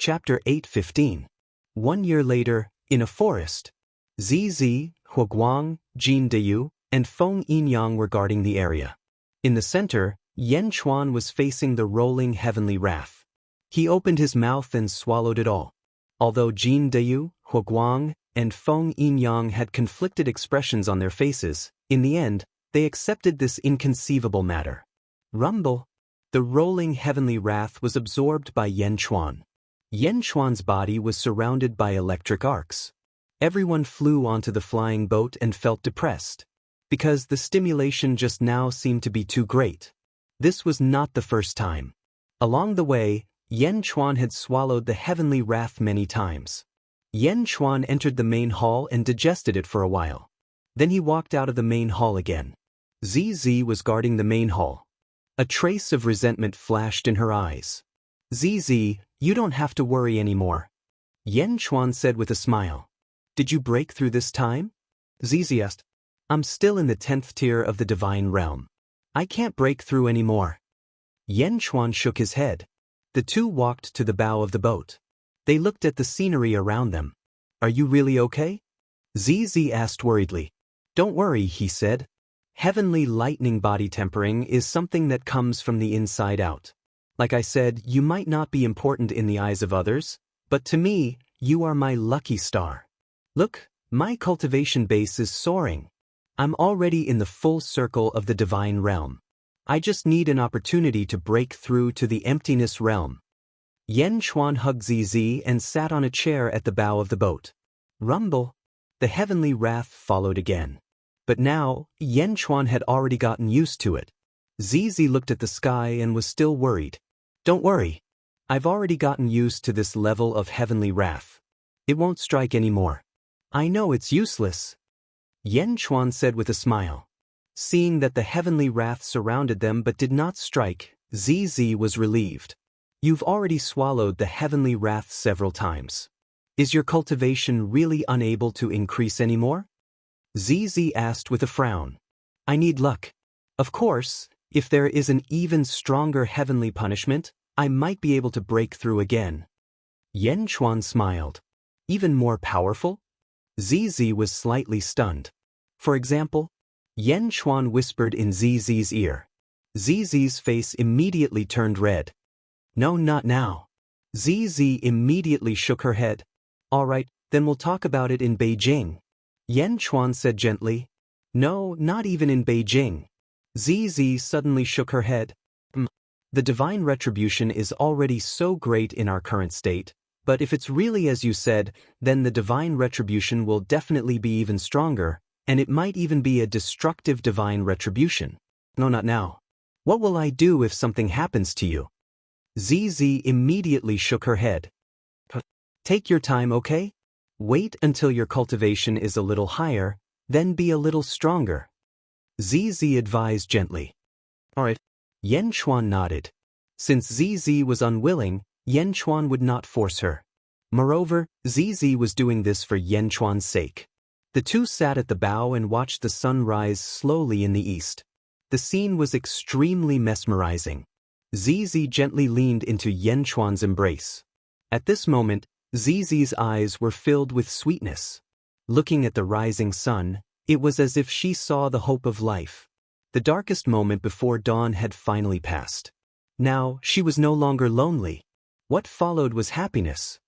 Chapter 8:15. 1 year later, in a forest, Zizi, Huoguang, Jin Deyu, and Feng Yinyang were guarding the area. In the center, Yan Chuan was facing the rolling heavenly wrath. He opened his mouth and swallowed it all. Although Jin Deyu, Huoguang, and Feng Yinyang had conflicted expressions on their faces, in the end, they accepted this inconceivable matter. Rumble! The rolling heavenly wrath was absorbed by Yan Chuan. Yan Chuan's body was surrounded by electric arcs. Everyone flew onto the flying boat and felt depressed, because the stimulation just now seemed to be too great. This was not the first time. Along the way, Yan Chuan had swallowed the heavenly wrath many times. Yan Chuan entered the main hall and digested it for a while. Then he walked out of the main hall again. Zizi was guarding the main hall. A trace of resentment flashed in her eyes. Zizi, you don't have to worry anymore, Yan Chuan said with a smile. Did you break through this time? Zizi asked. I'm still in the 10th tier of the divine realm. I can't break through anymore. Yan Chuan shook his head. The two walked to the bow of the boat. They looked at the scenery around them. Are you really okay? Zizi asked worriedly. Don't worry, he said. Heavenly lightning body tempering is something that comes from the inside out. Like I said, you might not be important in the eyes of others, but to me, you are my lucky star. Look, my cultivation base is soaring. I'm already in the full circle of the divine realm. I just need an opportunity to break through to the emptiness realm. Yan Chuan hugged Zizi and sat on a chair at the bow of the boat. Rumble! The heavenly wrath followed again. But now, Yan Chuan had already gotten used to it. Zizi looked at the sky and was still worried. Don't worry. I've already gotten used to this level of heavenly wrath. It won't strike anymore. I know it's useless, Yan Chuan said with a smile. Seeing that the heavenly wrath surrounded them but did not strike, Zizi was relieved. You've already swallowed the heavenly wrath several times. Is your cultivation really unable to increase anymore? Zizi asked with a frown. I need luck. Of course, if there is an even stronger heavenly punishment, I might be able to break through again. Yan Chuan smiled. Even more powerful? Zizi was slightly stunned. For example, Yan Chuan whispered in Zizi's ear. Zizi's face immediately turned red. No, not now. Zizi immediately shook her head. All right, then we'll talk about it in Beijing. Yan Chuan said gently. No, not even in Beijing. Zizi suddenly shook her head. The divine retribution is already so great in our current state, but if it's really as you said, then the divine retribution will definitely be even stronger, and it might even be a destructive divine retribution. No, not now. What will I do if something happens to you? Zizi immediately shook her head. Take your time, okay? Wait until your cultivation is a little higher, then be a little stronger. Zizi advised gently. All right. Yan Chuan nodded. Since Zizi was unwilling, Yan Chuan would not force her. Moreover, Zizi was doing this for Yan Chuan's sake. The two sat at the bow and watched the sun rise slowly in the east. The scene was extremely mesmerizing. Zizi gently leaned into Yan Chuan's embrace. At this moment, Zizi's eyes were filled with sweetness. Looking at the rising sun, it was as if she saw the hope of life. The darkest moment before dawn had finally passed. Now, she was no longer lonely. What followed was happiness.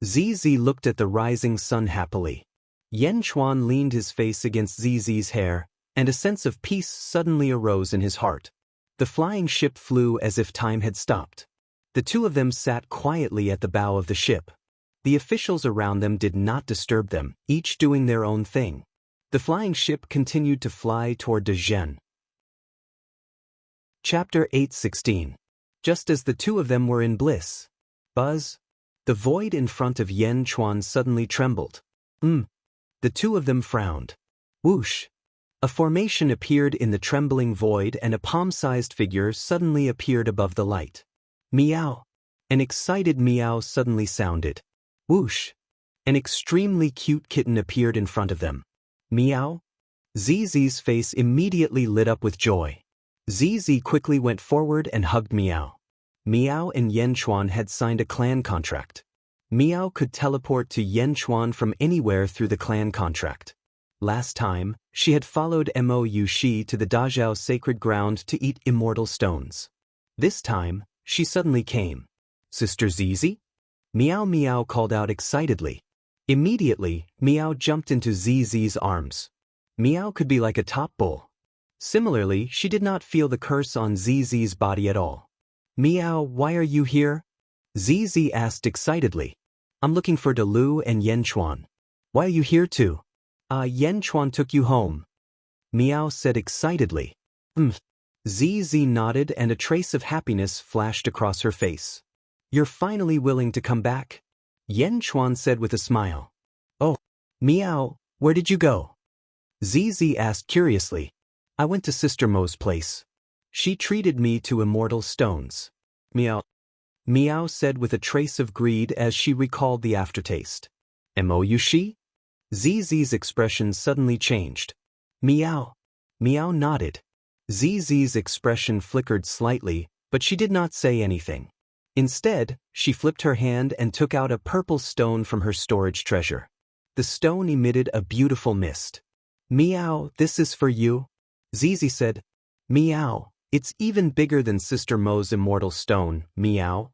Zizi looked at the rising sun happily. Yan Chuan leaned his face against Zizi's hair, and a sense of peace suddenly arose in his heart. The flying ship flew as if time had stopped. The two of them sat quietly at the bow of the ship. The officials around them did not disturb them, each doing their own thing. The flying ship continued to fly toward Dezhen. Chapter 8:16. Just as the two of them were in bliss. Buzz. The void in front of Yan Chuan suddenly trembled. The two of them frowned. Whoosh. A formation appeared in the trembling void and a palm-sized figure suddenly appeared above the light. Meow. An excited meow suddenly sounded. Whoosh. An extremely cute kitten appeared in front of them. Meow. Zizi's face immediately lit up with joy. Zizi quickly went forward and hugged Meow. Meow and Yan Chuan had signed a clan contract. Miao could teleport to Yanchuan from anywhere through the clan contract. Last time, she had followed Mo Yushi to the Dazhao sacred ground to eat immortal stones. This time, she suddenly came. Sister Zizi? Miao Miao called out excitedly. Immediately, Miao jumped into Zizi's arms. Miao could be like a top bull. Similarly, she did not feel the curse on Zizi's body at all. Miao, why are you here? Zizi asked excitedly. I'm looking for Delu and Yanchuan. Why are you here too? Yanchuan took you home. Miao said excitedly. Zizi nodded and a trace of happiness flashed across her face. You're finally willing to come back? Yanchuan said with a smile. Oh, Miao, where did you go? Zizi asked curiously. I went to Sister Mo's place. She treated me to immortal stones. Miao. Miao said with a trace of greed as she recalled the aftertaste. Mo Yushi? Zizi's expression suddenly changed. Miao. Miao nodded. Zizi's expression flickered slightly, but she did not say anything. Instead, she flipped her hand and took out a purple stone from her storage treasure. The stone emitted a beautiful mist. Miao, this is for you. Zizi said. Miao, it's even bigger than Sister Mo's immortal stone, Miao.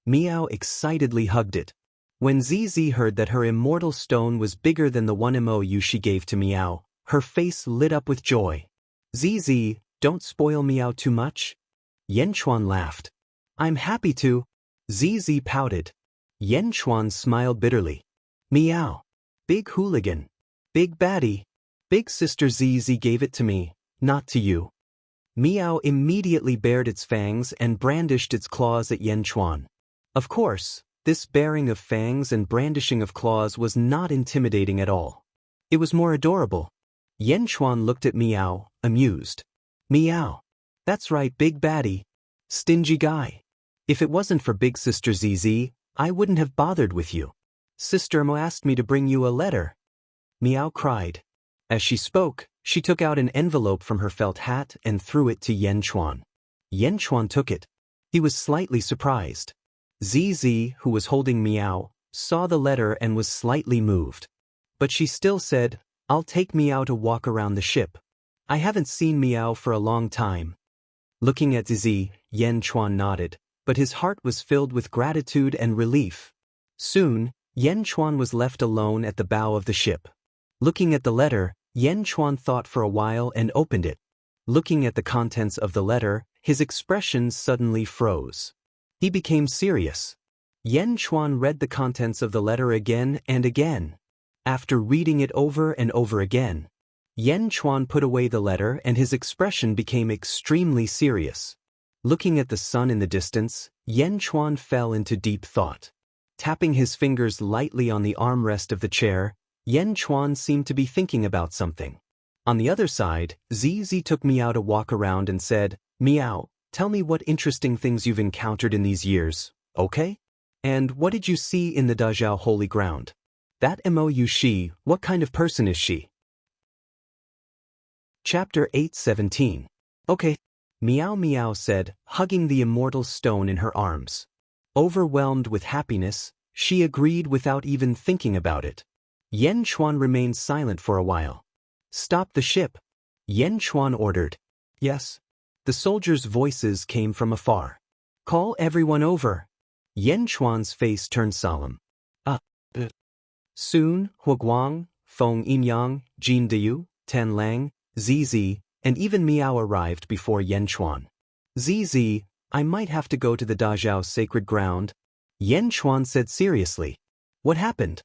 Miao excitedly hugged it. When Zizi heard that her immortal stone was bigger than the one Mo Yushi gave to Miao, her face lit up with joy. Zizi, don't spoil Miao too much. Yanchuan laughed. I'm happy to. Zizi pouted. Yanchuan smiled bitterly. Miao. Big hooligan. Big baddie. Big sister Zizi gave it to me, not to you. Miao immediately bared its fangs and brandished its claws at Yanchuan. Of course, this baring of fangs and brandishing of claws was not intimidating at all. It was more adorable. Yanchuan looked at Miao, amused. Miao. That's right, big baddie. Stingy guy. If it wasn't for big sister Zizi, I wouldn't have bothered with you. Sister Mo asked me to bring you a letter. Miao cried. As she spoke, she took out an envelope from her felt hat and threw it to Yanchuan. Yanchuan took it. He was slightly surprised. Zizi, who was holding Miao, saw the letter and was slightly moved. But she still said, I'll take Miao to walk around the ship. I haven't seen Miao for a long time. Looking at Zizi, Yanchuan nodded, but his heart was filled with gratitude and relief. Soon, Yanchuan was left alone at the bow of the ship. Looking at the letter, Yanchuan thought for a while and opened it. Looking at the contents of the letter, his expression suddenly froze. He became serious. Yanchuan read the contents of the letter again and again. After reading it over and over again, Yanchuan put away the letter and his expression became extremely serious. Looking at the sun in the distance, Yanchuan fell into deep thought. Tapping his fingers lightly on the armrest of the chair, Yanchuan seemed to be thinking about something. On the other side, Zizi took Miao to walk around and said, Miao, tell me what interesting things you've encountered in these years, okay? And what did you see in the Dazhao holy ground? That Mo Yushi, what kind of person is she? Chapter 8:17. Okay. Miao Miao said, hugging the immortal stone in her arms. Overwhelmed with happiness, she agreed without even thinking about it. Yanchuan remained silent for a while. Stop the ship. Yanchuan ordered. Yes. The soldiers' voices came from afar. Call everyone over. Yanchuan's face turned solemn. Soon, Huguang, Feng Yinyang, Jin Deyu, Tan Lang, Zizi, and even Miao arrived before Yanchuan. Zizi, I might have to go to the Dazhao sacred ground. Yanchuan said seriously. What happened?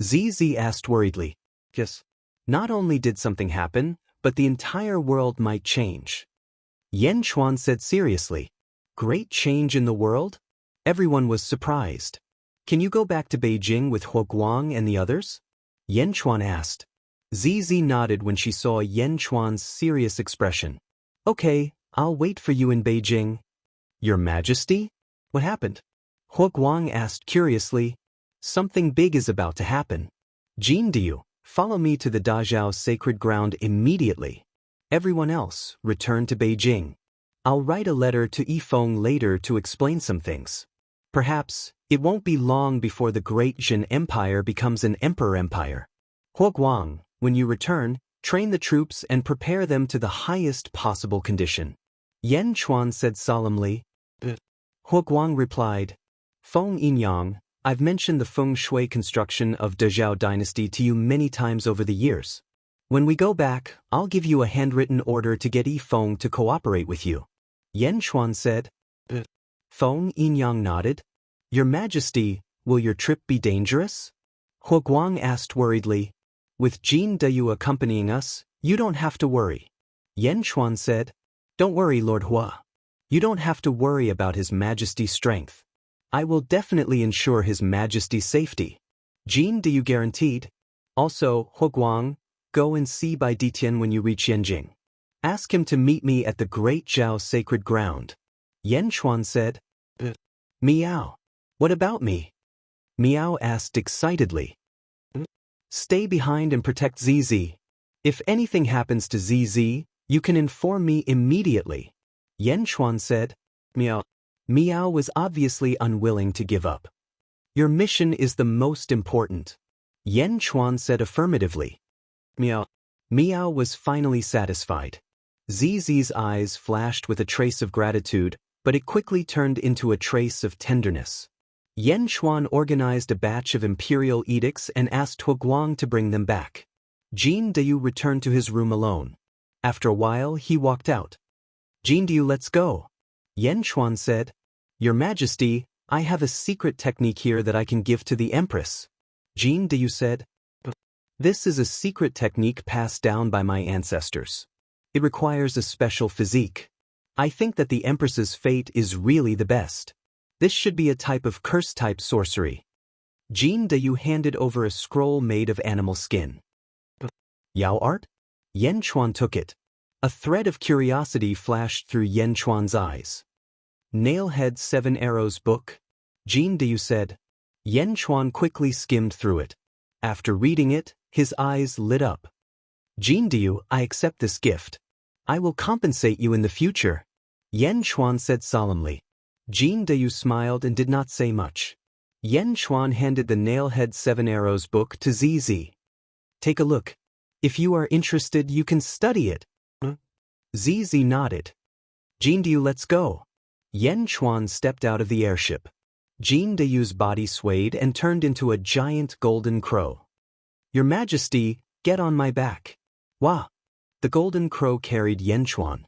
Zizi asked worriedly. Yes. Not only did something happen, but the entire world might change. Yanchuan said seriously. Great change in the world? Everyone was surprised. Can you go back to Beijing with Huguang and the others? Yanchuan asked. Zizi nodded when she saw Yanchuan's serious expression. Okay, I'll wait for you in Beijing. Your Majesty? What happened? Huguang asked curiously. Something big is about to happen. Jin Diu, follow me to the Dazhao sacred ground immediately. Everyone else, return to Beijing. I'll write a letter to Yifeng later to explain some things. Perhaps, It won't be long before the Great Jin Empire becomes an emperor empire. Huoguang, when you return, train the troops and prepare them to the highest possible condition. Yan Chuan said solemnly. Huoguang replied, Feng Yinyang, I've mentioned the feng shui construction of the Zhao dynasty to you many times over the years. When we go back, I'll give you a handwritten order to get Yi Feng to cooperate with you. Yan Chuan said. Feng Yinyang nodded. Your Majesty, will your trip be dangerous? Huoguang asked worriedly. With Jin Deyu accompanying us, you don't have to worry. Yan Chuan said. Don't worry, Lord Hua. You don't have to worry about His Majesty's strength. I will definitely ensure His Majesty's safety. Jin Deyu guaranteed. Also, Huoguang, go and see Bai Ditian when you reach Yanjing. Ask him to meet me at the Great Zhao Sacred Ground. Yan Chuan said. Miao. What about me? Miao asked excitedly. Stay behind and protect ZZ. If anything happens to ZZ, you can inform me immediately. Yan Chuan said. Miao. Miao was obviously unwilling to give up. Your mission is the most important. Yan Chuan said affirmatively. Miao was finally satisfied. ZZ's eyes flashed with a trace of gratitude, but it quickly turned into a trace of tenderness. Yan Chuan organized a batch of imperial edicts and asked Huoguang to bring them back. Jin Deyu returned to his room alone. After a while, he walked out. Jin Deyu, let's go. Yan Chuan said. Your Majesty, I have a secret technique here that I can give to the Empress. Jin Deyu said. This is a secret technique passed down by my ancestors. It requires a special physique. I think that the Empress's fate is really the best. This should be a type of curse-type sorcery. Jin Deyu handed over a scroll made of animal skin. Yao art? Yan Chuan took it. A thread of curiosity flashed through Yan Chuan's eyes. Nailhead 7 Arrows book? Jin Deyu said. Yan Chuan quickly skimmed through it. After reading it, his eyes lit up. Jin Deyu, I accept this gift. I will compensate you in the future. Yan Chuan said solemnly. Jin Deyu smiled and did not say much. Yan Chuan handed the Nailhead 7 Arrows book to ZZ. Take a look. If you are interested, you can study it. ZZ nodded. Jin Deyu, let's go. Yan Chuan stepped out of the airship. Jin Deyu's body swayed and turned into a giant golden crow. Your Majesty, get on my back. Wah! The golden crow carried Yan Chuan.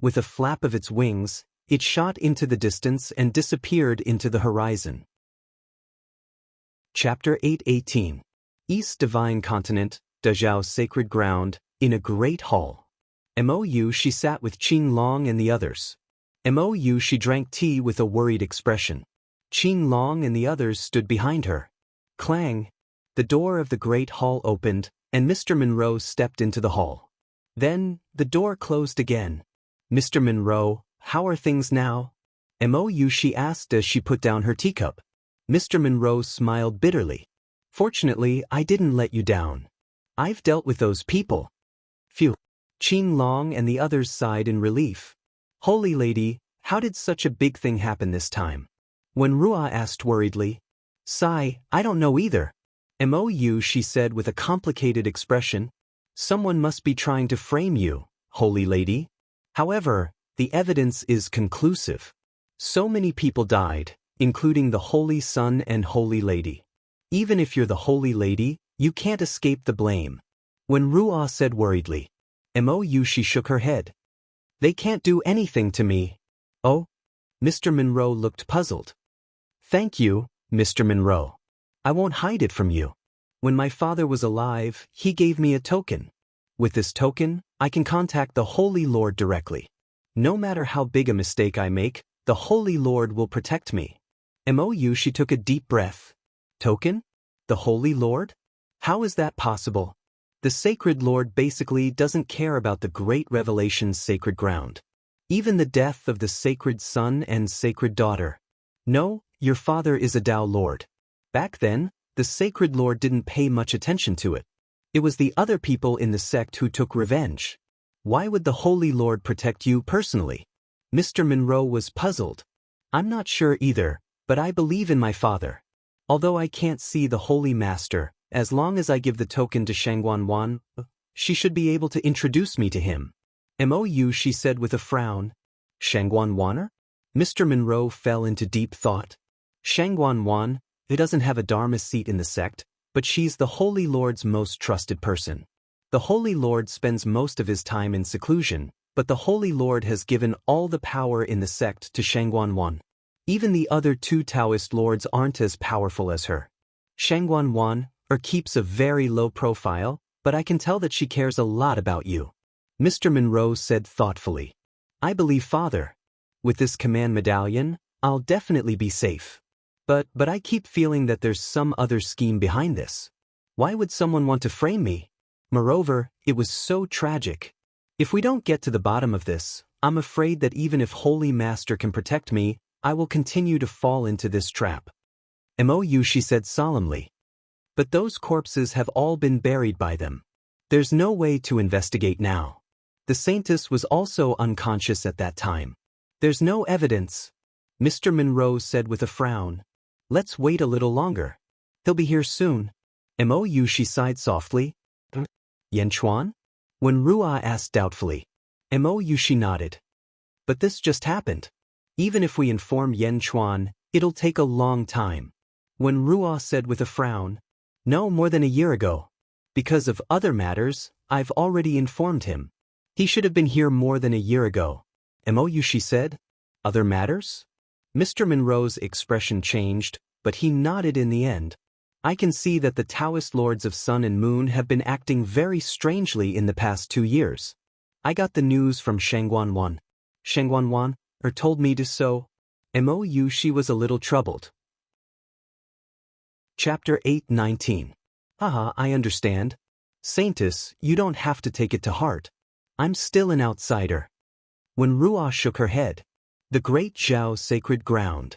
With a flap of its wings, it shot into the distance and disappeared into the horizon. Chapter 8:18. East Divine Continent, Dazhao Sacred Ground, in a great hall. Mou she sat with Qin Long and the others. Mou she drank tea with a worried expression. Qin Long and the others stood behind her. Clang! The door of the great hall opened, and Mr. Monroe stepped into the hall. Then, the door closed again. Mr. Monroe, how are things now? Mou she asked as she put down her teacup. Mr. Monroe smiled bitterly. Fortunately, I didn't let you down. I've dealt with those people. Phew. Qin Long and the others sighed in relief. Holy Lady, how did such a big thing happen this time? When Ruah asked worriedly. Sigh, I don't know either. Mou she said with a complicated expression. Someone must be trying to frame you, Holy Lady. However, the evidence is conclusive. So many people died, including the Holy Son and Holy Lady. Even if you're the Holy Lady, you can't escape the blame. When Ruah said worriedly. Mou she shook her head. They can't do anything to me. Oh? Mr. Monroe looked puzzled. Thank you, Mr. Monroe. I won't hide it from you. When my father was alive, he gave me a token. With this token, I can contact the Holy Lord directly. No matter how big a mistake I make, the Holy Lord will protect me. Mou she took a deep breath. Token? The Holy Lord? How is that possible? The Sacred Lord basically doesn't care about the Great Revelation's sacred ground. Even the death of the Sacred Son and Sacred Daughter. No, your father is a Tao Lord. Back then, the Sacred Lord didn't pay much attention to it. It was the other people in the sect who took revenge. Why would the Holy Lord protect you personally? Mr. Monroe was puzzled. I'm not sure either, But I believe in my father. Although I can't see the Holy Master, as long as I give the token to Shangguan, she should be able to introduce me to him. Mou, she said with a frown. Shangguan? Mr. Monroe fell into deep thought. Shangguan, it doesn't have a Dharma seat in the sect, but she's the Holy Lord's most trusted person. The Holy Lord spends most of his time in seclusion, but the Holy Lord has given all the power in the sect to Shangguan. Even the other two Taoist lords aren't as powerful as her. Shangguan keeps a very low profile, but I can tell that she cares a lot about you. Mr. Monroe said thoughtfully. I believe father. With this command medallion, I'll definitely be safe. But I keep feeling that there's some other scheme behind this. Why would someone want to frame me? Moreover, it was so tragic. If we don't get to the bottom of this, I'm afraid that even if Holy Master can protect me, I will continue to fall into this trap. Mou, she said solemnly. But those corpses have all been buried by them. There's no way to investigate now. The Saintess was also unconscious at that time. There's no evidence. Mr. Monroe said with a frown. Let's wait a little longer. He'll be here soon. Mou, she sighed softly. Yanchuan? When Ruo asked doubtfully. Mou, she nodded. But this just happened. Even if we inform Yanchuan, it'll take a long time. When Ruo said with a frown. No, more than a year ago. Because of other matters, I've already informed him. He should have been here more than a year ago. Mou, she said. Other matters? Mr. Monroe's expression changed, but he nodded in the end. I can see that the Taoist lords of Sun and Moon have been acting very strangely in the past 2 years. I got the news from Shangguan. Shangguan told me to so. Mou, she was a little troubled. Chapter 8:19. Haha, I understand. Saintess, you don't have to take it to heart. I'm still an outsider. When Ruo shook her head. The Great Zhao Sacred Ground.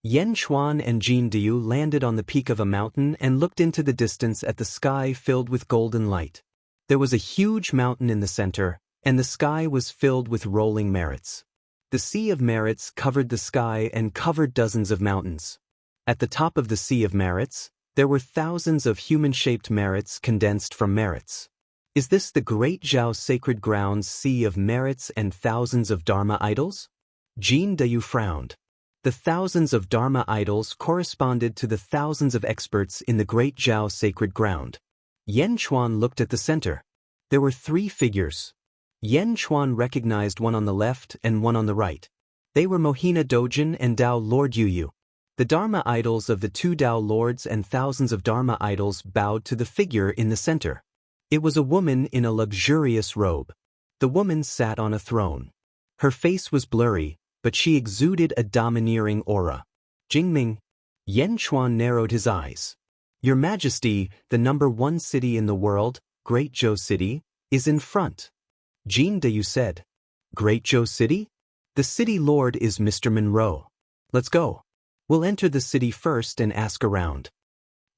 Yanchuan and Jin Diu landed on the peak of a mountain and looked into the distance at the sky filled with golden light. There was a huge mountain in the center, and the sky was filled with rolling merits. The Sea of Merits covered the sky and covered dozens of mountains. At the top of the Sea of Merits, there were thousands of human-shaped merits condensed from merits. Is this the Great Zhao Sacred Ground's Sea of Merits and thousands of Dharma idols? Jin Diu frowned. The thousands of Dharma idols corresponded to the thousands of experts in the Great Zhao Sacred Ground. Yanchuan looked at the center. There were 3 figures. Yanchuan recognized one on the left and one on the right. They were Mohina Dojin and Tao Lord Yu. The Dharma idols of the 2 Tao Lords and thousands of Dharma idols bowed to the figure in the center. It was a woman in a luxurious robe. The woman sat on a throne. Her face was blurry, but she exuded a domineering aura. Jingming. Yanchuan narrowed his eyes. Your Majesty, the number 1 city in the world, Great Zhou City, is in front. Jin Diu said. Great Zhou City? The city lord is Mr. Monroe. Let's go. We'll enter the city first and ask around.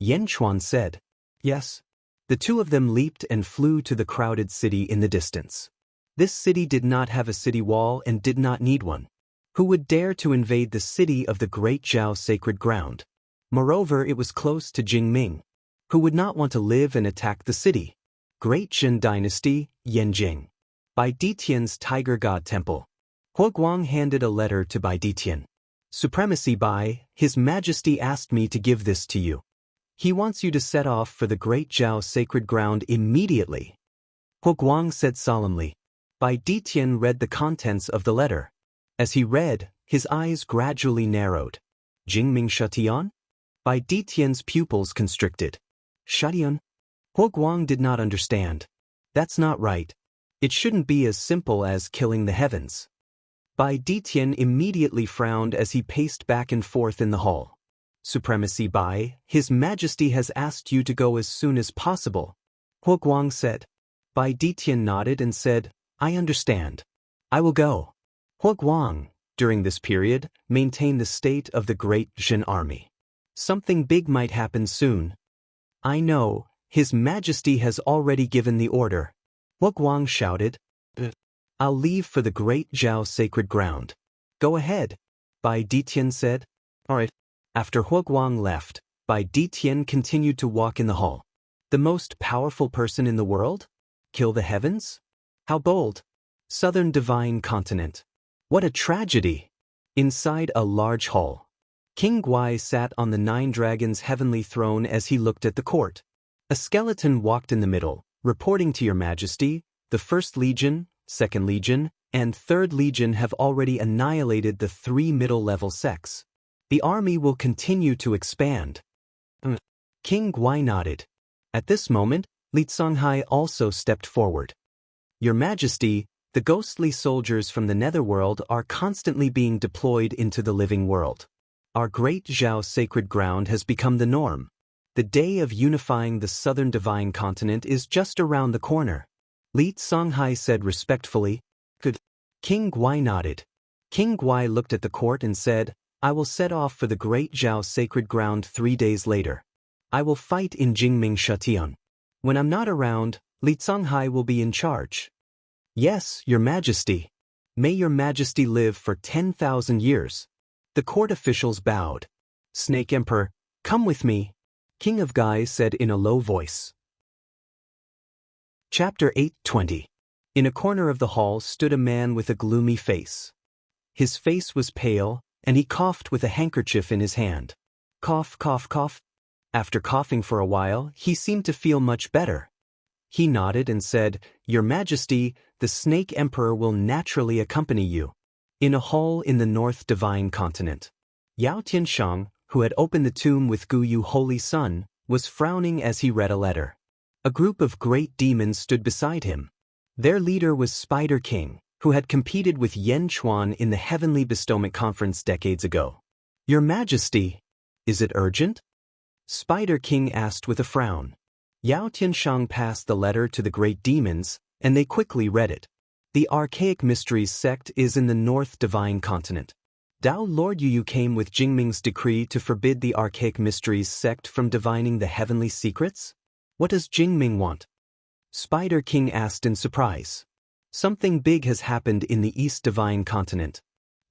Yanchuan said. Yes. The 2 of them leaped and flew to the crowded city in the distance. This city did not have a city wall and did not need one. Who would dare to invade the city of the Great Zhao Sacred Ground? Moreover, it was close to Jingming. Who would not want to live and attack the city? Great Jin Dynasty, Yanjing. Bai Ditian's Tiger God Temple. Huoguang handed a letter to Bai Ditian. Supremacy Bai, His Majesty asked me to give this to you. He wants you to set off for the Great Zhao Sacred Ground immediately. Huoguang said solemnly. Bai Ditian read the contents of the letter. As he read, his eyes gradually narrowed. Jingming Shatian? Bai Ditian's pupils constricted. Shatian? Huoguang did not understand. That's not right. It shouldn't be as simple as killing the heavens. Bai Ditian immediately frowned as he paced back and forth in the hall. Supremacy Bai, His Majesty has asked you to go as soon as possible. Huoguang said. Bai Ditian nodded and said, I understand. I will go. Huoguang, during this period, maintained the state of the Great Jin Army. Something big might happen soon. I know, His Majesty has already given the order. Huoguang shouted. I'll leave for the Great Zhao Sacred Ground. Go ahead, Bai Ditian said. All right. After Huoguang left, Bai Ditian continued to walk in the hall. The most powerful person in the world? Kill the heavens? How bold! Southern Divine Continent. What a tragedy! Inside a large hall, King Guai sat on the Nine Dragons' heavenly throne as he looked at the court. A skeleton walked in the middle, reporting to your majesty, the 1st Legion, 2nd Legion, and 3rd Legion have already annihilated the 3 middle-level sects. The army will continue to expand. King Guai nodded. At this moment, Li Songhai also stepped forward. Your majesty, the ghostly soldiers from the netherworld are constantly being deployed into the living world. Our great Zhao sacred ground has become the norm. The day of unifying the southern divine continent is just around the corner. Li Songhai said respectfully. Good. King Guai nodded. King Guai looked at the court and said, I will set off for the great Zhao sacred ground 3 days later. I will fight in Jingming Shatian. When I'm not around, Li Songhai will be in charge. Yes, your majesty. May your majesty live for 10,000 years. The court officials bowed. Snake Emperor, come with me, King of Gai said in a low voice. Chapter 8:20. In a corner of the hall stood a man with a gloomy face. His face was pale, and he coughed with a handkerchief in his hand. Cough, cough, cough. After coughing for a while, he seemed to feel much better. He nodded and said, Your Majesty, the Snake Emperor will naturally accompany you. In a hall in the North Divine Continent. Yao Tianshang, who had opened the tomb with Gu Yu Holy Sun, was frowning as he read a letter. A group of great demons stood beside him. Their leader was Spider King, who had competed with Yen Chuan in the Heavenly Bestowment Conference decades ago. Your Majesty, is it urgent? Spider King asked with a frown. Yao Tianshang passed the letter to the great demons, and they quickly read it. The Archaic Mysteries sect is in the North Divine Continent. Dao Lord Yu came with Jingming's decree to forbid the Archaic Mysteries sect from divining the heavenly secrets? What does Jingming want? Spider King asked in surprise. Something big has happened in the East Divine Continent.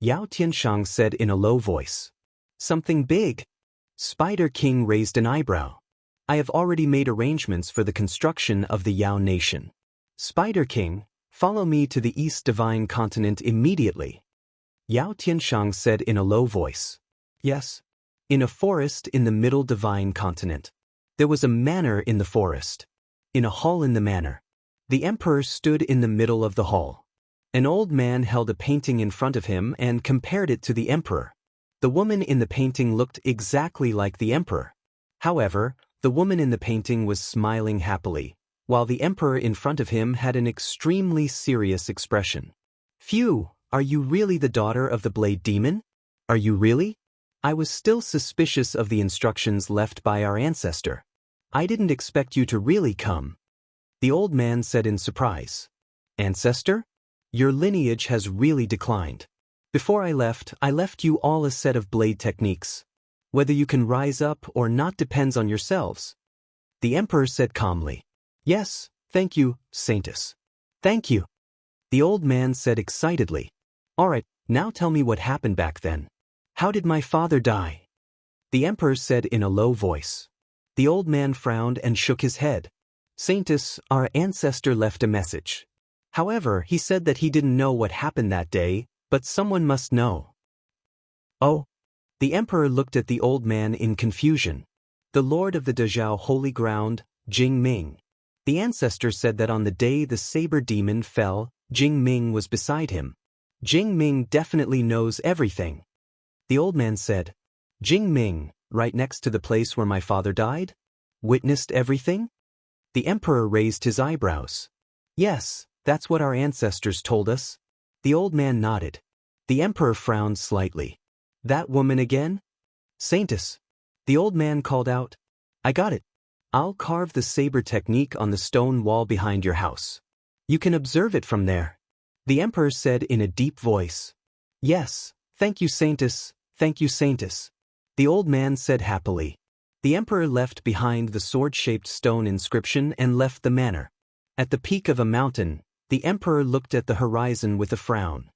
Yao Tianshang said in a low voice. Something big? Spider King raised an eyebrow. I have already made arrangements for the construction of the Yao Nation. Spider King, follow me to the East Divine Continent immediately. Yao Tianshang said in a low voice. Yes. In a forest in the Middle Divine Continent. There was a manor in the forest. In a hall in the manor. The emperor stood in the middle of the hall. An old man held a painting in front of him and compared it to the emperor. The woman in the painting looked exactly like the emperor. However, the woman in the painting was smiling happily, while the emperor in front of him had an extremely serious expression. Phew, are you really the daughter of the Blade Demon? Are you really? I was still suspicious of the instructions left by our ancestor. I didn't expect you to really come. The old man said in surprise. Ancestor? Your lineage has really declined. Before I left you all a set of blade techniques. Whether you can rise up or not depends on yourselves. The emperor said calmly. Yes, thank you, Saintus. Thank you. The old man said excitedly. All right, now tell me what happened back then. How did my father die? The emperor said in a low voice. The old man frowned and shook his head. Saintus, our ancestor left a message. However, he said that he didn't know what happened that day, but someone must know. Oh. The emperor looked at the old man in confusion. The lord of the Dezhao holy ground, Jing Ming. The ancestor said that on the day the saber demon fell, Jing Ming was beside him. Jing Ming definitely knows everything. The old man said, Jing Ming, right next to the place where my father died? Witnessed everything? The emperor raised his eyebrows. Yes, that's what our ancestors told us. The old man nodded. The emperor frowned slightly. That woman again? Saintus. The old man called out. I got it. I'll carve the saber technique on the stone wall behind your house. You can observe it from there. The emperor said in a deep voice. Yes, thank you, Saintus, thank you, Saintus. The old man said happily. The emperor left behind the sword-shaped stone inscription and left the manor. At the peak of a mountain, the emperor looked at the horizon with a frown.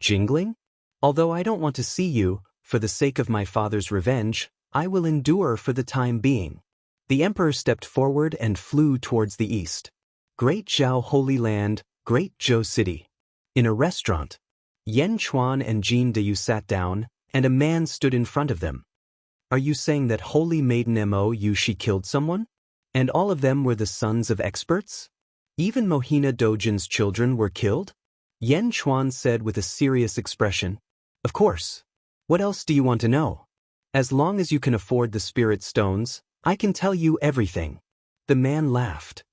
Jingling? Although I don't want to see you, For the sake of my father's revenge, I will endure for the time being. The emperor stepped forward and flew towards the east. Great Zhao Holy Land, Great Zhou City. In a restaurant, Yan Chuan and Jin Deyu sat down, and a man stood in front of them. Are you saying that holy maiden Mo Yushi killed someone? And all of them were the sons of experts? Even Mohina Dojin's children were killed? Yan Chuan said with a serious expression. Of course. What else do you want to know? As long as you can afford the spirit stones, I can tell you everything. The man laughed.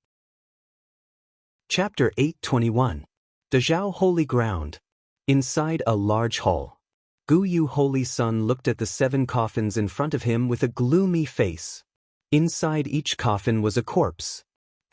Chapter 821. Dazhao Holy Ground. Inside a large hall, Gu Yu Holy Sun looked at the 7 coffins in front of him with a gloomy face. Inside each coffin was a corpse.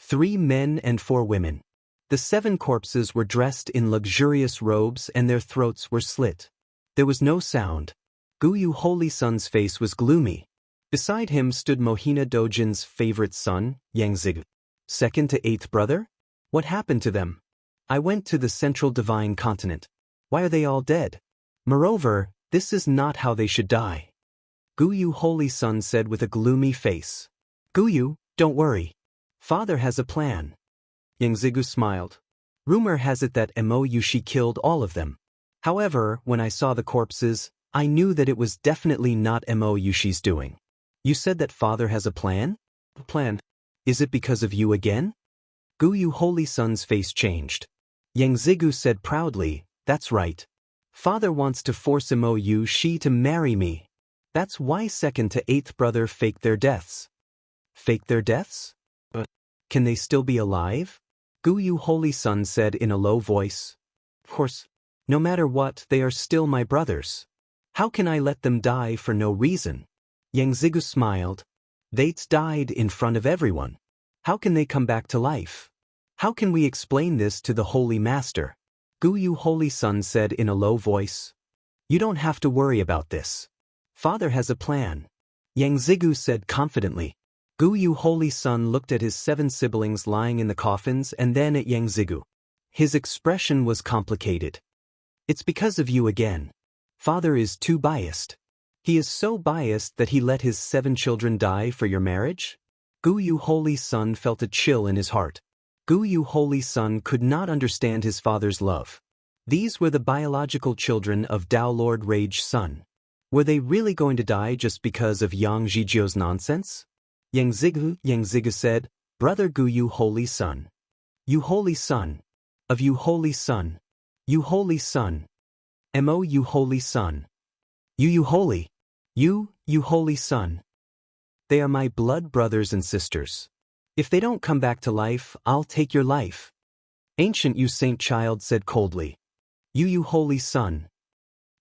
3 men and 4 women. The 7 corpses were dressed in luxurious robes and their throats were slit. There was no sound. Gu Yu Holy Sun's face was gloomy. Beside him stood Mohina Dojin's favorite son, Yang Zigu. 2nd to 8th brother? What happened to them? I went to the central divine continent. Why are they all dead? Moreover, this is not how they should die. Gu Yu Holy Sun said with a gloomy face. Gu Yu, don't worry. Father has a plan. Yang Zigu smiled. Rumor has it that Mo Yushi killed all of them. However, when I saw the corpses, I knew that it was definitely not Mo Yushi's doing. You said that father has a plan? A plan? Is it because of you again? Gu Yu Holy Sun's face changed. Yang Zigu said proudly, that's right. Father wants to force Mo Yushi to marry me. That's why 2nd to 8th brother faked their deaths. Faked their deaths? But can they still be alive? Gu Yu Holy Sun said in a low voice. Of course, no matter what, they are still my brothers. How can I let them die for no reason? Yang Zigu smiled. They died in front of everyone. How can they come back to life? How can we explain this to the Holy Master? Gu Yu Holy Sun said in a low voice. You don't have to worry about this. Father has a plan. Yang Zigu said confidently. Gu Yu Holy Sun looked at his 7 siblings lying in the coffins and then at Yang Zigu. His expression was complicated. It's because of you again. Father is too biased. He is so biased that he let his 7 children die for your marriage? Gu Yu Holy Sun felt a chill in his heart. Gu Yu Holy Sun could not understand his father's love. These were the biological children of Tao Lord Rage Sun. Were they really going to die just because of Yang Zhijio's nonsense? Yang Zigu said, Brother Gu Yu Holy Sun. You Holy Sun. Of you Holy Sun. You Holy Sun. Mo You Holy Sun. You Holy. You Holy Sun. They are my blood brothers and sisters. If they don't come back to life, I'll take your life. Ancient You Saint Child said coldly. You Holy Sun.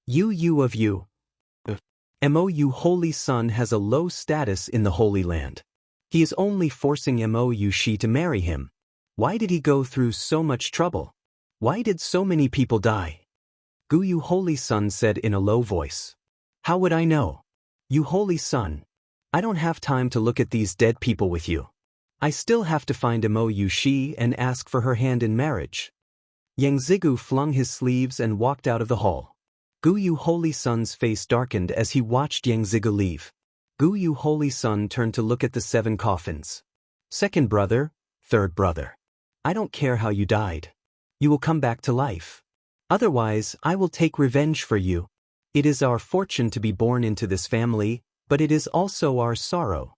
You of you. Mo You Holy Sun has a low status in the Holy Land. He is only forcing Mo Yushi to marry him. Why did he go through so much trouble? Why did so many people die? Gu Yu Holy Sun said in a low voice. How would I know? You Holy Sun. I don't have time to look at these dead people with you. I still have to find Mo Yushi and ask for her hand in marriage. Yang Zigu flung his sleeves and walked out of the hall. Gu Yu Holy Sun's face darkened as he watched Yang Zigu leave. Gu Yu Holy Sun turned to look at the 7 coffins. 2nd brother, 3rd brother. I don't care how you died. You will come back to life. Otherwise, I will take revenge for you. It is our fortune to be born into this family, but it is also our sorrow.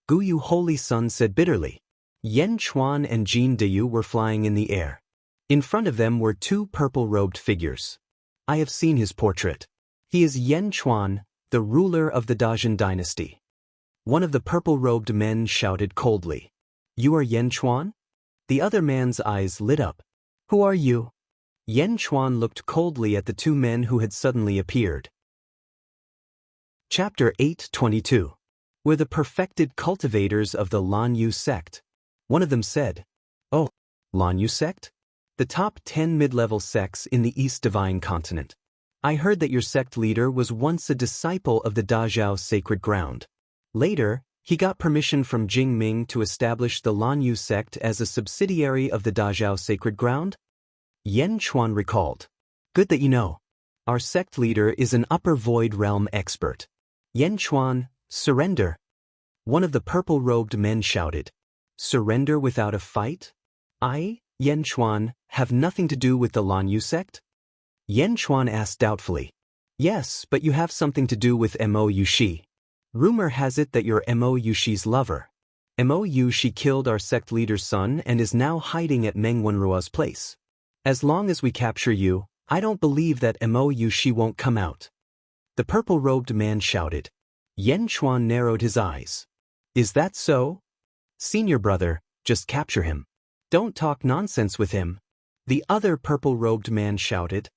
Gu Yu Holy Sun said bitterly. Yan Chuan and Jin Deyu were flying in the air. In front of them were 2 purple-robed figures. I have seen his portrait. He is Yan Chuan, the ruler of the Dajin dynasty. One of the purple-robed men shouted coldly. You are Yan Chuan? The other man's eyes lit up. Who are you? Yan Chuan looked coldly at the 2 men who had suddenly appeared. Chapter 822. Were the perfected cultivators of the Lan Yu sect. One of them said, Oh, Lan Yu sect? The top 10 mid-level sects in the East Divine Continent. I heard that your sect leader was once a disciple of the Dazhao Sacred Ground. Later, he got permission from Jing Ming to establish the Lan Yu sect as a subsidiary of the Dazhao Sacred Ground? Yan Chuan recalled. Good that you know. Our sect leader is an upper void realm expert. Yan Chuan, surrender. One of the purple-robed men shouted. Surrender without a fight? I, Yan Chuan, have nothing to do with the Lanyu sect? Yan Chuan asked doubtfully. Yes, but you have something to do with Mo Yushi. Rumor has it that you're Mo Yushi's lover. Mo Yushi killed our sect leader's son and is now hiding at Meng Wenruo's place. As long as we capture you, I don't believe that Mo Yushi won't come out. The purple-robed man shouted. Yan Chuan narrowed his eyes. Is that so? Senior brother, just capture him. Don't talk nonsense with him. The other purple-robed man shouted.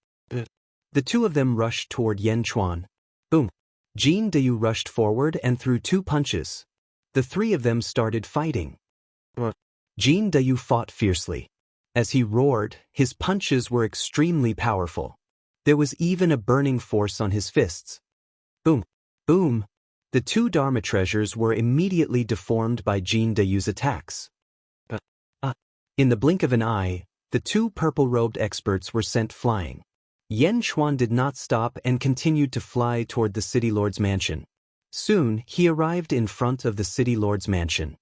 The two of them rushed toward Yan Chuan. Boom. Jin Deyu rushed forward and threw 2 punches. The 3 of them started fighting. Jin Deyu fought fiercely. As he roared, his punches were extremely powerful. There was even a burning force on his fists. Boom. Boom. The 2 Dharma treasures were immediately deformed by Jin Deyu's attacks. In the blink of an eye, the 2 purple-robed experts were sent flying. Yan Chuan did not stop and continued to fly toward the city lord's mansion. Soon, he arrived in front of the city lord's mansion.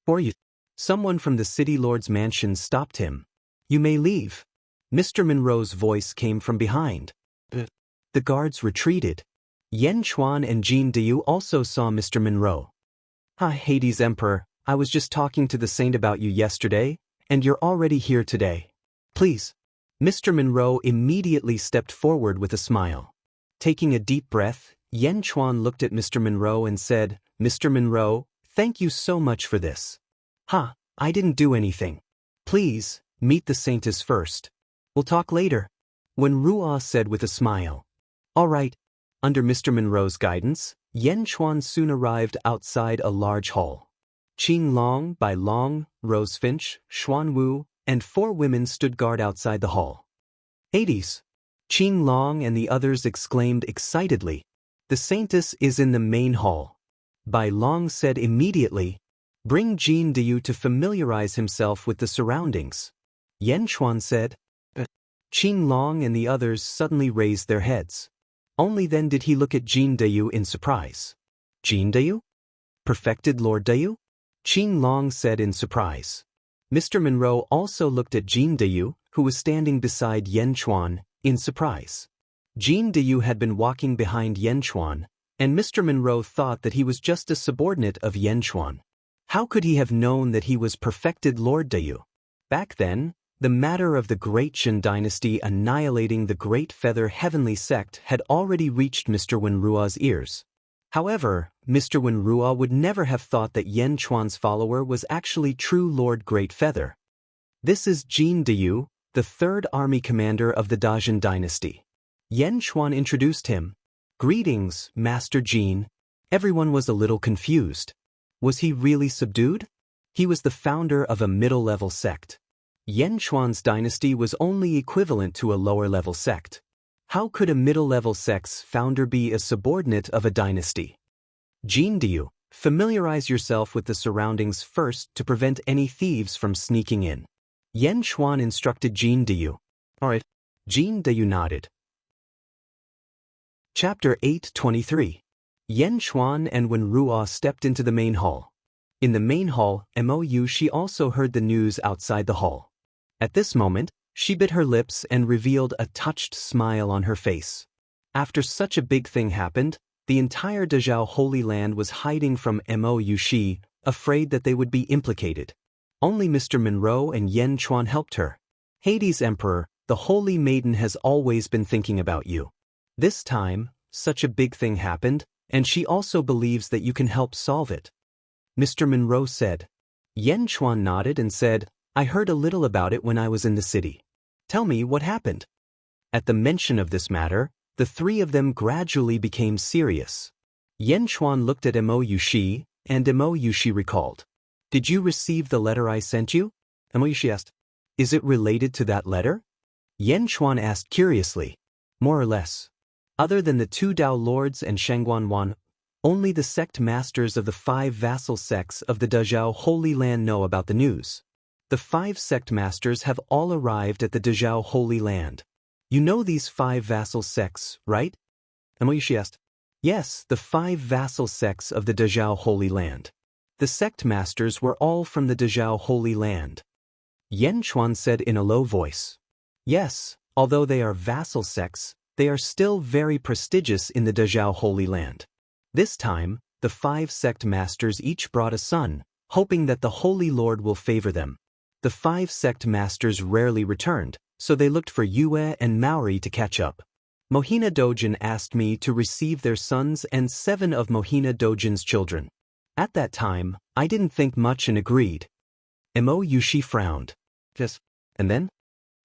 For you. Someone from the city lord's mansion stopped him. You may leave. Mr. Monroe's voice came from behind. The guards retreated. Yan Chuan and Jin Deyu also saw Mr. Monroe. Hades Emperor, I was just talking to the saint about you yesterday, and you're already here today. Please. Mr. Monroe immediately stepped forward with a smile. Taking a deep breath, Yan Chuan looked at Mr. Monroe and said, Mr. Monroe, thank you so much for this. I didn't do anything. Please, meet the saintess first. We'll talk later. Wen Ruo said with a smile. All right. Under Mr. Monroe's guidance, Yan Chuan soon arrived outside a large hall. Qing Long, Bai Long, Rose Finch, Xuan Wu, and 4 women stood guard outside the hall. Hades! Qing Long and the others exclaimed excitedly. The saintess is in the main hall. Bai Long said immediately. Bring Jin Deyu to familiarize himself with the surroundings. Yan Chuan said. Qing Long and the others suddenly raised their heads. Only then did he look at Jin Deyu in surprise. Jin Deyu? Perfected Lord Deyu? Qing Long said in surprise. Mr. Monroe also looked at Jin Deyu, who was standing beside Yan Chuan, in surprise. Jin Deyu had been walking behind Yan Chuan, and Mr. Monroe thought that he was just a subordinate of Yan Chuan. How could he have known that he was perfected Lord Deyu? Back then, the matter of the Great Shen dynasty annihilating the Great Feather Heavenly Sect had already reached Mr. Wenruo's ears. However, Mr. Wenruo would never have thought that Yan Chuan's follower was actually true Lord Great Feather. This is Jin Deyu, the 3rd army commander of the Dajin dynasty. Yan Chuan introduced him. Greetings, Master Jin. Everyone was a little confused. Was he really subdued? He was the founder of a middle-level sect. Yan Chuan's dynasty was only equivalent to a lower-level sect. How could a middle-level sect's founder be a subordinate of a dynasty? Jin Deyu, familiarize yourself with the surroundings first to prevent any thieves from sneaking in. Yan Chuan instructed Jin Deyu. All right. Jin Deyu nodded. Chapter 8:23. Yan Chuan and Wen Ruo stepped into the main hall. In the main hall, Mo Yushi also heard the news outside the hall. At this moment, she bit her lips and revealed a touched smile on her face. After such a big thing happened, the entire Dezhou Holy Land was hiding from Mo Yushi, afraid that they would be implicated. Only Mr. Monroe and Yan Chuan helped her. Hades Emperor, the Holy Maiden has always been thinking about you. This time, such a big thing happened, and she also believes that you can help solve it. Mr. Monroe said. Yan Chuan nodded and said, I heard a little about it when I was in the city. Tell me what happened. At the mention of this matter, the 3 of them gradually became serious. Yan Chuan looked at Mo Yushi, and Mo Yushi recalled. Did you receive the letter I sent you? Mo Yushi asked. Is it related to that letter? Yan Chuan asked curiously. More or less. Other than the 2 Dao Lords and Shangguan Wan, only the sect masters of the 5 vassal sects of the Dezhou Holy Land know about the news. The 5 sect masters have all arrived at the Dezhou Holy Land. You know these 5 vassal sects, right? Emoyushi asked. Yes, the 5 vassal sects of the Dazhao Holy Land. The sect masters were all from the Dazhao Holy Land. Yan Chuan said in a low voice. Yes, although they are vassal sects, they are still very prestigious in the Dazhao Holy Land. This time, the 5 sect masters each brought a son, hoping that the Holy Lord will favor them. The 5 sect masters rarely returned, so they looked for Yue and Maori to catch up. Mohina Dojin asked me to receive their sons and 7 of Mohina Dojin's children. At that time, I didn't think much and agreed. Emoyushi frowned. Yes. And then?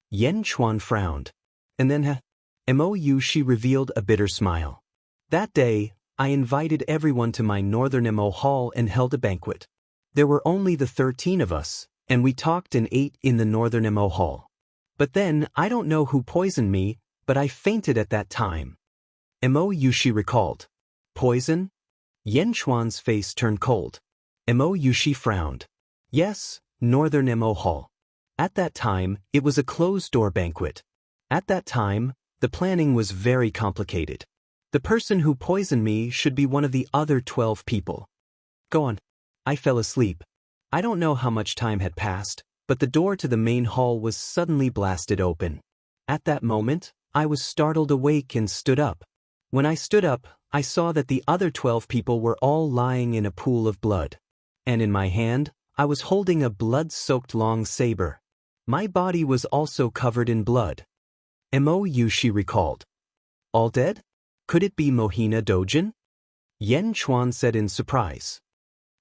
Yan Chuan frowned. And then Emoyushi revealed a bitter smile. That day, I invited everyone to my Northern Emo Hall and held a banquet. There were only the 13 of us, and we talked and ate in the Northern Emo Hall. But then, I don't know who poisoned me, but I fainted at that time. Emoyushi recalled. Poison? Yan Chuan's face turned cold. Emoyushi frowned. Yes, Northern Emo Hall. At that time, it was a closed-door banquet. At that time, the planning was very complicated. The person who poisoned me should be one of the other 12 people. Go on. I fell asleep. I don't know how much time had passed, but the door to the main hall was suddenly blasted open. At that moment, I was startled awake and stood up. When I stood up, I saw that the other 12 people were all lying in a pool of blood. And in my hand, I was holding a blood-soaked long saber. My body was also covered in blood. Emoyushi recalled. All dead? Could it be Mohina Dojin? Yan Chuan said in surprise.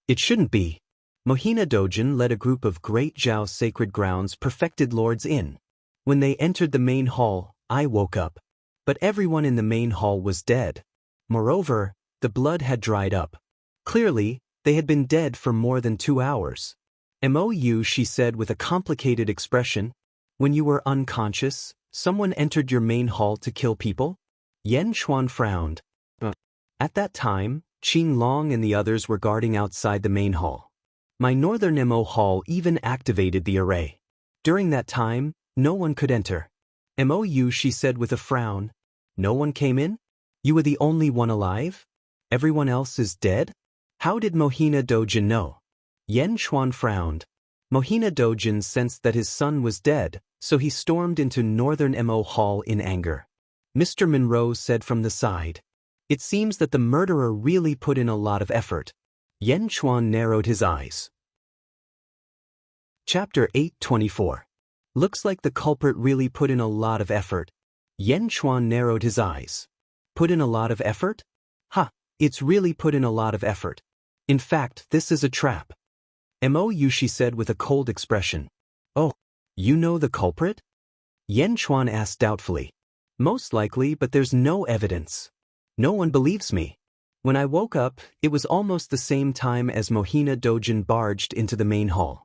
It shouldn't be. Mohina Dojin led a group of great Zhao sacred grounds perfected lords in. When they entered the main hall, I woke up. But everyone in the main hall was dead. Moreover, the blood had dried up. Clearly, they had been dead for more than 2 hours. Emoyushi said with a complicated expression. When you were unconscious, someone entered your main hall to kill people? Yan Chuan frowned. At that time, Qing Long and the others were guarding outside the main hall. My Northern Emo Hall even activated the array. During that time, no one could enter. Emoyushi said with a frown. No one came in? You were the only one alive? Everyone else is dead? How did Mohina Dojin know? Yan Chuan frowned. Mohina Dojin sensed that his son was dead, so he stormed into Northern Emo Hall in anger. Mr. Monroe said from the side. It seems that the murderer really put in a lot of effort. Yan Chuan narrowed his eyes. Chapter 824. Looks like the culprit really put in a lot of effort. Yan Chuan narrowed his eyes. Put in a lot of effort? It's really put in a lot of effort. In fact, this is a trap. Emoyushi said with a cold expression. Oh, you know the culprit? Yan Chuan asked doubtfully. Most likely, but there's no evidence. No one believes me. When I woke up, it was almost the same time as Mohina Dojin barged into the main hall.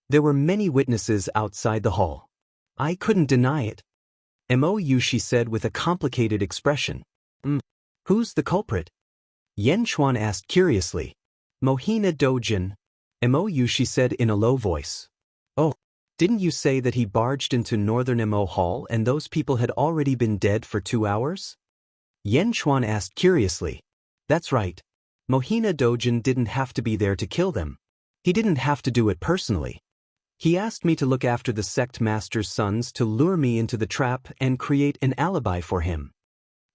There were many witnesses outside the hall. I couldn't deny it. Emoyushi said with a complicated expression. Who's the culprit? Yan Chuan asked curiously. Mohina Dojin. Emoyushi said in a low voice. Oh, didn't you say that he barged into Northern Emo Hall and those people had already been dead for 2 hours? Yan Chuan asked curiously. That's right. Mohina Dojin didn't have to be there to kill them. He didn't have to do it personally. He asked me to look after the sect master's sons to lure me into the trap and create an alibi for him.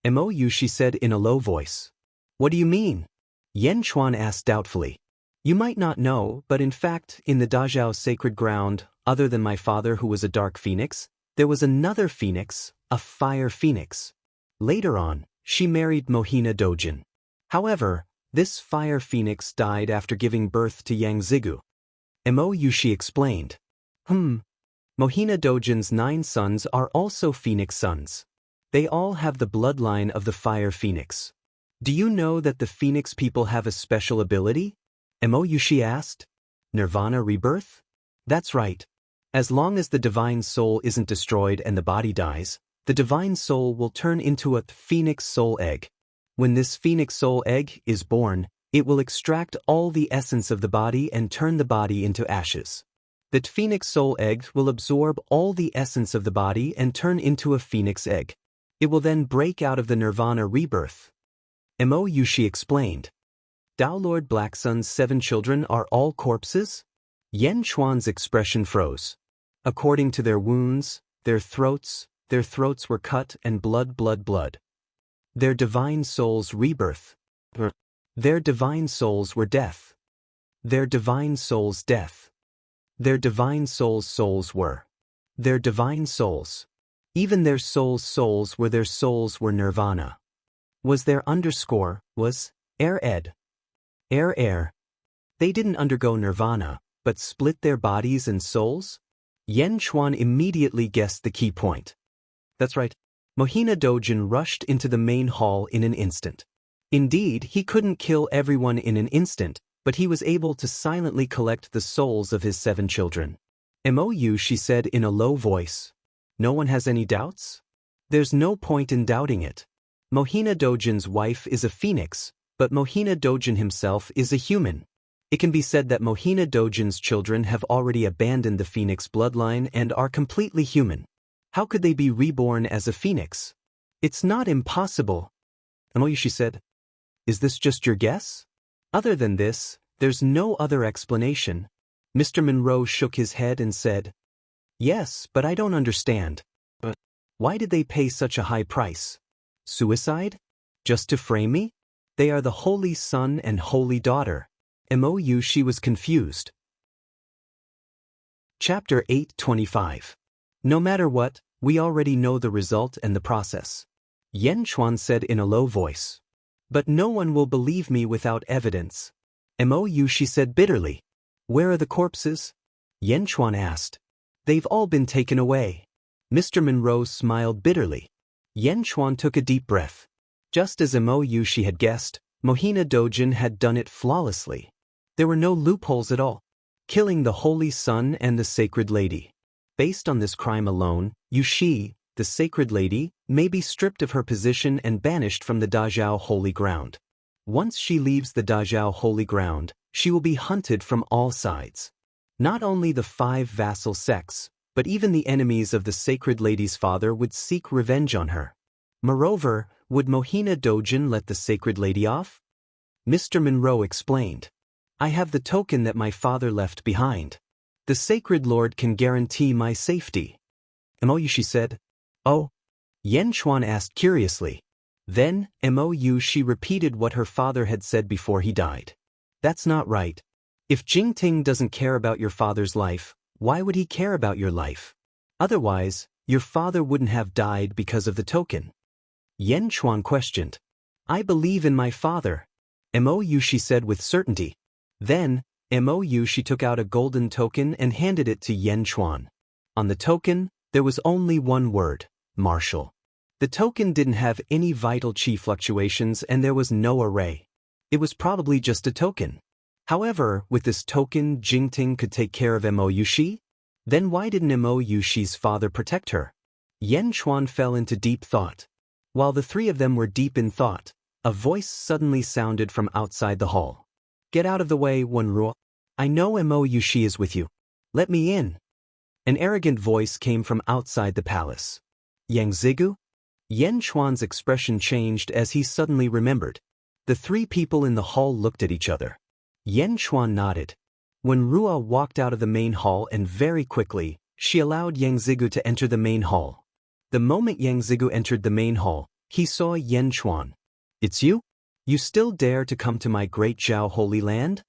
Emoyushi said in a low voice. What do you mean? Yan Chuan asked doubtfully. You might not know, but in fact, in the Dazhao sacred ground, other than my father who was a dark phoenix, there was another phoenix, a fire phoenix. Later on, she married Mohina Dojin. However, this fire phoenix died after giving birth to Yang Zigu. Emoyushi explained. Mohina Dojin's 9 sons are also phoenix sons. They all have the bloodline of the fire phoenix. Do you know that the phoenix people have a special ability? Emoyushi asked. Nirvana rebirth? That's right. As long as the divine soul isn't destroyed and the body dies, the divine soul will turn into a phoenix soul egg. When this phoenix soul egg is born, it will extract all the essence of the body and turn the body into ashes. That phoenix soul egg will absorb all the essence of the body and turn into a phoenix egg. It will then break out of the nirvana rebirth. Mo Yushi explained. Tao Lord Black Sun's 7 children are all corpses? Yen Chuan's expression froze. According to their wounds, their throats were cut and blood. Their divine souls rebirth. Their divine souls were death. Their divine souls death. Their divine souls were. Their divine souls. Even their souls were nirvana. Was there underscore, was, ed. They didn't undergo nirvana, but split their bodies and souls? Yen Chuan immediately guessed the key point. That's right. Mohina Dojin rushed into the main hall in an instant. Indeed, he couldn't kill everyone in an instant, but he was able to silently collect the souls of his 7 children. Mou, she said in a low voice. No one has any doubts? There's no point in doubting it. Mohina Dojin's wife is a phoenix, but Mohina Dojin himself is a human. It can be said that Mohina Dojin's children have already abandoned the phoenix bloodline and are completely human. How could they be reborn as a phoenix? It's not impossible. Mou, she said. Is this just your guess? Other than this, there's no other explanation. Mr. Monroe shook his head and said, Yes, but I don't understand. But why did they pay such a high price? Suicide? Just to frame me? They are the holy son and holy daughter. Mou, she was confused. Chapter 825. No matter what, we already know the result and the process. Yen Chuan said in a low voice. But no one will believe me without evidence. Mou, she said bitterly. Where are the corpses? Yen Chuan asked. They've all been taken away. Mr. Monroe smiled bitterly. Yen Chuan took a deep breath. Just as Mou, she had guessed, Mohina Dojin had done it flawlessly. There were no loopholes at all. Killing the Holy Sun and the Sacred Lady. Based on this crime alone, Yushi, the Sacred Lady, may be stripped of her position and banished from the Dazhao Holy Ground. Once she leaves the Dazhao Holy Ground, she will be hunted from all sides. Not only the 5 vassal sects, but even the enemies of the Sacred Lady's father would seek revenge on her. Moreover, would Mohina Dojin let the Sacred Lady off? Mr. Monroe explained. I have the token that my father left behind. The Sacred Lord can guarantee my safety. Mou, she said. Oh? Yen Chuan asked curiously. Then, Mou, she repeated what her father had said before he died. That's not right. If Jingting doesn't care about your father's life, why would he care about your life? Otherwise, your father wouldn't have died because of the token. Yen Chuan questioned. I believe in my father. Mou, she said with certainty. Then, Mou, she took out a golden token and handed it to Yen Chuan. On the token, there was only one word, Marshal. The token didn't have any vital chi fluctuations and there was no array. It was probably just a token. However, with this token, Jingting could take care of Mou Yushi? Then why didn't Mou Yushi's father protect her? Yen Chuan fell into deep thought. While the 3 of them were deep in thought, a voice suddenly sounded from outside the hall. Get out of the way, Wenruo. I know Mou Yushi is with you. Let me in. An arrogant voice came from outside the palace. Yang Zigu? Yen Chuan's expression changed as he suddenly remembered. The 3 people in the hall looked at each other. Yen Chuan nodded. When Rua walked out of the main hall and very quickly, she allowed Yang Zigu to enter the main hall. The moment Yang Zigu entered the main hall, he saw Yen Chuan. It's you? You still dare to come to my great Zhao Holy Land?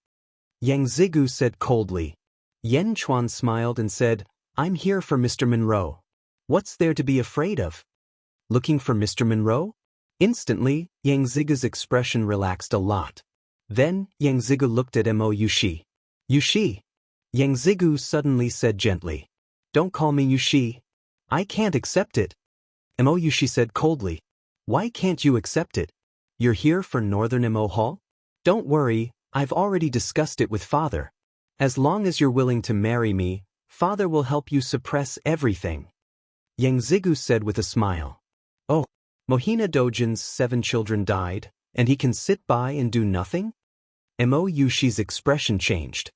Yang Zigu said coldly. Yen Chuan smiled and said, I'm here for Mr. Monroe. What's there to be afraid of? Looking for Mr. Monroe? Instantly, Yang Zigu's expression relaxed a lot. Then, Yang Zigu looked at Mou Yushi. Yushi. Yang Zigu suddenly said gently. Don't call me Yushi. I can't accept it. Mou Yushi said coldly. Why can't you accept it? You're here for Northern Mo Hall? Don't worry, I've already discussed it with Father. As long as you're willing to marry me, Father will help you suppress everything. Yang Zigu said with a smile. Oh, Mohina Dojin's 7 children died, and he can sit by and do nothing? Mo Yushi's expression changed.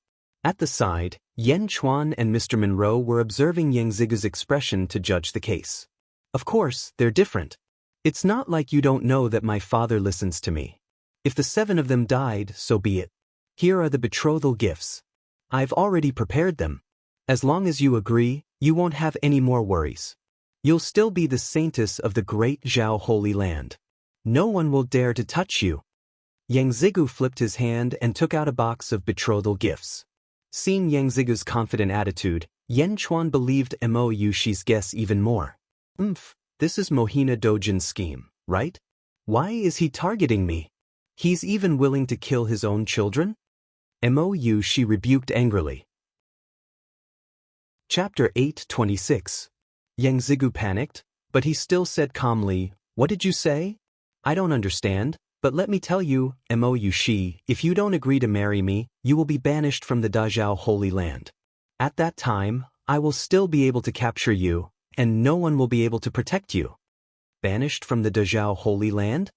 At the side, Yen Chuan and Mr. Monroe were observing Yang Zigu's expression to judge the case. Of course, they're different. It's not like you don't know that my father listens to me. If the 7 of them died, so be it. Here are the betrothal gifts. I've already prepared them. As long as you agree, you won't have any more worries. You'll still be the saintess of the great Zhao Holy Land. No one will dare to touch you. Yang Zigu flipped his hand and took out a box of betrothal gifts. Seeing Yang Zigu's confident attitude, Yen Chuan believed Mo Yushi's guess even more. This is Mohina Dojin's scheme, right? Why is he targeting me? He's even willing to kill his own children? Mo Yushi rebuked angrily. Chapter 8:26. Yang Zigu panicked, but he still said calmly, "What did you say? I don't understand, but let me tell you, Mo Yushi, if you don't agree to marry me, you will be banished from the Dazhao Holy Land. At that time, I will still be able to capture you, and no one will be able to protect you." Banished from the Dazhao Holy Land?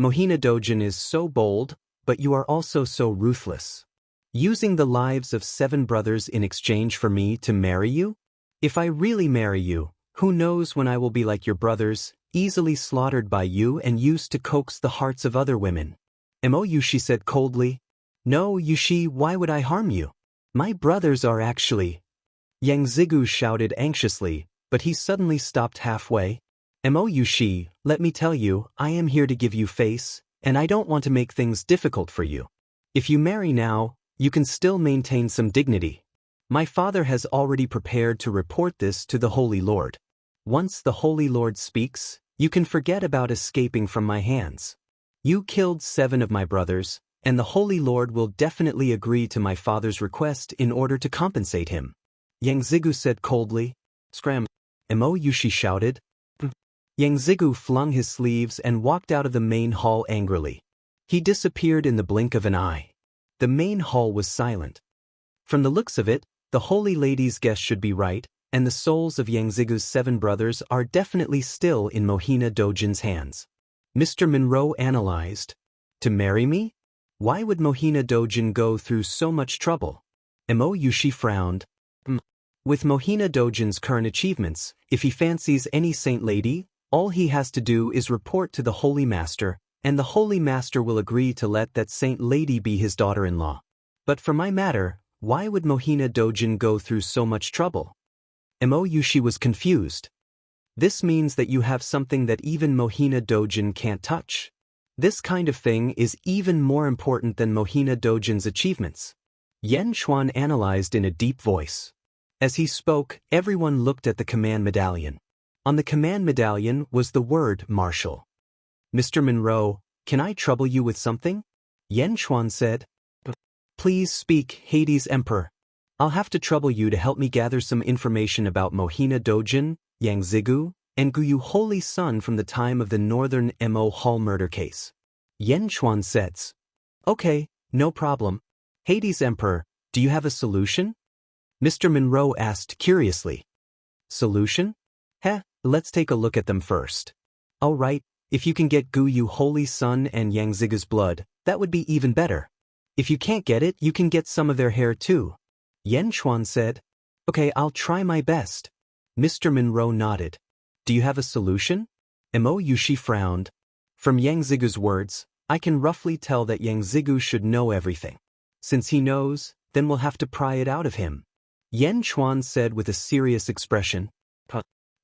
Mohina Dojin is so bold, but you are also so ruthless. Using the lives of 7 brothers in exchange for me to marry you? If I really marry you, who knows when I will be like your brothers, easily slaughtered by you and used to coax the hearts of other women. Mo Yushi said coldly. No, Yushi, why would I harm you? My brothers are actually... Yang Zigu shouted anxiously, but he suddenly stopped halfway. Mo Yushi, let me tell you, I am here to give you face, and I don't want to make things difficult for you. If you marry now, you can still maintain some dignity. My father has already prepared to report this to the Holy Lord. Once the Holy Lord speaks, you can forget about escaping from my hands. You killed 7 of my brothers, and the Holy Lord will definitely agree to my father's request in order to compensate him. Yang Zigu said coldly. Scram! Mo Yushi shouted. Yang Zigu flung his sleeves and walked out of the main hall angrily. He disappeared in the blink of an eye. The main hall was silent. From the looks of it, the Holy Lady's guess should be right, and the souls of Yang Zigu's 7 brothers are definitely still in Mohina Dojin's hands. Mr. Monroe analyzed. To marry me? Why would Mohina Dojin go through so much trouble? Mo Yushi frowned. With Mohina Dojin's current achievements, if he fancies any saint lady, all he has to do is report to the Holy Master, and the Holy Master will agree to let that saint lady be his daughter-in-law. But for my matter, why would Mohina Dojin go through so much trouble? Mo Yushi was confused. This means that you have something that even Mohina Dojin can't touch. This kind of thing is even more important than Mohina Dojin's achievements. Yen Chuan analyzed in a deep voice. As he spoke, everyone looked at the command medallion. On the command medallion was the word Marshal. Mr. Monroe, can I trouble you with something? Yen Chuan said. Please speak, Hades Emperor. I'll have to trouble you to help me gather some information about Mohina Dojin, Yang Zigu, and Guyu Holy Sun from the time of the Northern Mo Hall murder case. Yen Chuan says. Okay, no problem. Hades Emperor, do you have a solution? Mr. Monroe asked curiously. Solution? Let's take a look at them first. All right, if you can get Guyu Holy Sun and Yang Zigu's blood, that would be even better. If you can't get it, you can get some of their hair too. Yen Chuan said. Okay, I'll try my best. Mr. Monroe nodded. Do you have a solution? Mo Yushi frowned. From Yang Zigu's words, I can roughly tell that Yang Zigu should know everything. Since he knows, then we'll have to pry it out of him. Yen Chuan said with a serious expression.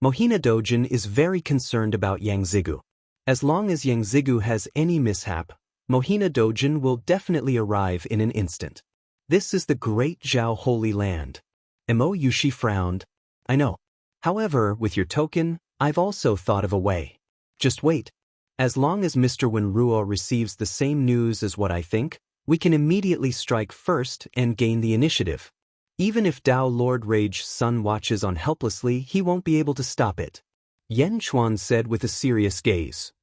Mohina Dojin is very concerned about Yang Zigu. As long as Yang Zigu has any mishap, Mohina Dojin will definitely arrive in an instant. This is the great Zhao Holy Land. Mo Yushi frowned. I know. However, with your token, I've also thought of a way. Just wait. As long as Mr. Wenruo receives the same news as what I think, we can immediately strike first and gain the initiative. Even if Dao Lord Rage's son watches on helplessly, he won't be able to stop it. Yen Chuan said with a serious gaze.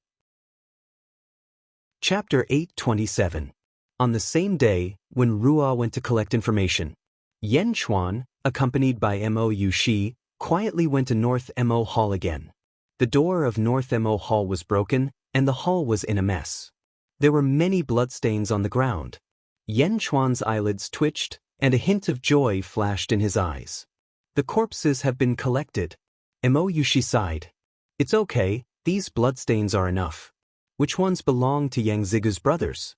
Chapter 8:27. On the same day, when Ruo went to collect information, Yen Chuan, accompanied by Mo Yushi, quietly went to North Mo Hall again. The door of North Mo Hall was broken, and the hall was in a mess. There were many bloodstains on the ground. Yen Chuan's eyelids twitched, and a hint of joy flashed in his eyes. The corpses have been collected. Mo Yushi sighed. It's okay, these bloodstains are enough. Which ones belong to Yang Zigu's brothers?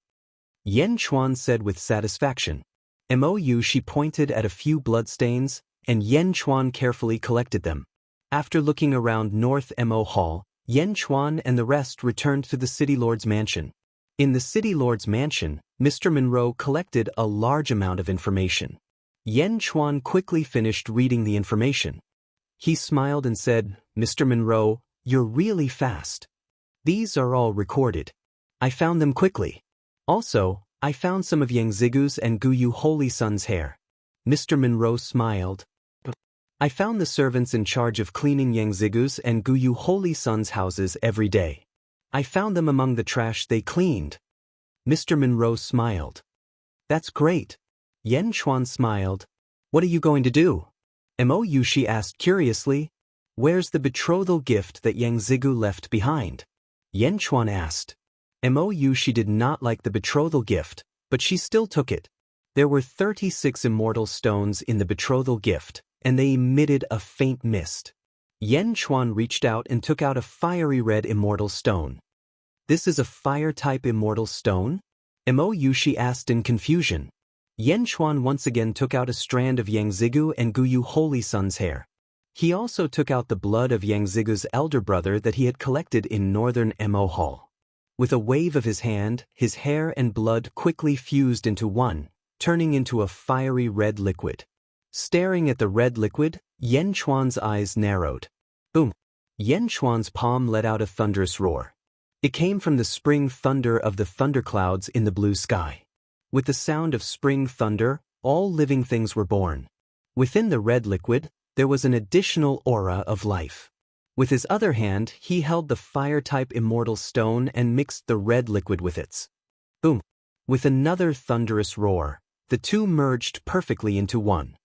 Yen Chuan said with satisfaction. Mo Yushi pointed at a few bloodstains, and Yen Chuan carefully collected them. After looking around North Mo Hall, Yen Chuan and the rest returned to the City Lord's mansion. In the City Lord's mansion, Mr. Monroe collected a large amount of information. Yen Chuan quickly finished reading the information. He smiled and said, Mr. Monroe, you're really fast. These are all recorded. I found them quickly. Also, I found some of Yang Zigu's and Guyu Holy Sun's hair. Mr. Monroe smiled. I found the servants in charge of cleaning Yang Zigu's and Guyu Holy Sun's houses every day. I found them among the trash they cleaned. Mr. Monroe smiled. That's great. Yen Chuan smiled. What are you going to do? Mo Yushi asked curiously. Where's the betrothal gift that Yang Zigu left behind? Yen Chuan asked. Mo Yushi did not like the betrothal gift, but she still took it. There were 36 immortal stones in the betrothal gift, and they emitted a faint mist. Yen Chuan reached out and took out a fiery red immortal stone. This is a fire-type immortal stone? Mo Yushi asked in confusion. Yen Chuan once again took out a strand of Yang Zigu and Guyu Holy Sun's hair. He also took out the blood of Yang Zigu's elder brother that he had collected in northern Mo Hall. With a wave of his hand, his hair and blood quickly fused into one, turning into a fiery red liquid. Staring at the red liquid, Yen Chuan's eyes narrowed. Boom! Yen Chuan's palm let out a thunderous roar. It came from the spring thunder of the thunderclouds in the blue sky. With the sound of spring thunder, all living things were born. Within the red liquid, there was an additional aura of life. With his other hand, he held the fire-type immortal stone and mixed the red liquid with its. Boom! With another thunderous roar, the two merged perfectly into one.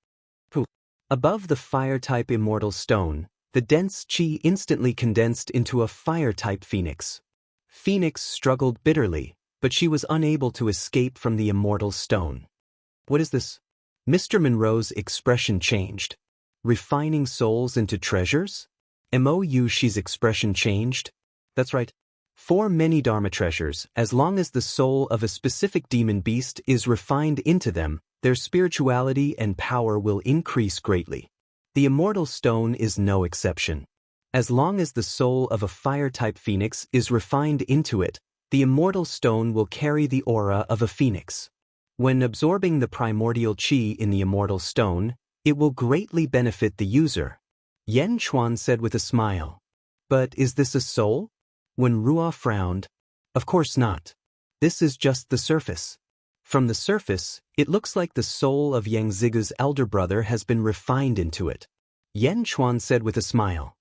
Poof! Above the fire-type immortal stone, the dense chi instantly condensed into a fire-type phoenix. Phoenix struggled bitterly, but she was unable to escape from the immortal stone. What is this? Mr. Monroe's expression changed. Refining souls into treasures? Mo Yushi's expression changed. That's right. For many Dharma treasures, as long as the soul of a specific demon beast is refined into them, their spirituality and power will increase greatly. The immortal stone is no exception. As long as the soul of a fire-type phoenix is refined into it, the immortal stone will carry the aura of a phoenix. When absorbing the primordial chi in the immortal stone, it will greatly benefit the user. Yen Chuan said with a smile. But is this a soul? When Ruo frowned, of course not. This is just the surface. From the surface, it looks like the soul of Yang Zigu's elder brother has been refined into it. Yen Chuan said with a smile.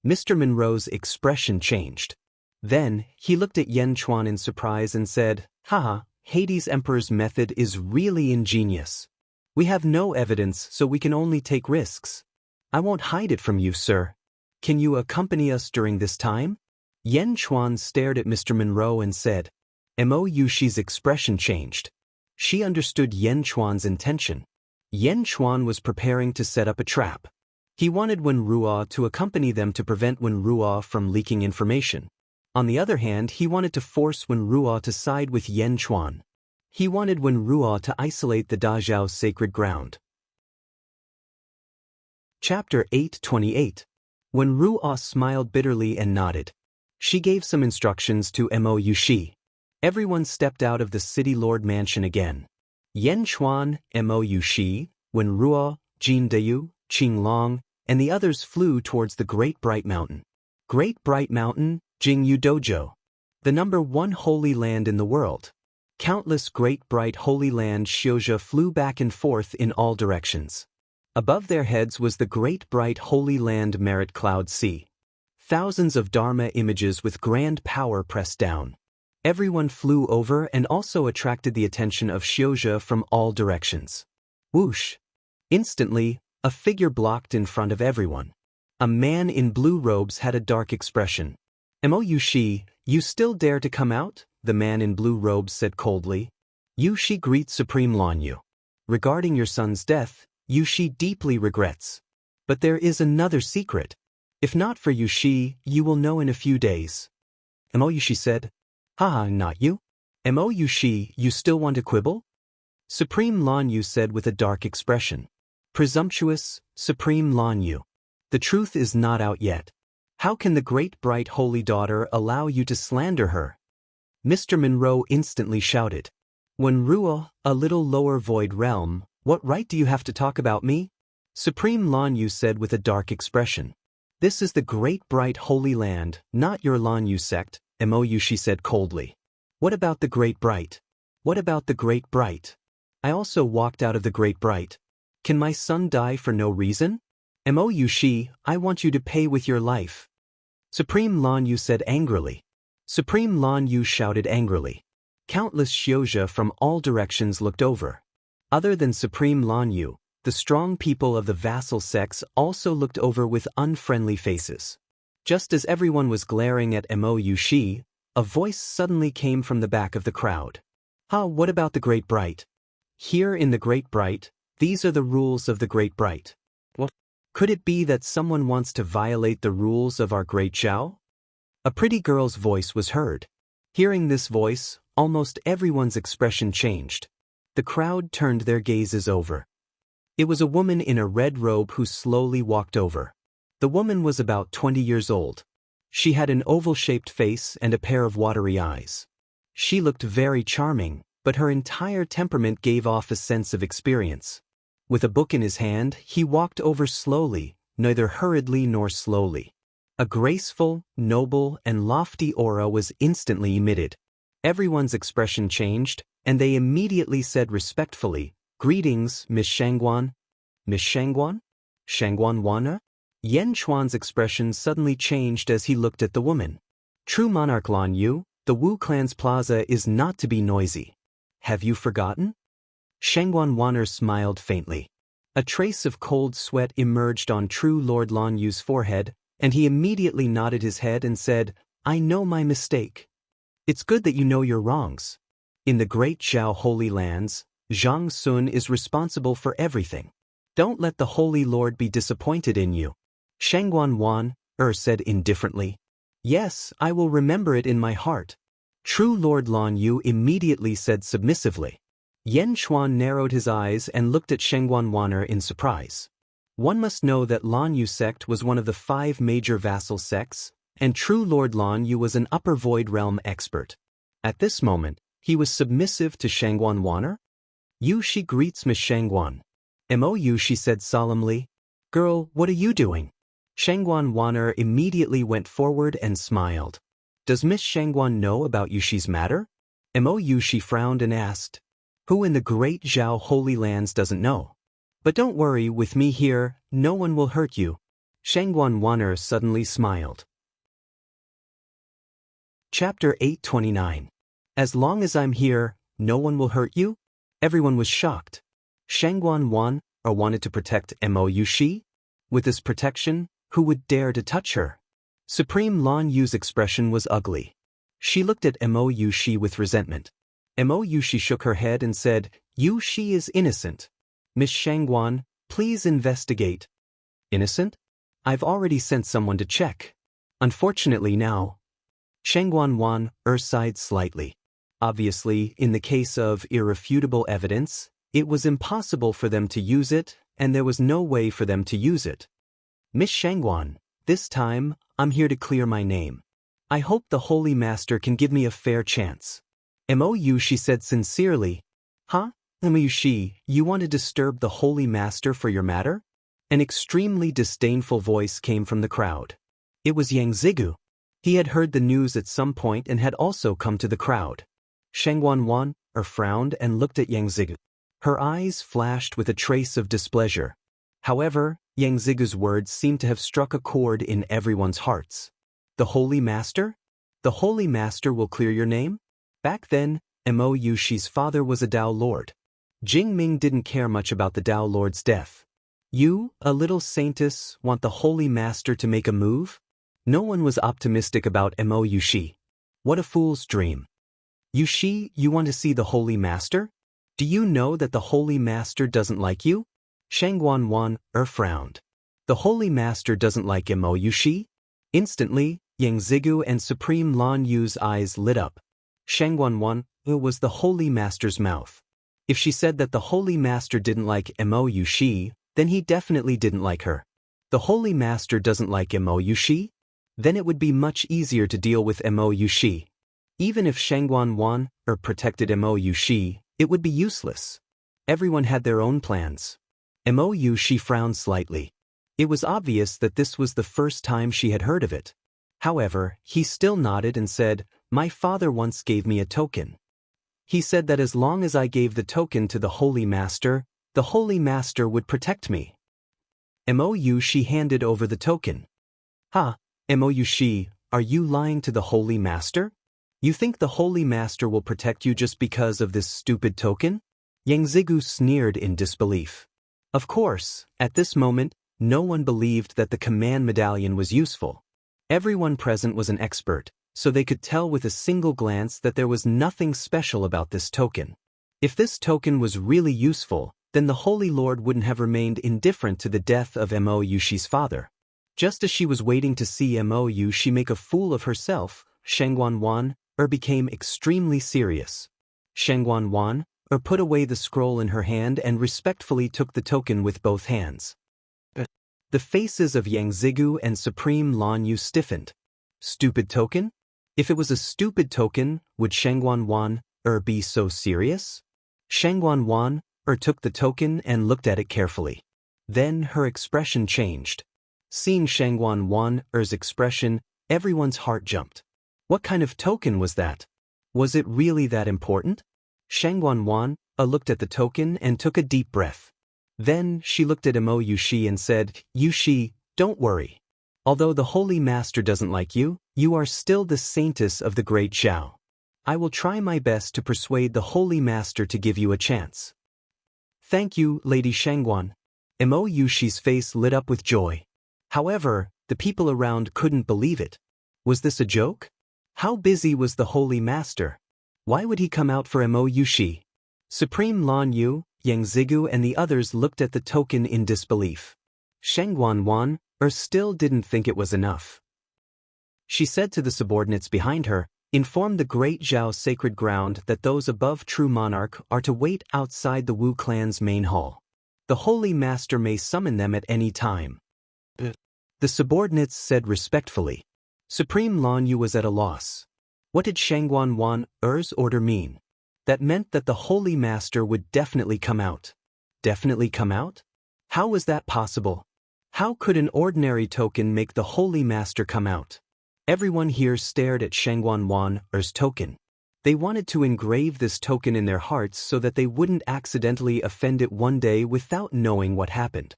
Mr. Monroe's expression changed. Then, he looked at Yen Chuan in surprise and said, Haha, Hades Emperor's method is really ingenious. We have no evidence, so we can only take risks. I won't hide it from you, sir. Can you accompany us during this time? Yen Chuan stared at Mr. Monroe and said. Mo Yushi's expression changed. She understood Yen Chuan's intention. Yen Chuan was preparing to set up a trap. He wanted Wen Ruo to accompany them to prevent Wen Ruo from leaking information. On the other hand, he wanted to force Wen Ruo to side with Yen Chuan. He wanted Wen Ruo to isolate the Dajiao's sacred ground. Chapter 828. Wen Ruo smiled bitterly and nodded. She gave some instructions to Mo Yushi. Everyone stepped out of the City Lord mansion again. Yen Chuan, Mo Yushi, Wen Ruo, Jin Deyu, Qing Long, and the others flew towards the Great Bright Mountain. Great Bright Mountain, Jingyu Dojo. The number one holy land in the world. Countless Great Bright Holy Land Shioja flew back and forth in all directions. Above their heads was the Great Bright Holy Land Merit Cloud Sea. Thousands of Dharma images with grand power pressed down. Everyone flew over and also attracted the attention of Shioja from all directions. Whoosh! Instantly, a figure blocked in front of everyone. A man in blue robes had a dark expression. Mo Yushi, you still dare to come out? The man in blue robes said coldly. Yushi greets Supreme Lanyu. Regarding your son's death, Yushi deeply regrets. But there is another secret. If not for Yushi, you will know in a few days. Yushi said. Haha, not you? Yushi, you still want to quibble? Supreme Lanyu said with a dark expression. Presumptuous, Supreme Lanyu. The truth is not out yet. How can the great bright holy daughter allow you to slander her? Mr. Monroe instantly shouted. When Ruo, a little lower void realm, what right do you have to talk about me? Supreme Lanyu said with a dark expression. This is the great bright holy land, not your Lanyu sect, Yushi said coldly. What about the great bright? What about the great bright? I also walked out of the great bright. Can my son die for no reason? Yushi, I want you to pay with your life. Supreme Lanyu said angrily. Supreme Lanyu shouted angrily. Countless Shioja from all directions looked over. Other than Supreme Lanyu, the strong people of the vassal sects also looked over with unfriendly faces. Just as everyone was glaring at Yushi, a voice suddenly came from the back of the crowd. What about the Great Bright? Here in the Great Bright, these are the rules of the Great Bright. What? Could it be that someone wants to violate the rules of our Great Zhao? A pretty girl's voice was heard. Hearing this voice, almost everyone's expression changed. The crowd turned their gazes over. It was a woman in a red robe who slowly walked over. The woman was about 20 years old. She had an oval-shaped face and a pair of watery eyes. She looked very charming, but her entire temperament gave off a sense of experience. With a book in his hand, he walked over slowly, neither hurriedly nor slowly. A graceful, noble, and lofty aura was instantly emitted. Everyone's expression changed, and they immediately said respectfully, Greetings, Miss Shangguan. Miss Shangguan? Shangguan Wana? Yan Chuan's expression suddenly changed as he looked at the woman. True monarch Lan Yu, the Wu clan's plaza is not to be noisy. Have you forgotten? Shangguan Waner smiled faintly. A trace of cold sweat emerged on true Lord Lan Yu's forehead, and he immediately nodded his head and said, I know my mistake. It's good that you know your wrongs. In the great Zhao Holy Lands, Zhang Sun is responsible for everything. Don't let the Holy Lord be disappointed in you. Shangguan Wan, said indifferently. Yes, I will remember it in my heart. True Lord Lan Yu immediately said submissively. Yan Chuan narrowed his eyes and looked at Shangguan Waner in surprise. One must know that Lan Yu sect was one of the 5 major vassal sects, and true Lord Lan Yu was an upper void realm expert. At this moment, he was submissive to Shangguan Waner. Yushi greets Miss Shangguan. Yushi said solemnly. Girl, what are you doing? Shangguan Waner immediately went forward and smiled. Does Miss Shangguan know about Yushi's matter? Yushi frowned and asked. Who in the great Zhao Holy Lands doesn't know? But don't worry, with me here, no one will hurt you. Shangguan Waner suddenly smiled. Chapter 829. As long as I'm here, no one will hurt you? Everyone was shocked. Shangguan Wan wanted to protect Yushi? With this protection, who would dare to touch her? Supreme Lan Yu's expression was ugly. She looked at Yushi with resentment. Yushi shook her head and said, Yushi is innocent. Miss Shangguan, please investigate. Innocent? I've already sent someone to check. Unfortunately now. Shangguan Wan sighed slightly. Obviously, in the case of irrefutable evidence, it was impossible for them to use it, and there was no way for them to use it. Miss Shangguan, this time, I'm here to clear my name. I hope the Holy Master can give me a fair chance. Yushi said sincerely. Huh? Yushi, you want to disturb the Holy Master for your matter? An extremely disdainful voice came from the crowd. It was Yang Zigu. He had heard the news at some point and had also come to the crowd. Shangguan Wan frowned and looked at Yang Zigu. Her eyes flashed with a trace of displeasure. However, Yang Zigu's words seemed to have struck a chord in everyone's hearts. The Holy Master? The Holy Master will clear your name? Back then, Yushi's father was a Dao Lord. Jing Ming didn't care much about the Dao Lord's death. You, a little saintess, want the Holy Master to make a move? No one was optimistic about Yushi. What a fool's dream. Yushi, you want to see the Holy Master? Do you know that the Holy Master doesn't like you? Shangguan frowned. The Holy Master doesn't like Mo Yushi? Instantly, Yang Zigu and Supreme Lan Yu's eyes lit up. Shangguan was the Holy Master's mouth. If she said that the Holy Master didn't like Mo Yushi, then he definitely didn't like her. The Holy Master doesn't like Mo Yushi? Then it would be much easier to deal with Mo Yushi. Even if Shangguan protected Mo Yushi, it would be useless. Everyone had their own plans. Mo Yushi frowned slightly. It was obvious that this was the first time she had heard of it. However, he still nodded and said, "My father once gave me a token. He said that as long as I gave the token to the Holy Master would protect me." Mo Yushi handed over the token. "Ha, Mo Yushi, are you lying to the Holy Master? You think the Holy Master will protect you just because of this stupid token?" Yang Zigu sneered in disbelief. Of course, at this moment, no one believed that the command medallion was useful. Everyone present was an expert, so they could tell with a single glance that there was nothing special about this token. If this token was really useful, then the Holy Lord wouldn't have remained indifferent to the death of Mo Yushi's father. Just as she was waiting to see Mo Yushi make a fool of herself, Shangguan became extremely serious. Shangguan put away the scroll in her hand and respectfully took the token with both hands. The faces of Yang Zigu and Supreme Lan Yu stiffened. Stupid token? If it was a stupid token, would Shangguan be so serious? Shangguan took the token and looked at it carefully. Then her expression changed. Seeing Shangguan's expression, everyone's heart jumped. What kind of token was that? Was it really that important? Shangguan looked at the token and took a deep breath. Then she looked at Mo Yushi and said, "Yushi, don't worry. Although the Holy Master doesn't like you, you are still the saintess of the Great Zhao. I will try my best to persuade the Holy Master to give you a chance." "Thank you, Lady Shangguan." Mo Yushi's face lit up with joy. However, the people around couldn't believe it. Was this a joke? How busy was the Holy Master? Why would he come out for Mo Yushi? Supreme Lan Yu, Yang Zigu and the others looked at the token in disbelief. Shangguan still didn't think it was enough. She said to the subordinates behind her, "Inform the Great Zhao sacred ground that those above True Monarch are to wait outside the Wu clan's main hall. The Holy Master may summon them at any time." The subordinates said respectfully. Supreme Lan Yu was at a loss. What did Shangguan's order mean? That meant that the Holy Master would definitely come out. Definitely come out? How was that possible? How could an ordinary token make the Holy Master come out? Everyone here stared at Shangguan's token. They wanted to engrave this token in their hearts so that they wouldn't accidentally offend it one day without knowing what happened.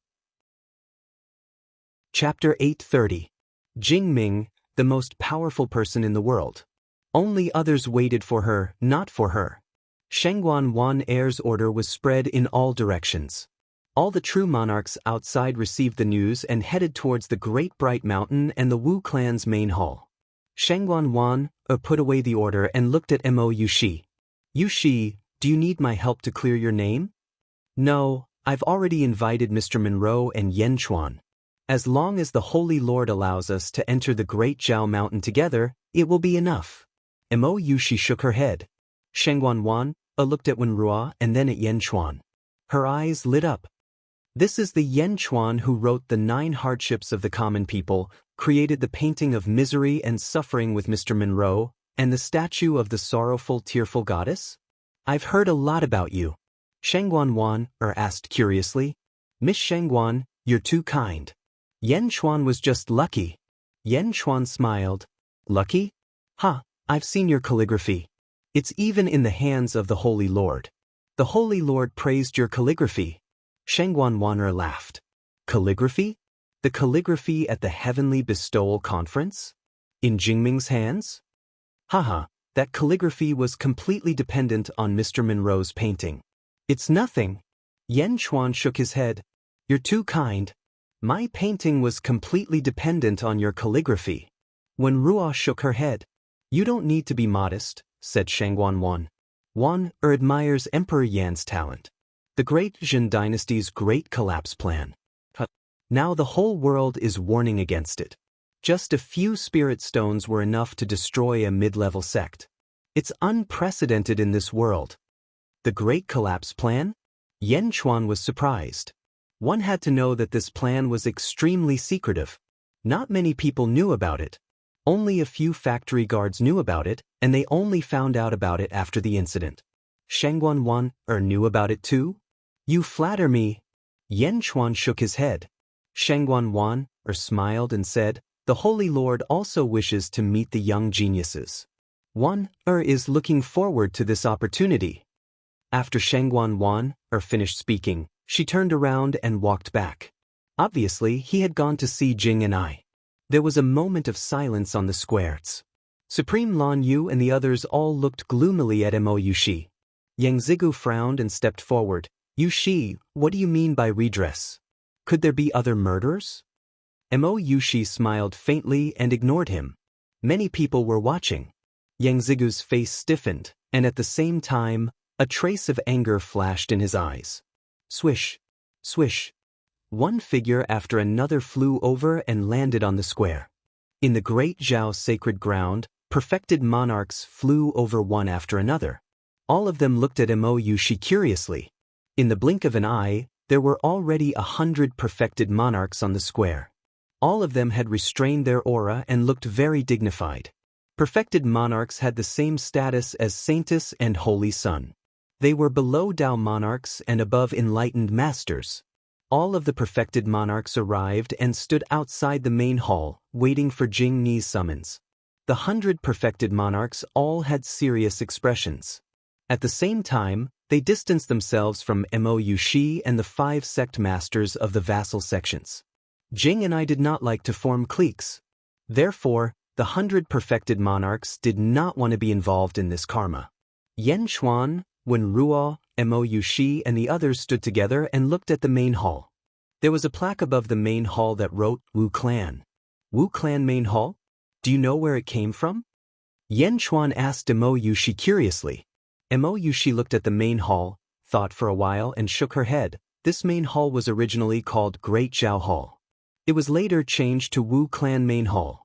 Chapter 830. Jingming, the most powerful person in the world. Only others waited for her, not for her. Shangguan's order was spread in all directions. All the true monarchs outside received the news and headed towards the Great Bright Mountain and the Wu clan's main hall. Shangguan put away the order and looked at Mo Yushi. "Yushi, do you need my help to clear your name?" "No, I've already invited Mr. Monroe and Yanchuan. As long as the Holy Lord allows us to enter the Great Zhao Mountain together, it will be enough." Mo Yushi shook her head. Shangguan looked at Wenrua and then at Yanchuan. Her eyes lit up. This is the Yanchuan who wrote The 9 Hardships of the Common People, created the painting of misery and suffering with Mr. Monroe, and the statue of the sorrowful, tearful goddess? "I've heard a lot about you." Shangguan asked curiously. "Miss Shangguan, you're too kind." Yanchuan was just lucky. Yanchuan smiled. "Lucky? Ha, I've seen your calligraphy. It's even in the hands of the Holy Lord. The Holy Lord praised your calligraphy." Shangguan laughed. "Calligraphy? The calligraphy at the Heavenly Bestowal Conference? In Jingming's hands?" "Haha, that calligraphy was completely dependent on Mr. Monroe's painting." "It's nothing." Yanchuan shook his head. "You're too kind. My painting was completely dependent on your calligraphy." Wenrua shook her head. "You don't need to be modest," said Shangguan. Wan admires Emperor Yan's talent. The Great Zhen Dynasty's Great Collapse Plan. Now the whole world is warning against it. Just a few spirit stones were enough to destroy a mid-level sect. It's unprecedented in this world. The Great Collapse Plan? Yan Chuan was surprised. One had to know that this plan was extremely secretive. Not many people knew about it. Only a few factory guards knew about it, and they only found out about it after the incident. Shangguan Wan knew about it too? You flatter me. Yan Chuan shook his head. Shangguan Wan smiled and said, the Holy Lord also wishes to meet the young geniuses. Wan is looking forward to this opportunity. After Shangguan Wan finished speaking, she turned around and walked back. Obviously, he had gone to see Jing and I. There was a moment of silence on the squares. Supreme Lan Yu and the others all looked gloomily at Mo Yushi. Yang Zigu frowned and stepped forward. Yushi, what do you mean by redress? Could there be other murders? Mo Yushi smiled faintly and ignored him. Many people were watching. Yang Zigu's face stiffened, and at the same time, a trace of anger flashed in his eyes. Swish, swish. One figure after another flew over and landed on the square. In the Great Zhao sacred ground, perfected monarchs flew over one after another. All of them looked at Mo Yushi curiously. In the blink of an eye, there were already 100 perfected monarchs on the square. All of them had restrained their aura and looked very dignified. Perfected monarchs had the same status as Saintess and Holy Sun. They were below Tao monarchs and above enlightened masters. All of the perfected monarchs arrived and stood outside the main hall, waiting for Jing Ni's summons. The 100 perfected monarchs all had serious expressions. At the same time, they distanced themselves from Mo Yushi and the 5 sect masters of the vassal sections. Jing and I did not like to form cliques. Therefore, the 100 perfected monarchs did not want to be involved in this karma. Yan Chuan, Wen Ruo, Mo Yushi and the others stood together and looked at the main hall. There was a plaque above the main hall that wrote, Wu Clan. Wu Clan main hall? Do you know where it came from? Yan Chuan asked Mo Yushi curiously. Mo Yushi looked at the main hall, thought for a while and shook her head. This main hall was originally called Great Zhao Hall. It was later changed to Wu Clan Main Hall.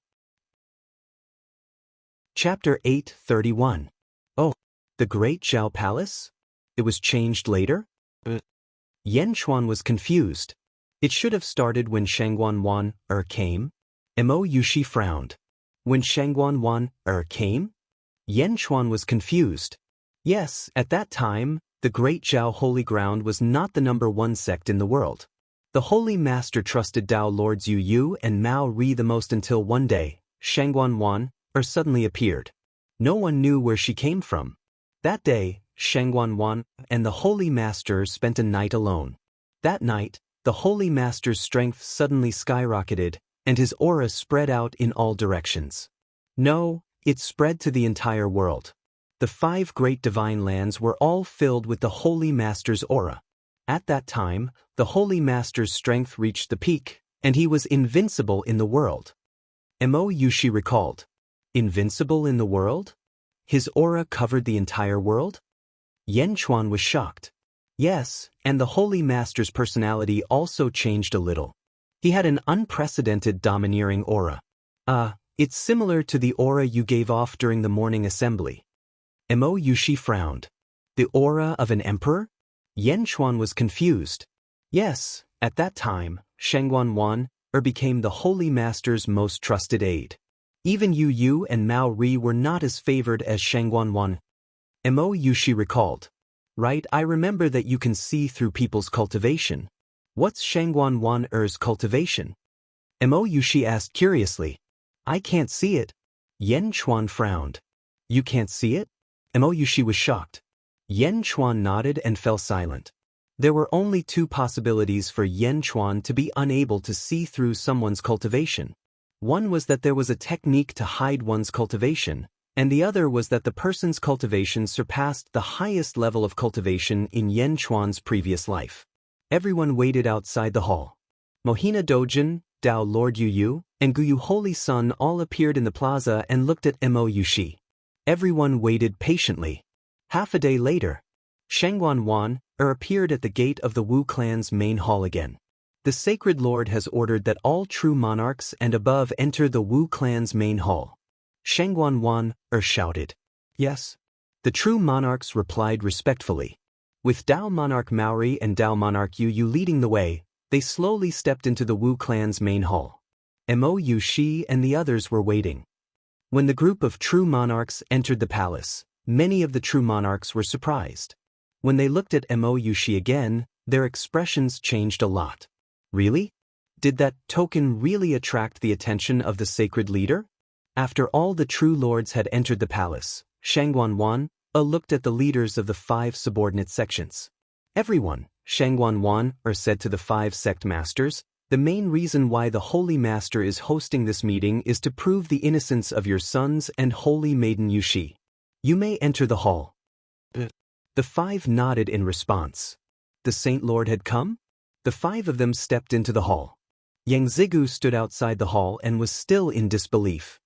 Chapter 831. Oh, the Great Zhao Palace? It was changed later? Yan Chuan was confused. It should have started when Shangguan Wan came. Mo Yushi frowned. When Shangguan Wan came? Yan Chuan was confused. Yes, at that time, the Great Zhao Holy Ground was not the #1 sect in the world. The Holy Master trusted Tao Lords Yu Yu and Mao Ri the most until one day, Shangguan Wan suddenly appeared. No one knew where she came from. That day, Shangguan Wan and the Holy Master spent a night alone. That night, the Holy Master's strength suddenly skyrocketed, and his aura spread out in all directions. No, it spread to the entire world. The 5 great divine lands were all filled with the Holy Master's aura. At that time, the Holy Master's strength reached the peak, and he was invincible in the world. Mo Yushi recalled. Invincible in the world? His aura covered the entire world? Yan Chuan was shocked. Yes, and the Holy Master's personality also changed a little. He had an unprecedented domineering aura. It's similar to the aura you gave off during the morning assembly. Mo Yushi frowned. The aura of an emperor? Yan Chuan was confused. Yes, at that time, Shangguan Wan became the Holy Master's most trusted aide. Even Yu Yu and Mao Ri were not as favored as Shangguan Wan. Mo Yushi recalled. Right, I remember that you can see through people's cultivation. What's Shangguan Wan's cultivation? Mo Yushi asked curiously. I can't see it. Yan Chuan frowned. You can't see it? Mo Yushi was shocked. Yan Chuan nodded and fell silent. There were only 2 possibilities for Yan Chuan to be unable to see through someone's cultivation. One was that there was a technique to hide one's cultivation, and the other was that the person's cultivation surpassed the highest level of cultivation in Yan Chuan's previous life. Everyone waited outside the hall. Mohina Dojin, Tao Lord Yu Yu, and Guyu Holy Sun all appeared in the plaza and looked at Mo Yushi. Everyone waited patiently. Half a day later, Shangguan Wan appeared at the gate of the Wu clan's main hall again. The sacred lord has ordered that all true monarchs and above enter the Wu clan's main hall. Shangguan Wan shouted. Yes. The true monarchs replied respectfully. With Dao monarch Maori and Dao monarch Yu leading the way, they slowly stepped into the Wu clan's main hall. Mo Shi and the others were waiting. When the group of true monarchs entered the palace, many of the true monarchs were surprised. When they looked at Mo Shi again, their expressions changed a lot. Really? Did that token really attract the attention of the sacred leader? After all the true lords had entered the palace, Shangguan Wan looked at the leaders of the 5 subordinate sections. Everyone, Shangguan Wan said to the 5 sect masters, the main reason why the Holy Master is hosting this meeting is to prove the innocence of your sons and Holy Maiden Yushi. You may enter the hall. The 5 nodded in response. The Saint Lord had come? The 5 of them stepped into the hall. Yang Zigu stood outside the hall and was still in disbelief.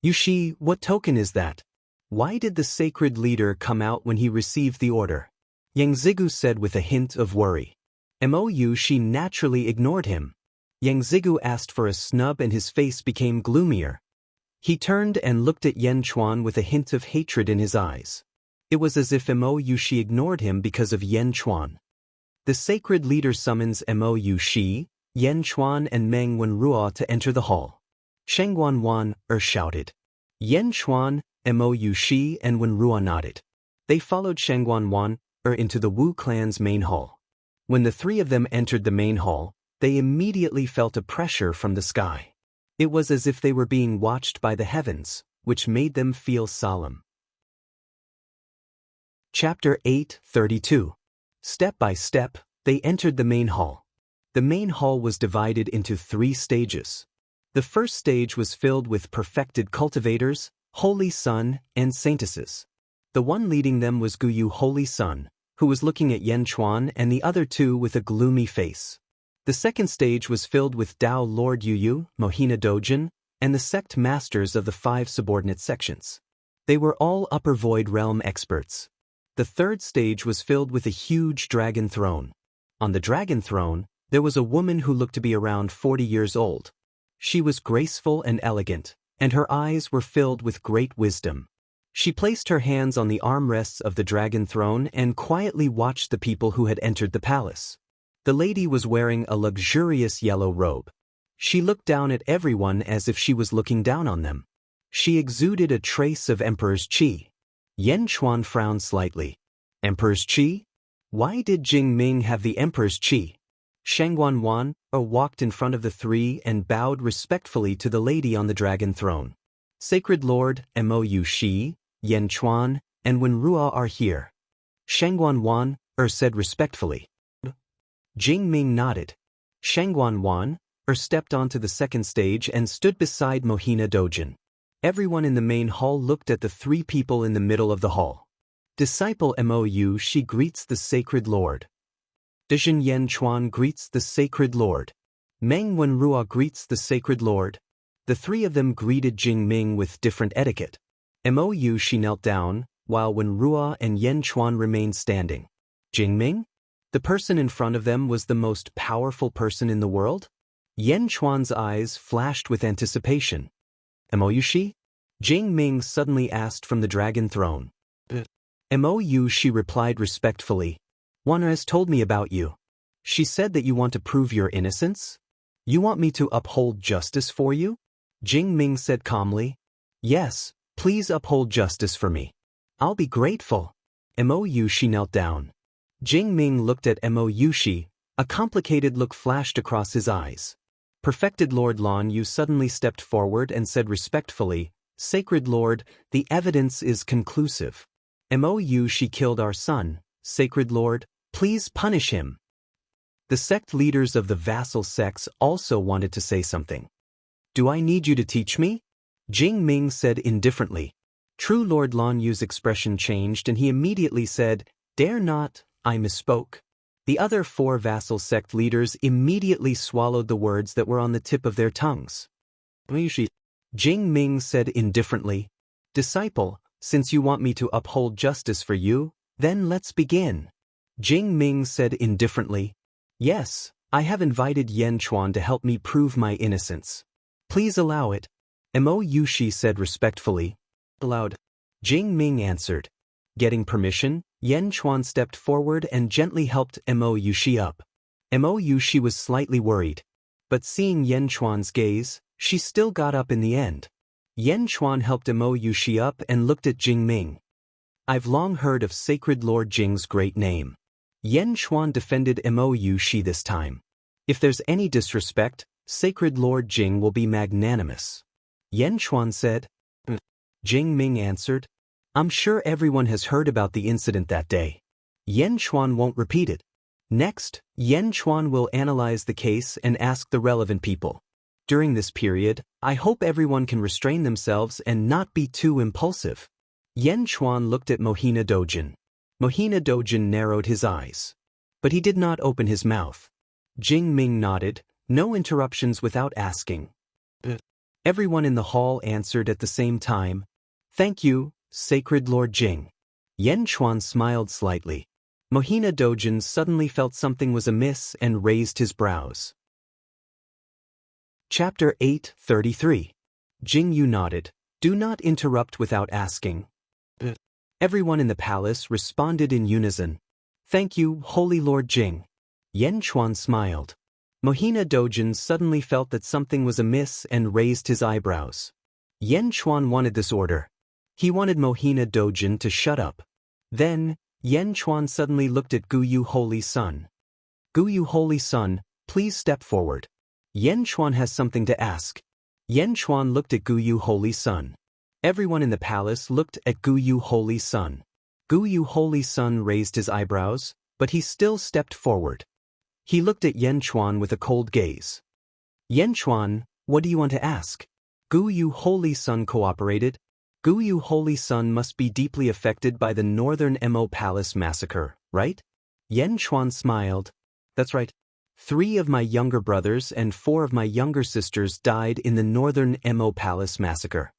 Yushi, what token is that? Why did the sacred leader come out when he received the order? Yang Zigu said with a hint of worry. Mo Yushi naturally ignored him. Yang Zigu asked for a snub and his face became gloomier. He turned and looked at Yen Chuan with a hint of hatred in his eyes. It was as if Mo Yushi ignored him because of Yen Chuan. The sacred leader summons Mo Yushi, Yen Chuan and Meng Wenrua to enter the hall. Shangguan Wan shouted. Yen Chuan, Mo Yushi and Wenrua nodded. They followed Shangguan Wan into the Wu clan's main hall. When the 3 of them entered the main hall, they immediately felt a pressure from the sky. It was as if they were being watched by the heavens, which made them feel solemn. Chapter 8:32. Step by step, they entered the main hall. The main hall was divided into 3 stages. The first stage was filled with perfected cultivators, Holy Sun, and saintesses. The one leading them was Guyu Holy Sun, who was looking at Yen Chuan and the other 2 with a gloomy face. The second stage was filled with Dao Lord Yu, Mohina Dojin, and the sect masters of the 5 subordinate sections. They were all upper void realm experts. The third stage was filled with a huge dragon throne. On the dragon throne, there was a woman who looked to be around 40 years old. She was graceful and elegant, and her eyes were filled with great wisdom. She placed her hands on the armrests of the dragon throne and quietly watched the people who had entered the palace. The lady was wearing a luxurious yellow robe. She looked down at everyone as if she was looking down on them. She exuded a trace of Emperor's Qi. Yen Chuan frowned slightly. Emperor's Qi? Why did Jing Ming have the Emperor's Qi? Shangguan Wan walked in front of the 3 and bowed respectfully to the lady on the dragon throne. Sacred Lord, Mo Yushi, Yen Chuan, and Wenrua are here. Shangguan Wan said respectfully. Jing Ming nodded. Shangguan Wan stepped onto the second stage and stood beside Mohina Dojin. Everyone in the main hall looked at the 3 people in the middle of the hall. Disciple Mo Yushi greets the sacred lord. Dejin Yen Chuan greets the sacred lord. Meng Wenrua greets the sacred lord. The 3 of them greeted Jing Ming with different etiquette. Mo Yushi knelt down, while Wenrua and Yen Chuan remained standing. Jing Ming? The person in front of them was the most powerful person in the world? Yen Chuan's eyes flashed with anticipation. Mo Yushi? Jing Ming suddenly asked from the dragon throne. Mo Yushi replied respectfully. Wan has told me about you. She said that you want to prove your innocence? You want me to uphold justice for you? Jing Ming said calmly. Yes, please uphold justice for me. I'll be grateful. Mo Yushi knelt down. Jing Ming looked at Mo Yushi. A complicated look flashed across his eyes. Perfected Lord Lan Yu suddenly stepped forward and said respectfully, Sacred Lord, the evidence is conclusive. Mo Yushi killed our son. Sacred Lord, please punish him. The sect leaders of the vassal sects also wanted to say something. Do I need you to teach me? Jing Ming said indifferently. True Lord Lan Yu's expression changed and he immediately said, Dare not, I misspoke. The other 4 vassal sect leaders immediately swallowed the words that were on the tip of their tongues. Jing Ming said indifferently, Disciple, since you want me to uphold justice for you, then let's begin. Jing Ming said indifferently. Yes, I have invited Yan Chuan to help me prove my innocence. Please allow it. Mo Yushi said respectfully. Allowed. Jing Ming answered. Getting permission, Yan Chuan stepped forward and gently helped Mo Yushi up. Mo Yushi was slightly worried. But seeing Yan Chuan's gaze, she still got up in the end. Yan Chuan helped Mo Yushi up and looked at Jing Ming. I've long heard of Sacred Lord Jing's great name. Yan Chuan defended Mo Yushi this time. If there's any disrespect, Sacred Lord Jing will be magnanimous. Yan Chuan said. Jing Ming answered. I'm sure everyone has heard about the incident that day. Yan Chuan won't repeat it. Next, Yan Chuan will analyze the case and ask the relevant people. During this period, I hope everyone can restrain themselves and not be too impulsive. Yan Chuan looked at Mohina Dojin. Mohina Dojin narrowed his eyes. But he did not open his mouth. Jing Ming nodded, no interruptions without asking. Everyone in the hall answered at the same time. Thank you, Sacred Lord Jing. Yan Chuan smiled slightly. Mohina Dojin suddenly felt something was amiss and raised his brows. Chapter 8:33. Jing Yu nodded. Do not interrupt without asking. Everyone in the palace responded in unison. Thank you, Holy Lord Jing. Yan Chuan smiled. Mohina Dojin suddenly felt that something was amiss and raised his eyebrows. Yan Chuan wanted this order. He wanted Mohina Dojin to shut up. Then, Yan Chuan suddenly looked at Gu Yu Holy Sun. Gu Yu Holy Sun, please step forward. Yan Chuan has something to ask. Yan Chuan looked at Gu Yu Holy Sun. Everyone in the palace looked at Gu Yu Holy Sun. Gu Yu Holy Sun raised his eyebrows, but he still stepped forward. He looked at Yan Chuan with a cold gaze. Yan Chuan, what do you want to ask? Gu Yu Holy Sun cooperated. Gu Yu Holy Sun must be deeply affected by the Northern Mo Palace massacre, right? Yan Chuan smiled. That's right. 3 of my younger brothers and 4 of my younger sisters died in the Northern Mo Palace massacre.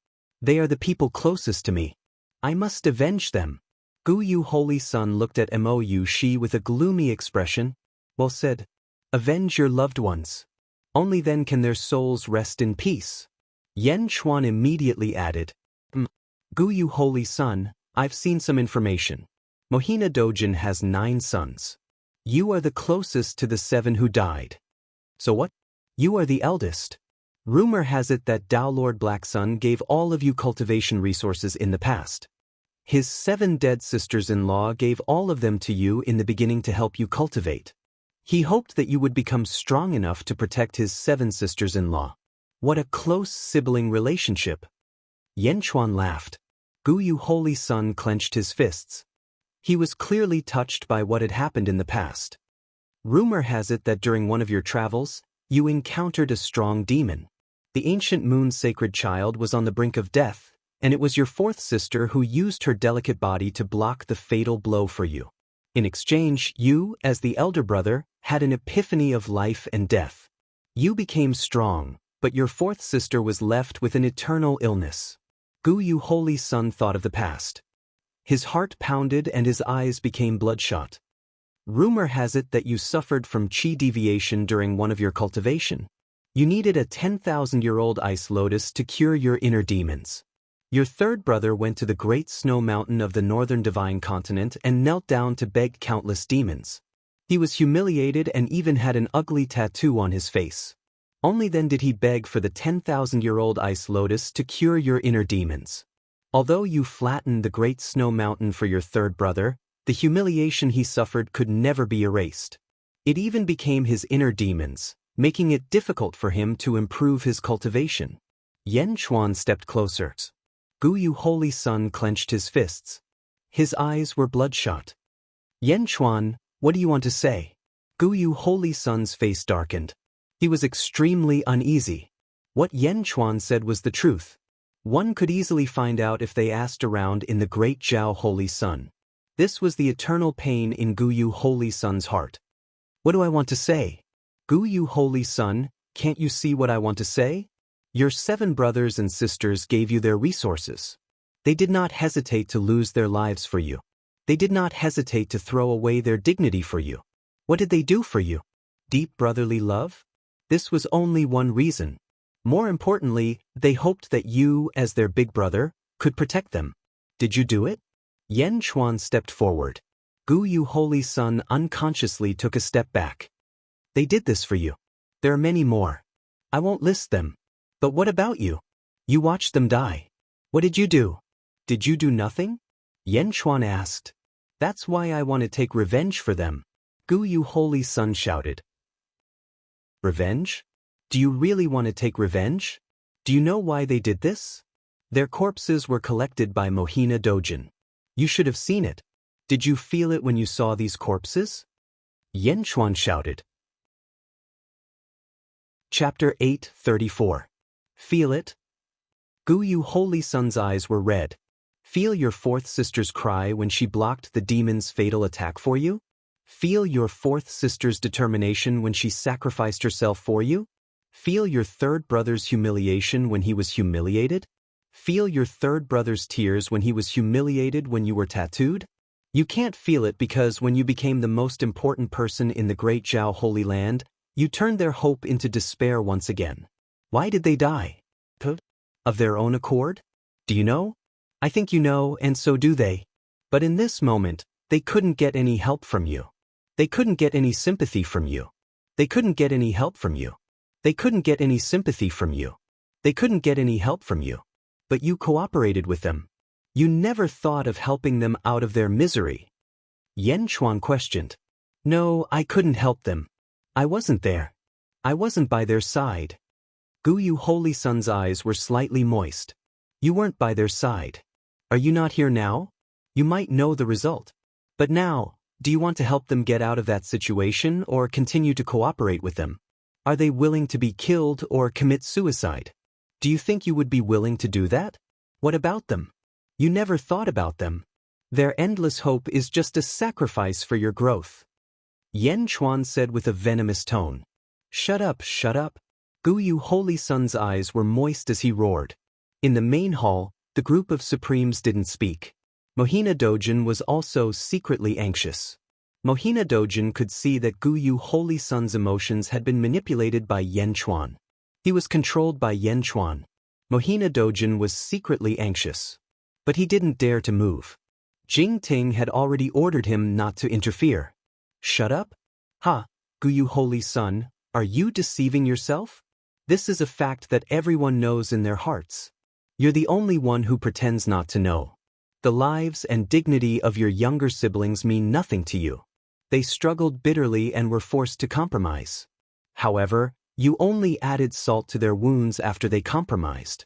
They are the people closest to me. I must avenge them. Gu Yu Holy Sun looked at Mo Yushi with a gloomy expression. Well said. Avenge your loved ones. Only then can their souls rest in peace. Yan Chuan immediately added. Gu Yu Holy Sun, I've seen some information. Mohina Dojin has 9 sons. You are the closest to the 7 who died. So what? You are the eldest. Rumor has it that Tao Lord Black Sun gave all of you cultivation resources in the past. His 7 dead sisters-in-law gave all of them to you in the beginning to help you cultivate. He hoped that you would become strong enough to protect his 7 sisters-in-law. What a close sibling relationship. Yan Chuan laughed. Gu Yu Holy Sun clenched his fists. He was clearly touched by what had happened in the past. Rumor has it that during one of your travels, you encountered a strong demon. The ancient moon's sacred child was on the brink of death, and it was your 4th sister who used her delicate body to block the fatal blow for you. In exchange, you, as the elder brother, had an epiphany of life and death. You became strong, but your 4th sister was left with an eternal illness. Gu Yu Holy Sun thought of the past. His heart pounded and his eyes became bloodshot. Rumor has it that you suffered from qi deviation during one of your cultivation. You needed a 10,000-year-old ice lotus to cure your inner demons. Your 3rd brother went to the great snow mountain of the northern divine continent and knelt down to beg countless demons. He was humiliated and even had an ugly tattoo on his face. Only then did he beg for the 10,000-year-old ice lotus to cure your inner demons. Although you flattened the great snow mountain for your 3rd brother, the humiliation he suffered could never be erased. It even became his inner demons, making it difficult for him to improve his cultivation. Yan Chuan stepped closer. Gu Yu Holy Sun clenched his fists. His eyes were bloodshot. Yan Chuan, what do you want to say? Gu Yu Holy Sun's face darkened. He was extremely uneasy. What Yan Chuan said was the truth. One could easily find out if they asked around in the great Zhao Holy Sun. This was the eternal pain in Gu Yu Holy Sun's heart. What do I want to say? Gu Yu Holy Sun, can't you see what I want to say? Your 7 brothers and sisters gave you their resources. They did not hesitate to lose their lives for you. They did not hesitate to throw away their dignity for you. What did they do for you? Deep brotherly love? This was only one reason. More importantly, they hoped that you, as their big brother, could protect them. Did you do it? Yan Chuan stepped forward. Gu Yu Holy Son unconsciously took a step back. They did this for you. There are many more. I won't list them. But what about you? You watched them die. What did you do? Did you do nothing? Yan Chuan asked. That's why I want to take revenge for them. Gu Yu Holy Son shouted. Revenge? Do you really want to take revenge? Do you know why they did this? Their corpses were collected by Mohina Dojin. You should have seen it. Did you feel it when you saw these corpses? Yan Chuan shouted. Chapter 8:34. Feel it? Gu Yu Holy Son's eyes were red. Feel your fourth sister's cry when she blocked the demon's fatal attack for you? Feel your fourth sister's determination when she sacrificed herself for you? Feel your third brother's humiliation when he was humiliated? Feel your third brother's tears when he was humiliated when you were tattooed? You can't feel it because when you became the most important person in the Great Zhao Holy Land, you turned their hope into despair once again. Why did they die? Of their own accord? Do you know? I think you know, and so do they. But in this moment, they couldn't get any help from you. They couldn't get any sympathy from you. They couldn't get any help from you. They couldn't get any sympathy from you. They couldn't get any help from you. But you cooperated with them. You never thought of helping them out of their misery. Yan Chuan questioned. No, I couldn't help them. I wasn't there. I wasn't by their side. Gu Yu Holy Son's eyes were slightly moist. You weren't by their side. Are you not here now? You might know the result. But now, do you want to help them get out of that situation or continue to cooperate with them? Are they willing to be killed or commit suicide? Do you think you would be willing to do that? What about them? You never thought about them. Their endless hope is just a sacrifice for your growth. Yan Chuan said with a venomous tone. Shut up, shut up. Gu Yu Holy Son's eyes were moist as he roared. In the main hall, the group of Supremes didn't speak. Mohina Dojin was also secretly anxious. Mohina Dojin could see that Gu Yu Holy Son's emotions had been manipulated by Yan Chuan. He was controlled by Yan Chuan. Mohina Dojin was secretly anxious. But he didn't dare to move. Jing Ting had already ordered him not to interfere. Shut up? Ha, Gu Yu Holy Son, are you deceiving yourself? This is a fact that everyone knows in their hearts. You're the only one who pretends not to know. The lives and dignity of your younger siblings mean nothing to you. They struggled bitterly and were forced to compromise. However, you only added salt to their wounds after they compromised.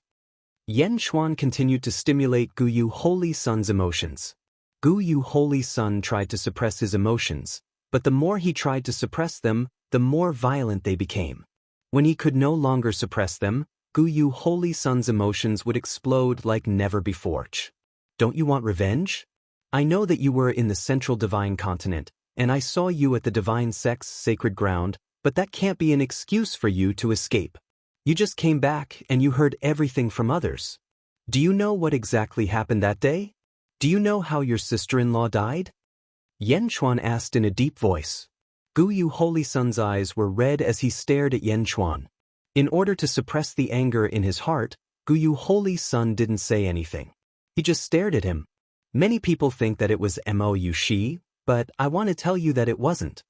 Yan Chuan continued to stimulate Gu Yu Holy Son's emotions. Gu Yu Holy Son tried to suppress his emotions, but the more he tried to suppress them, the more violent they became. When he could no longer suppress them, Gu Yu Holy Son's emotions would explode like never before. Don't you want revenge? I know that you were in the Central Divine Continent, and I saw you at the Divine Sect's sacred ground, but that can't be an excuse for you to escape. You just came back and you heard everything from others. Do you know what exactly happened that day? Do you know how your sister-in-law died? Yan Chuan asked in a deep voice. Gu Yu Holy Son's eyes were red as he stared at Yan Chuan. In order to suppress the anger in his heart, Gu Yu Holy Son didn't say anything. He just stared at him. Many people think that it was Mo Shi, but I want to tell you that it wasn't.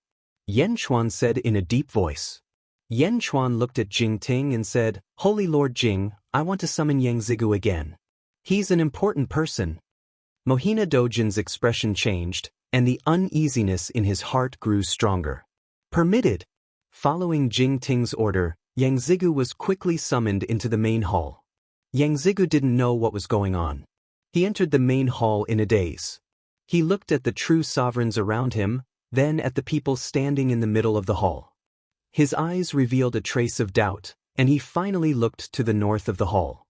Yan Chuan said in a deep voice. Yan Chuan looked at Jing Ting and said, Holy Lord Jing, I want to summon Yang Zigu again. He's an important person. Mohina Dojin's expression changed, and the uneasiness in his heart grew stronger. Permitted. Following Jing Ting's order, Yang Zigu was quickly summoned into the main hall. Yang Zigu didn't know what was going on. He entered the main hall in a daze. He looked at the true sovereigns around him, then at the people standing in the middle of the hall. His eyes revealed a trace of doubt, and he finally looked to the north of the hall.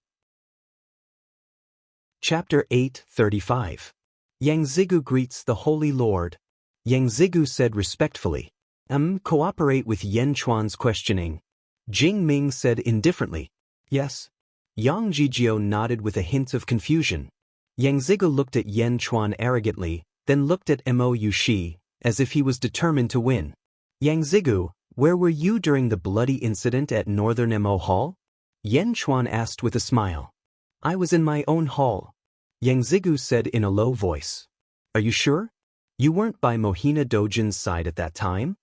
Chapter 8:35. Yang Zigu greets the Holy Lord. Yang Zigu said respectfully. Cooperate with Yan Chuan's questioning. Jing Ming said indifferently. Yes. Yang Jijio nodded with a hint of confusion. Yang Zigu looked at Yan Chuan arrogantly, then looked at Mo Yushi, as if he was determined to win. Yang Zigu, where were you during the bloody incident at Northern Mo Hall? Yan Chuan asked with a smile. I was in my own hall. Yang Zigu said in a low voice. Are you sure? You weren't by Mohina Dojin's side at that time?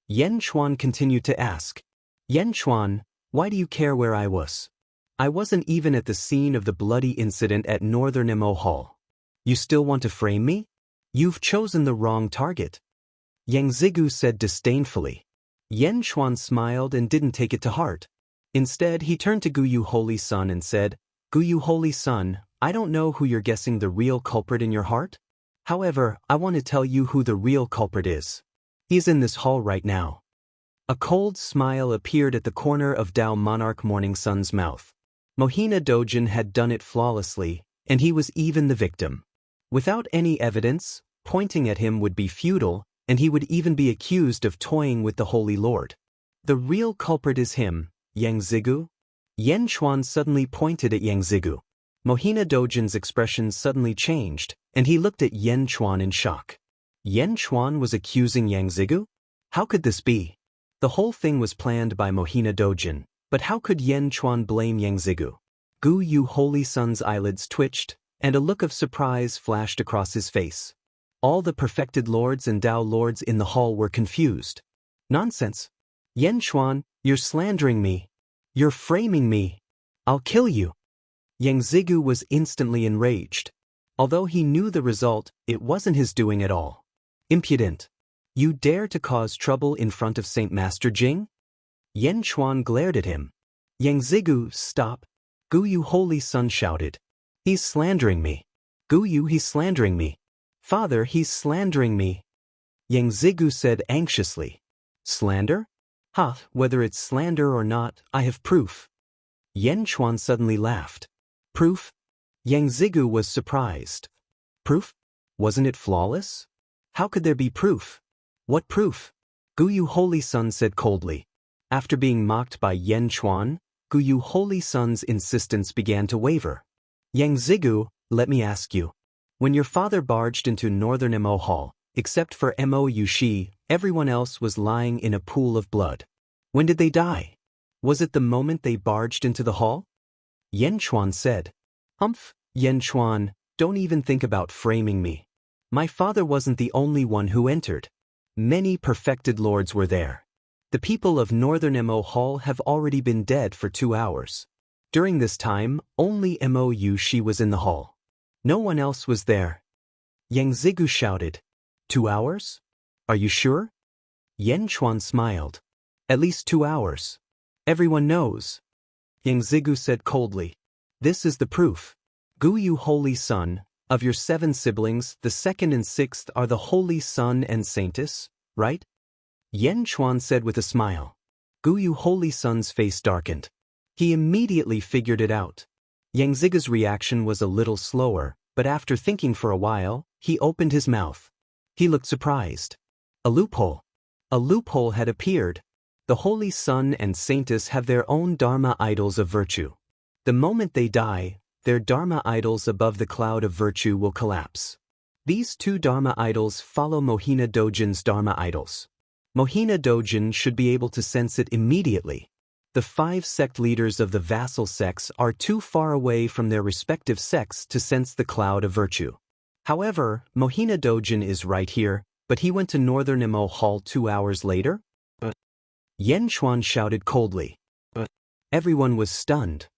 Yan Chuan continued to ask. Yan Chuan, why do you care where I was? I wasn't even at the scene of the bloody incident at Northern Mo Hall. You still want to frame me? You've chosen the wrong target. Yang Zigu said disdainfully. Yan Chuan smiled and didn't take it to heart. Instead, he turned to Guyu Holy Sun and said, Guyu Holy Sun, I don't know who you're guessing the real culprit in your heart. However, I want to tell you who the real culprit is. He's in this hall right now. A cold smile appeared at the corner of Dao Monarch Morning Sun's mouth. Mohina Dojin had done it flawlessly, and he was even the victim. Without any evidence, pointing at him would be futile, and he would even be accused of toying with the Holy Lord. The real culprit is him, Yang Zigu? Yan Chuan suddenly pointed at Yang Zigu. Mohina Dojin's expression suddenly changed, and he looked at Yan Chuan in shock. Yan Chuan was accusing Yang Zigu? How could this be? The whole thing was planned by Mohina Dojin, but how could Yan Chuan blame Yang Zigu? Guyu Holy Sun's eyelids twitched, and a look of surprise flashed across his face. All the perfected lords and Dao lords in the hall were confused. Nonsense. Yan Chuan, you're slandering me. You're framing me. I'll kill you. Yang Zigu was instantly enraged. Although he knew the result, it wasn't his doing at all. Impudent. You dare to cause trouble in front of Saint Master Jing? Yan Chuan glared at him. Yang Zigu, stop. Guyu Holy Sun shouted. He's slandering me. Guyu, he's slandering me. Father, he's slandering me. Yang Zigu said anxiously. Slander? Ha, whether it's slander or not, I have proof. Yan Chuan suddenly laughed. Proof? Yang Zigu was surprised. Proof? Wasn't it flawless? How could there be proof? What proof? Guyu Holy Sun said coldly. After being mocked by Yan Chuan, Guyu Holy Sun's insistence began to waver. Yang Zigu, let me ask you. When your father barged into Northern Mo Hall, except for Mo Yushi, everyone else was lying in a pool of blood. When did they die? Was it the moment they barged into the hall? Yan Chuan said. Humph, Yan Chuan, don't even think about framing me. My father wasn't the only one who entered. Many perfected lords were there. The people of Northern Mo Hall have already been dead for 2 hours. During this time, only Mo Yushi was in the hall. No one else was there. Yang Zigu shouted. 2 hours? Are you sure? Yan Chuan smiled. At least 2 hours. Everyone knows. Yang Zigu said coldly. This is the proof. Guyu Holy Sun, of your 7 siblings, the 2nd and 6th are the Holy Sun and Saintess, right? Yan Chuan said with a smile. Guyu Holy Sun's face darkened. He immediately figured it out. Yang Zigu's reaction was a little slower, but after thinking for a while, he opened his mouth. He looked surprised. A loophole. A loophole had appeared. The Holy Sun and Saintess have their own Dharma idols of virtue. The moment they die, their Dharma idols above the cloud of virtue will collapse. These 2 Dharma idols follow Mohina Dojin's Dharma idols. Mohina Dojin should be able to sense it immediately. The 5 sect leaders of the vassal sects are too far away from their respective sects to sense the cloud of virtue. However, Mohina Dojin is right here, but he went to Northern Mo Hall 2 hours later? Yan Chuan shouted coldly. Everyone was stunned.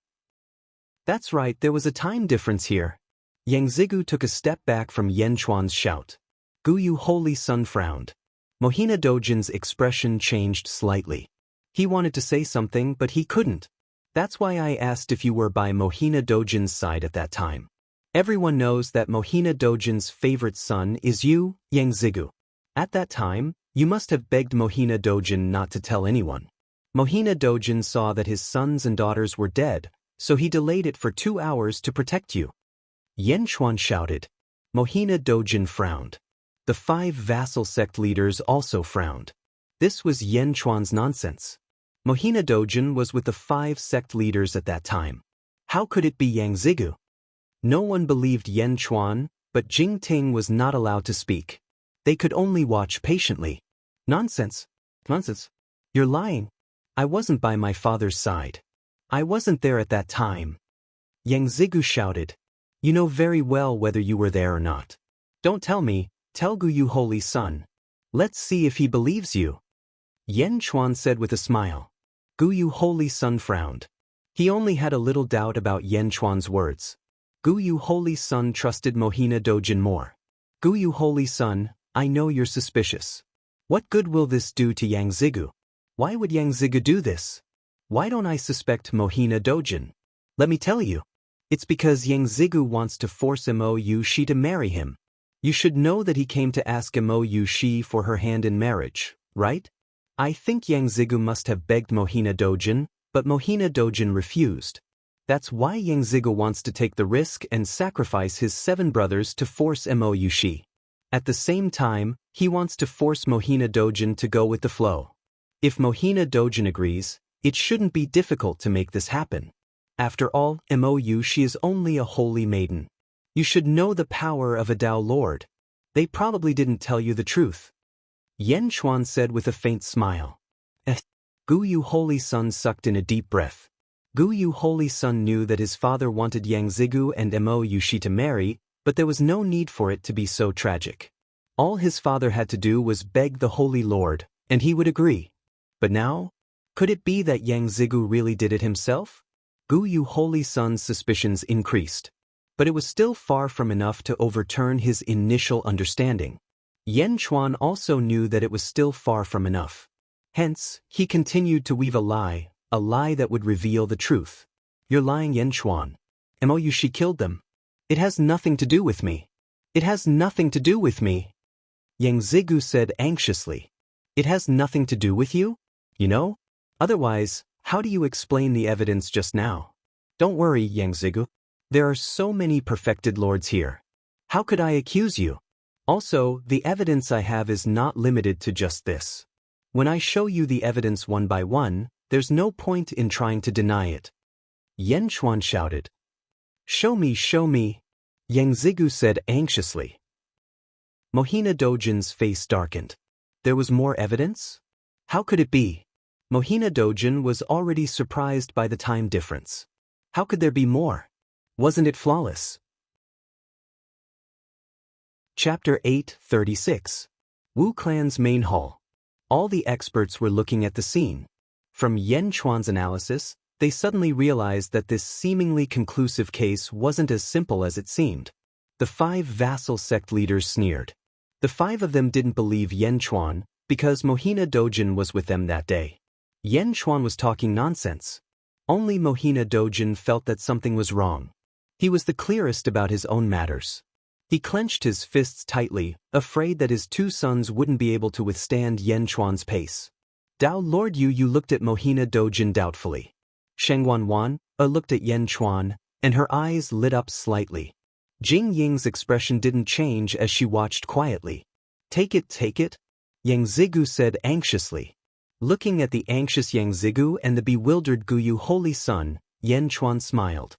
That's right, there was a time difference here. Yang Zigu took a step back from Yan Chuan's shout. Guyu Holy Sun frowned. Mohina Dojin's expression changed slightly. He wanted to say something, but he couldn't. That's why I asked if you were by Mohina Dojin's side at that time. Everyone knows that Mohina Dojin's favorite son is you, Yang Zigu. At that time, you must have begged Mohina Dojin not to tell anyone. Mohina Dojin saw that his sons and daughters were dead, so he delayed it for 2 hours to protect you. Yan Chuan shouted. Mohina Dojin frowned. The 5 vassal sect leaders also frowned. This was Yan Chuan's nonsense. Mohina Dojin was with the 5 sect leaders at that time. How could it be Yang Zigu? No one believed Yan Chuan, but Jing Ting was not allowed to speak. They could only watch patiently. Nonsense. Nonsense. You're lying. I wasn't by my father's side. I wasn't there at that time. Yang Zigu shouted. You know very well whether you were there or not. Don't tell me, tell Guyu Holy Son. Let's see if he believes you. Yan Chuan said with a smile. Guyu Holy Son frowned. He only had a little doubt about Yan Chuan's words. Guyu Holy Son trusted Mohina Dojin more. Guyu Holy Son, I know you're suspicious. What good will this do to Yang Zigu? Why would Yang Zigu do this? Why don't I suspect Mohina Dojin? Let me tell you. It's because Yang Zigu wants to force Mo Yushi to marry him. You should know that he came to ask Mo Yushi for her hand in marriage, right? I think Yang Zigu must have begged Mohina Dojin, but Mohina Dojin refused. That's why Yang Zigu wants to take the risk and sacrifice his 7 brothers to force Mo Yushi. At the same time, he wants to force Mohina Dojin to go with the flow. If Mohina Dojin agrees, it shouldn't be difficult to make this happen. After all, Mo Yushi is only a holy maiden. You should know the power of a Tao Lord. They probably didn't tell you the truth. Yan Chuan said with a faint smile. Guyu Holy Son sucked in a deep breath. Guyu Holy Son knew that his father wanted Yang Zigu and Mo Yushi to marry, but there was no need for it to be so tragic. All his father had to do was beg the Holy Lord, and he would agree. But now? Could it be that Yang Zigu really did it himself? Guyu Holy Son's suspicions increased. But it was still far from enough to overturn his initial understanding. Yan Chuan also knew that it was still far from enough. Hence, he continued to weave a lie that would reveal the truth. You're lying, Yan Chuan. Mo Yushi killed them. It has nothing to do with me. It has nothing to do with me. Yang Zigu said anxiously. It has nothing to do with you? You know? Otherwise, how do you explain the evidence just now? Don't worry, Yang Zigu. There are so many perfected lords here. How could I accuse you? Also, the evidence I have is not limited to just this. When I show you the evidence one by one, there's no point in trying to deny it. Yan Chuan shouted. Show me, show me. Yang Zigu said anxiously. Mohina Dojin's face darkened. There was more evidence? How could it be? Mohina Dojin was already surprised by the time difference. How could there be more? Wasn't it flawless? Chapter 8:36. Wu Clan's main hall. All the experts were looking at the scene. From Yan Chuan's analysis, they suddenly realized that this seemingly conclusive case wasn't as simple as it seemed. The 5 vassal sect leaders sneered. The 5 of them didn't believe Yan Chuan, because Mohina Dojin was with them that day. Yan Chuan was talking nonsense. Only Mohina Dojin felt that something was wrong. He was the clearest about his own matters. He clenched his fists tightly, afraid that his 2 sons wouldn't be able to withstand Yan Chuan's pace. Tao Lord Yu looked at Mohina Dojin doubtfully. Sheng Wanwan looked at Yan Chuan, and her eyes lit up slightly. Jing Ying's expression didn't change as she watched quietly. Take it, Yang Zigu said anxiously. Looking at the anxious Yang Zigu and the bewildered Guyu Holy Son, Yan Chuan smiled.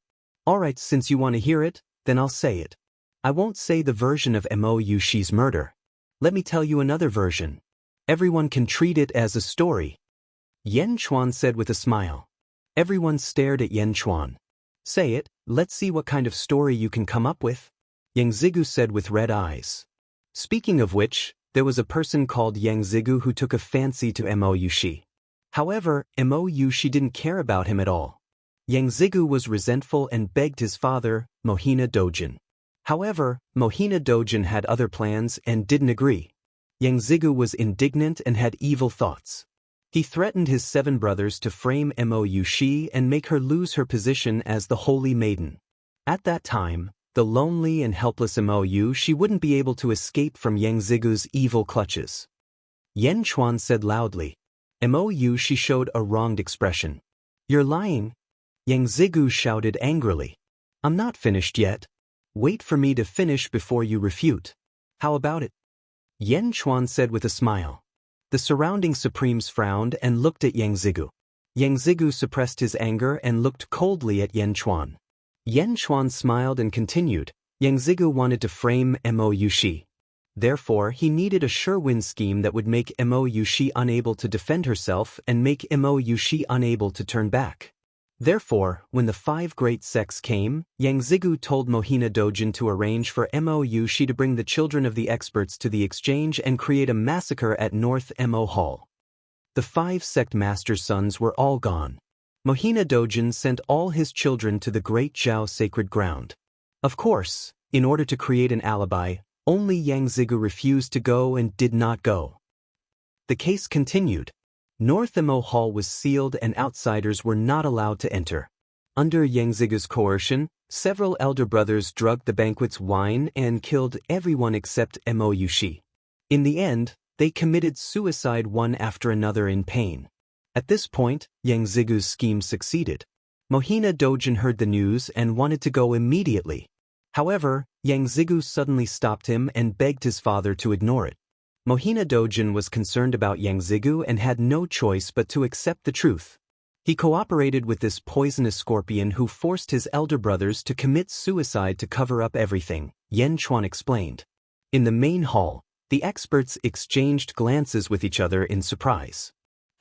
Alright, since you want to hear it, then I'll say it. I won't say the version of Mo Yushi's murder. Let me tell you another version. Everyone can treat it as a story. Yan Chuan said with a smile. Everyone stared at Yan Chuan. Say it, let's see what kind of story you can come up with. Yang Zigu said with red eyes. Speaking of which, there was a person called Yang Zigu who took a fancy to Mo Yushi. However, Mo Yushi didn't care about him at all. Yang Zigu was resentful and begged his father, Mohina Dojin. However, Mohina Dojin had other plans and didn't agree. Yang Zigu was indignant and had evil thoughts. He threatened his 7 brothers to frame Mo Yushi and make her lose her position as the Holy Maiden. At that time, the lonely and helpless Mo Yushi wouldn't be able to escape from Yang Zigu's evil clutches. Yan Chuan said loudly. Mo Yushi showed a wronged expression. You're lying. Yang Zigu shouted angrily. I'm not finished yet. Wait for me to finish before you refute. How about it? Yan Chuan said with a smile. The surrounding supremes frowned and looked at Yang Zigu. Yang Zigu suppressed his anger and looked coldly at Yan Chuan. Yan Chuan smiled and continued, Yang Zigu wanted to frame Mo Yushi. Therefore, he needed a sure-win scheme that would make Mo Yushi unable to defend herself and make Mo Yushi unable to turn back. Therefore, when the 5 great sects came, Yang Zigu told Mohina Dojin to arrange for Mo Yushi to bring the children of the experts to the exchange and create a massacre at North Mo Hall. The 5 sect masters' sons were all gone. Mohina Dojin sent all his children to the Great Zhao sacred ground. Of course, in order to create an alibi, only Yang Zigu refused to go and did not go. The case continued. North Mo Hall was sealed and outsiders were not allowed to enter. Under Yang Zigu's coercion, several elder brothers drugged the banquet's wine and killed everyone except Mo Yushi. In the end, they committed suicide one after another in pain. At this point, Yang Zigu's scheme succeeded. Mohina Dojin heard the news and wanted to go immediately. However, Yang Zigu suddenly stopped him and begged his father to ignore it. Mohina Dojin was concerned about Yang Zigu and had no choice but to accept the truth. He cooperated with this poisonous scorpion who forced his elder brothers to commit suicide to cover up everything, Yan Chuan explained. In the main hall, the experts exchanged glances with each other in surprise.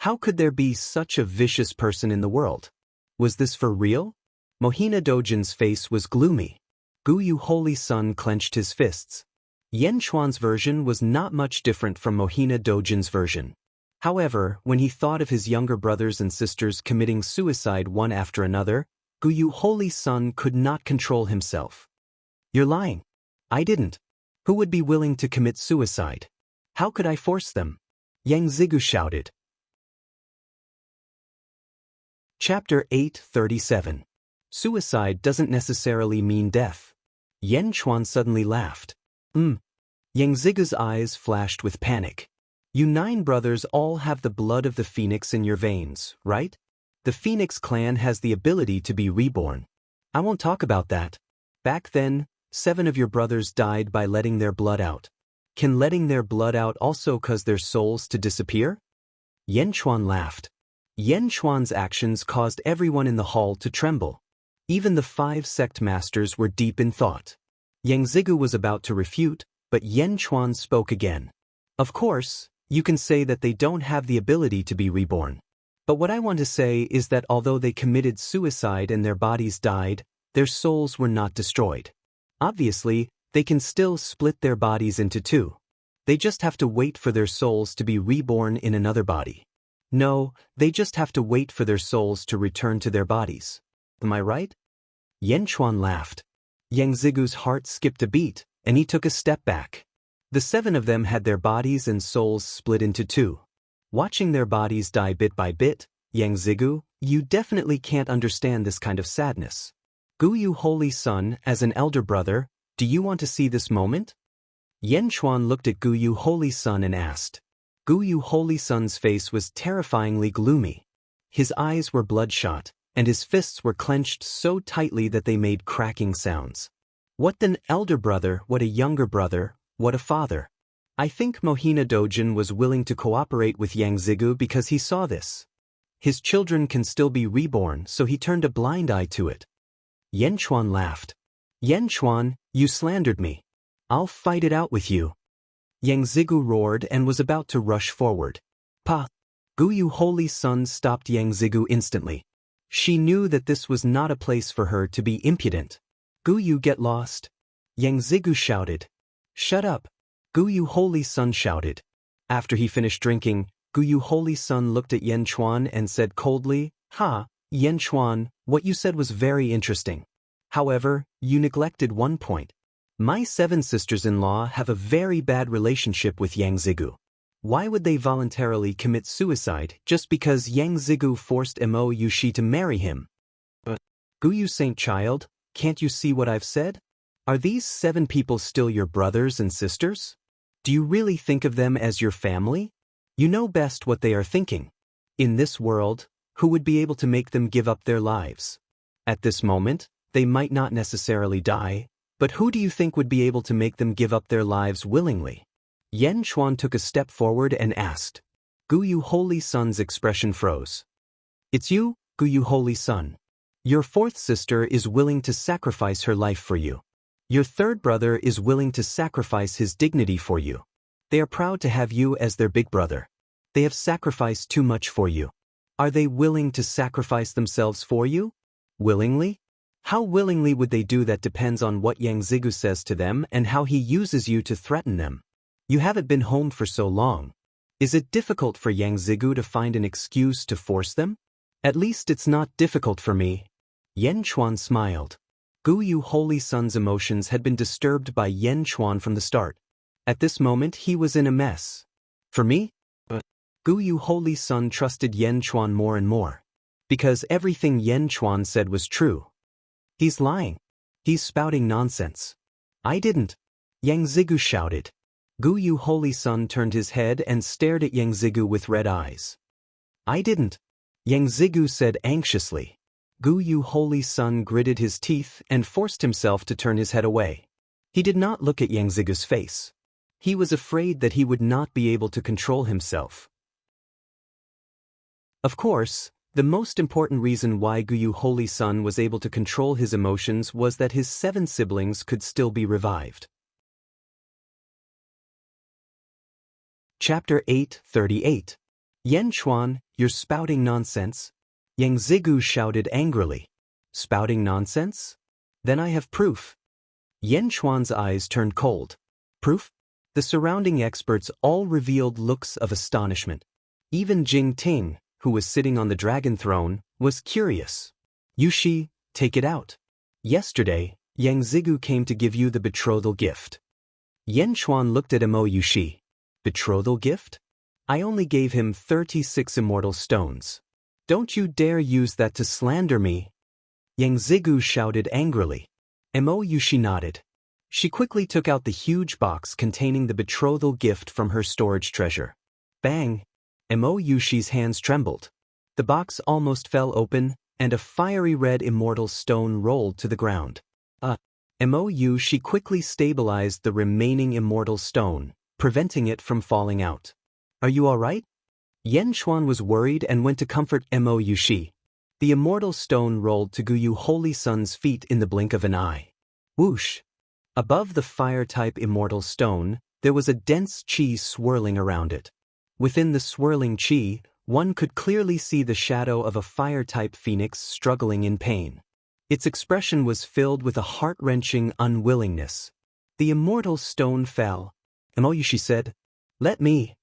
How could there be such a vicious person in the world? Was this for real? Mohina Dojin's face was gloomy. Guyu Holy Sun clenched his fists. Yan Chuan's version was not much different from Mohina Dojin's version. However, when he thought of his younger brothers and sisters committing suicide one after another, Guyu Holy Sun could not control himself. You're lying. I didn't. Who would be willing to commit suicide? How could I force them? Yang Zigu shouted. Chapter 837. Suicide doesn't necessarily mean death. Yan Chuan suddenly laughed. Yang Zigu's eyes flashed with panic. You 9 brothers all have the blood of the phoenix in your veins, right? The phoenix clan has the ability to be reborn. I won't talk about that. Back then, 7 of your brothers died by letting their blood out. Can letting their blood out also cause their souls to disappear? Yan Chuan laughed. Yan Chuan's actions caused everyone in the hall to tremble. Even the 5 sect masters were deep in thought. Yang Zigu was about to refute, but Yan Chuan spoke again. Of course, you can say that they don't have the ability to be reborn. But what I want to say is that although they committed suicide and their bodies died, their souls were not destroyed. Obviously, they can still split their bodies into 2. They just have to wait for their souls to be reborn in another body. No, they just have to wait for their souls to return to their bodies. Am I right? Yan Chuan laughed. Yang Zigu's heart skipped a beat, and he took a step back. The 7 of them had their bodies and souls split into 2. Watching their bodies die bit by bit, Yang Zigu, you definitely can't understand this kind of sadness. Guyu Holy Sun, as an elder brother, do you want to see this moment? Yan Chuan looked at Guyu Holy Sun and asked. Guyu Holy Sun's face was terrifyingly gloomy. His eyes were bloodshot, and his fists were clenched so tightly that they made cracking sounds. What an elder brother, what a younger brother, what a father. I think Mohina Dojin was willing to cooperate with Yang Zigu because he saw this. His children can still be reborn, so he turned a blind eye to it. Yan Chuan laughed. Yan Chuan, you slandered me. I'll fight it out with you. Yang Zigu roared and was about to rush forward. Pa! Guyu Holy Sun stopped Yang Zigu instantly. She knew that this was not a place for her to be impudent. Guyu, get lost. Yang Zigu shouted. Shut up. Guyu Holy Sun shouted. After he finished drinking, Guyu Holy Sun looked at Yan Chuan and said coldly, Yan Chuan, what you said was very interesting. However, you neglected one point. My 7 sisters-in-law have a very bad relationship with Yang Zigu. Why would they voluntarily commit suicide just because Yang Zigu forced Mo Yushi to marry him? But, Guyu Saint Child, can't you see what I've said? Are these 7 people still your brothers and sisters? Do you really think of them as your family? You know best what they are thinking. In this world, who would be able to make them give up their lives? At this moment, they might not necessarily die, but who do you think would be able to make them give up their lives willingly? Yan Chuan took a step forward and asked. Guyu Holy Sun's expression froze. It's you, Guyu Holy Sun. Your fourth sister is willing to sacrifice her life for you. Your third brother is willing to sacrifice his dignity for you. They are proud to have you as their big brother. They have sacrificed too much for you. Are they willing to sacrifice themselves for you? Willingly? How willingly would they do that depends on what Yang Zigu says to them and how he uses you to threaten them. You haven't been home for so long. Is it difficult for Yang Zigu to find an excuse to force them? At least it's not difficult for me. Yan Chuan smiled. Gu Yu Holy Sun's emotions had been disturbed by Yan Chuan from the start. At this moment he was in a mess. For me? Gu Yu Holy Sun trusted Yan Chuan more and more. Because everything Yan Chuan said was true. He's lying. He's spouting nonsense. I didn't. Yang Zigu shouted. Gu Yu Holy Sun turned his head and stared at Yang Zigu with red eyes. I didn't. Yang Zigu said anxiously. Gu Yu Holy Sun gritted his teeth and forced himself to turn his head away. He did not look at Yang Zigu's face. He was afraid that he would not be able to control himself. Of course, the most important reason why Gu Yu Holy Sun was able to control his emotions was that his 7 siblings could still be revived. Chapter 8:38. Yan Chuan, you're spouting nonsense. Yang Zigu shouted angrily. Spouting nonsense? Then I have proof. Yan Chuan's eyes turned cold. Proof? The surrounding experts all revealed looks of astonishment. Even Jing Ting, who was sitting on the dragon throne, was curious. Yushi, take it out. Yesterday, Yang Zigu came to give you the betrothal gift. Yan Chuan looked at Mo Yushi. Betrothal gift? I only gave him 36 immortal stones. Don't you dare use that to slander me. Yang Zigu shouted angrily. Mo Yushi nodded. She quickly took out the huge box containing the betrothal gift from her storage treasure. Bang! Mo Yushi's hands trembled. The box almost fell open, and a fiery red immortal stone rolled to the ground. Mo Yushi quickly stabilized the remaining immortal stone, preventing it from falling out. Are you all right? Yan Chuan was worried and went to comfort Mo Yushi. The immortal stone rolled to Gu Yu Holy Sun's feet in the blink of an eye. Whoosh! Above the fire-type immortal stone, there was a dense chi swirling around it. Within the swirling chi, one could clearly see the shadow of a fire-type phoenix struggling in pain. Its expression was filled with a heart-wrenching unwillingness. The immortal stone fell. Mo Yushi said, "Let me."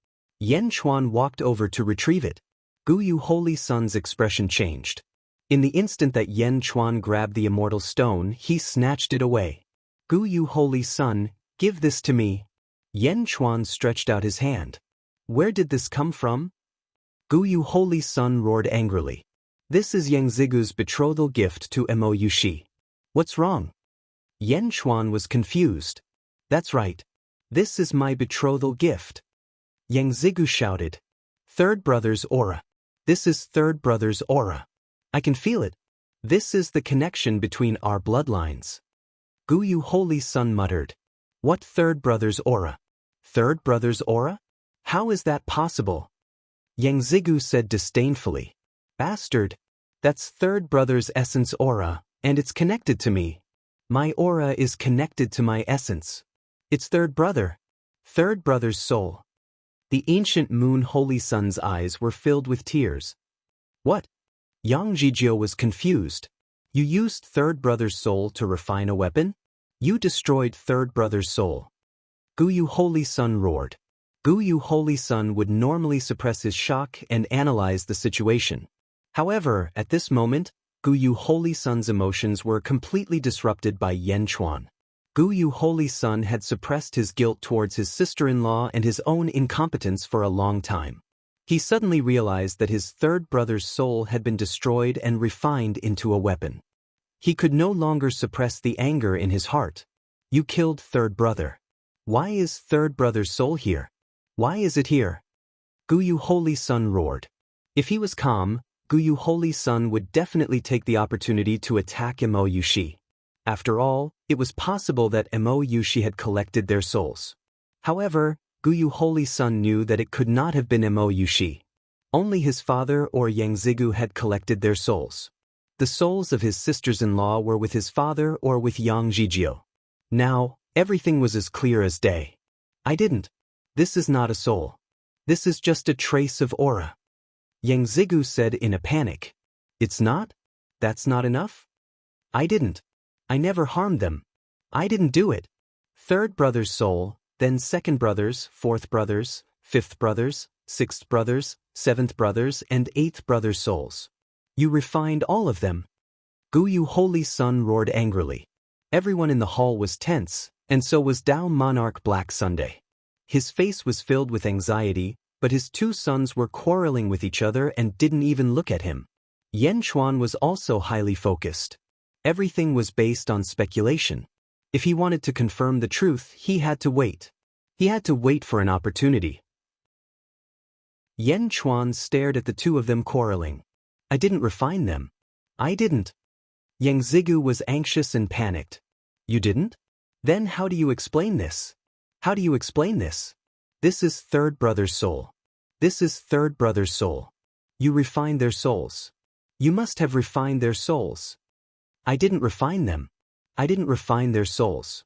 Yan Chuan walked over to retrieve it. Gu Yu Holy Sun's expression changed. In the instant that Yan Chuan grabbed the immortal stone, he snatched it away. Gu Yu Holy Sun, give this to me. Yan Chuan stretched out his hand. Where did this come from? Gu Yu Holy Sun roared angrily. This is Yang Zigu's betrothal gift to Mo Yushi. What's wrong? Yan Chuan was confused. That's right. This is my betrothal gift. Yang Zigu shouted. Third brother's aura. This is third brother's aura. I can feel it. This is the connection between our bloodlines. Gu Yu Holy Sun muttered. What third brother's aura? Third brother's aura? How is that possible? Yang Zigu said disdainfully. Bastard. That's third brother's essence aura, and it's connected to me. My aura is connected to my essence. It's third brother. Third brother's soul. The ancient moon Holy Sun's eyes were filled with tears. What? Yang Zhijio was confused. You used third brother's soul to refine a weapon? You destroyed third brother's soul. Gu Yu Holy Sun roared. Gu Yu Holy Sun would normally suppress his shock and analyze the situation. However, at this moment, Gu Yu Holy Sun's emotions were completely disrupted by Yan Chuan. Gu Yu Holy Sun had suppressed his guilt towards his sister-in-law and his own incompetence for a long time. He suddenly realized that his third brother's soul had been destroyed and refined into a weapon. He could no longer suppress the anger in his heart. You killed third brother. Why is third brother's soul here? Why is it here? Gu Yu Holy Sun roared. If he was calm, Gu Yu Holy Sun would definitely take the opportunity to attack Mo Yushi. After all, it was possible that Mo Yushi had collected their souls. However, Gu Yu Holy Sun knew that it could not have been Mo Yushi. Only his father or Yang Zigu had collected their souls. The souls of his sisters-in-law were with his father or with Yang Zhijio. Now, everything was as clear as day. I didn't. This is not a soul. This is just a trace of aura. Yang Zigu said in a panic. It's not? That's not enough? I didn't. I never harmed them. I didn't do it. Third brother's soul, then second brother's, fourth brother's, fifth brother's, sixth brother's, seventh brother's, and eighth brother's souls. You refined all of them. Guyu Holy Sun roared angrily. Everyone in the hall was tense, and so was Tao Monarch Black Sunday. His face was filled with anxiety, but his two sons were quarreling with each other and didn't even look at him. Yan Chuan was also highly focused. Everything was based on speculation. If he wanted to confirm the truth, he had to wait. He had to wait for an opportunity. Yan Chuan stared at the two of them quarreling. I didn't refine them. I didn't. Yang Zigu was anxious and panicked. You didn't? Then how do you explain this? How do you explain this? This is third brother's soul. This is third brother's soul. You refined their souls. You must have refined their souls. I didn't refine them. I didn't refine their souls.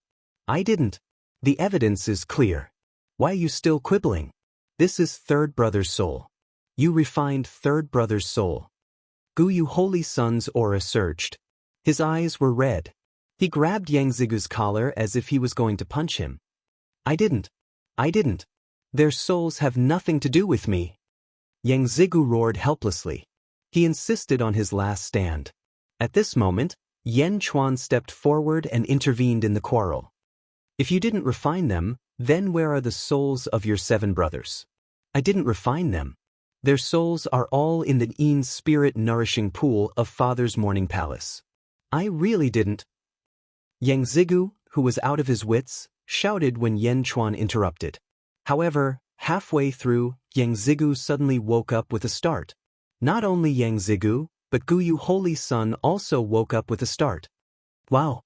I didn't. The evidence is clear. Why are you still quibbling? This is third brother's soul. You refined third brother's soul. Guyu Holy Sun's aura surged. His eyes were red. He grabbed Yang Zigu's collar as if he was going to punch him. I didn't. I didn't. Their souls have nothing to do with me. Yang Zigu roared helplessly. He insisted on his last stand. At this moment, Yan Chuan stepped forward and intervened in the quarrel. If you didn't refine them, then where are the souls of your 7 brothers? I didn't refine them. Their souls are all in the Yin spirit-nourishing pool of Father's morning palace. I really didn't. Yang Zigu, who was out of his wits, shouted when Yan Chuan interrupted. However, halfway through, Yang Zigu suddenly woke up with a start. Not only Yang Zigu, but Guyu Holy Sun also woke up with a start. Wow!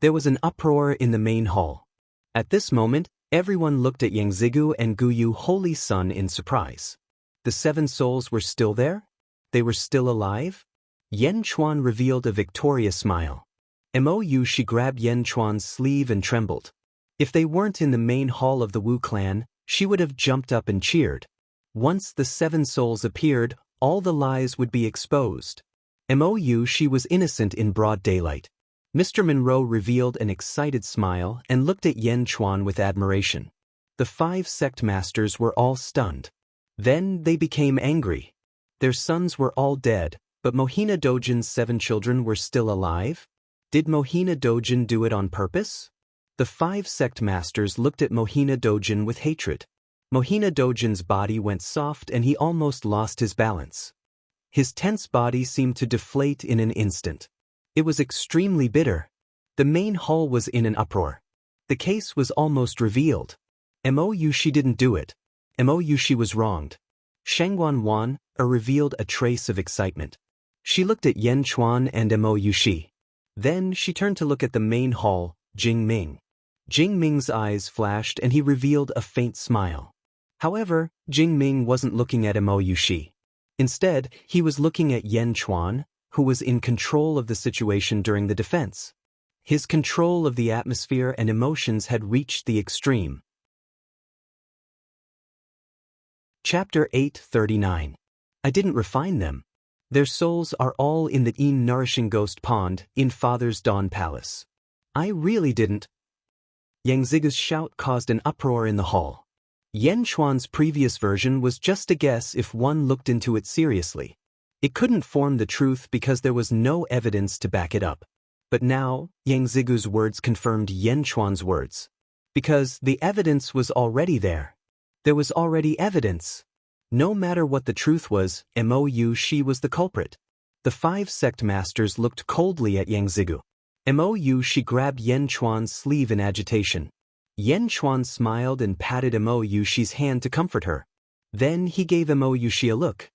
There was an uproar in the main hall. At this moment, everyone looked at Yang Zigu and Guyu Holy Sun in surprise. The 7 souls were still there? They were still alive? Yan Chuan revealed a victorious smile. She grabbed Yan Chuan's sleeve and trembled. If they weren't in the main hall of the Wu clan, she would have jumped up and cheered. Once the 7 souls appeared, all the lies would be exposed. She was innocent in broad daylight. Mr. Monroe revealed an excited smile and looked at Yan Chuan with admiration. The 5 sect masters were all stunned. Then they became angry. Their sons were all dead, but Mohina Dojin's 7 children were still alive? Did Mohina Dojin do it on purpose? The 5 sect masters looked at Mohina Dojin with hatred. Mohina Dojin's body went soft and he almost lost his balance. His tense body seemed to deflate in an instant. It was extremely bitter. The main hall was in an uproar. The case was almost revealed. She didn't do it. She was wronged. Shangguan Wan revealed a trace of excitement. She looked at Yan Chuan and Shi. Then she turned to look at the main hall, Jing Ming. Jing Ming's eyes flashed and he revealed a faint smile. However, Jing Ming wasn't looking at Shi. Instead, he was looking at Yan Chuan, who was in control of the situation during the defense. His control of the atmosphere and emotions had reached the extreme. Chapter 839. I didn't refine them. Their souls are all in the Yin nourishing ghost pond in Father's Dawn Palace. I really didn't. Yang Zigu's shout caused an uproar in the hall. Yan Chuan's previous version was just a guess if one looked into it seriously. It couldn't form the truth because there was no evidence to back it up. But now, Yang Zigu's words confirmed Yan Chuan's words. Because the evidence was already there. There was already evidence. No matter what the truth was, She was the culprit. The 5 sect masters looked coldly at Yang Zigu. She grabbed Yan Chuan's sleeve in agitation. Yan Chuan smiled and patted She's hand to comfort her. Then he gave She a look.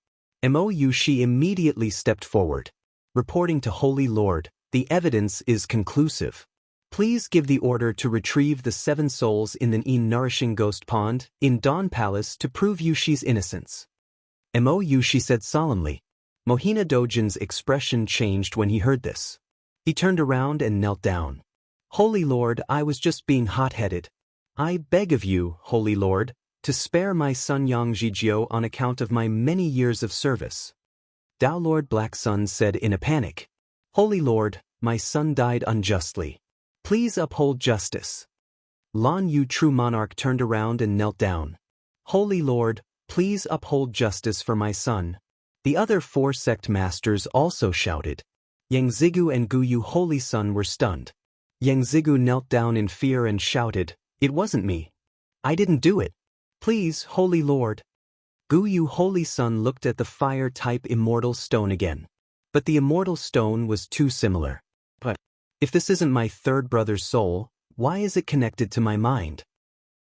She immediately stepped forward. Reporting to Holy Lord, the evidence is conclusive. Please give the order to retrieve the 7 souls in the Yin nourishing ghost pond in Dawn Palace to prove Yushi's innocence. She said solemnly. Mohina Dojin's expression changed when he heard this. He turned around and knelt down. Holy Lord, I was just being hot-headed. I beg of you, Holy Lord, to spare my son Yang Zhijiao on account of my many years of service. Tao Lord Black Sun said in a panic. Holy Lord, my son died unjustly. Please uphold justice. Lan Yu True Monarch turned around and knelt down. Holy Lord, please uphold justice for my son. The other 4 sect masters also shouted. Yang Zigu and Guyu Holy Sun were stunned. Yang Zigu knelt down in fear and shouted, It wasn't me. I didn't do it. Please, Holy Lord. Guyu Holy Sun looked at the fire-type Immortal stone again. But the Immortal stone was too similar. But if this isn't my third brother's soul, why is it connected to my mind?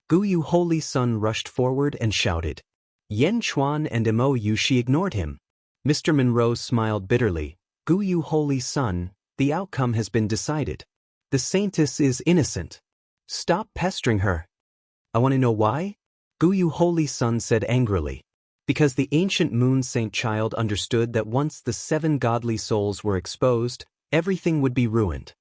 Guyu Holy Sun rushed forward and shouted. Yen Chuan and Mo Yushi ignored him. Mr. Monroe smiled bitterly. Guyu Holy Sun, the outcome has been decided. The saintess is innocent. Stop pestering her. I want to know why? Guyu Holy Sun said angrily. Because the ancient moon saint child understood that once the 7 godly souls were exposed, everything would be ruined.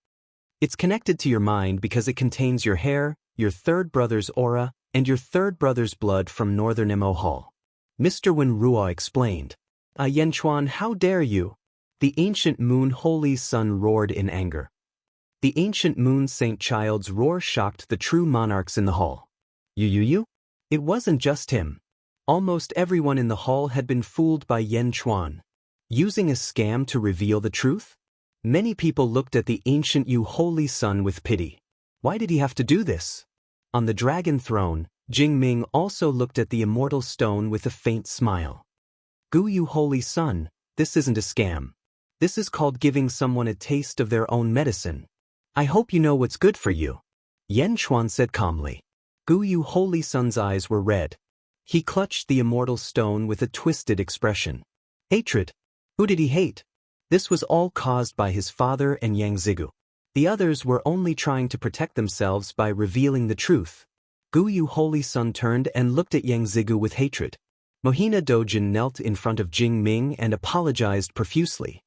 It's connected to your mind because it contains your hair, your third brother's aura, and your third brother's blood from Northern Emo Hall. Mr. Wen Ruo explained. Yen Chuan, how dare you? The ancient moon Holy Sun roared in anger. The ancient moon saint child's roar shocked the true monarchs in the hall. You? It wasn't just him. Almost everyone in the hall had been fooled by Yen Chuan. Using a scam to reveal the truth? Many people looked at the ancient Yu Holy Sun with pity. Why did he have to do this? On the dragon throne, Jing Ming also looked at the immortal stone with a faint smile. Guyu Holy Sun, this isn't a scam. This is called giving someone a taste of their own medicine. I hope you know what's good for you. Yen Chuan said calmly. Guyu Holy Sun's eyes were red. He clutched the immortal stone with a twisted expression. Hatred. Who did he hate? This was all caused by his father and Yang Zigu. The others were only trying to protect themselves by revealing the truth. Guyu Holy Sun turned and looked at Yang Zigu with hatred. Mohina Dojin knelt in front of Jing Ming and apologized profusely.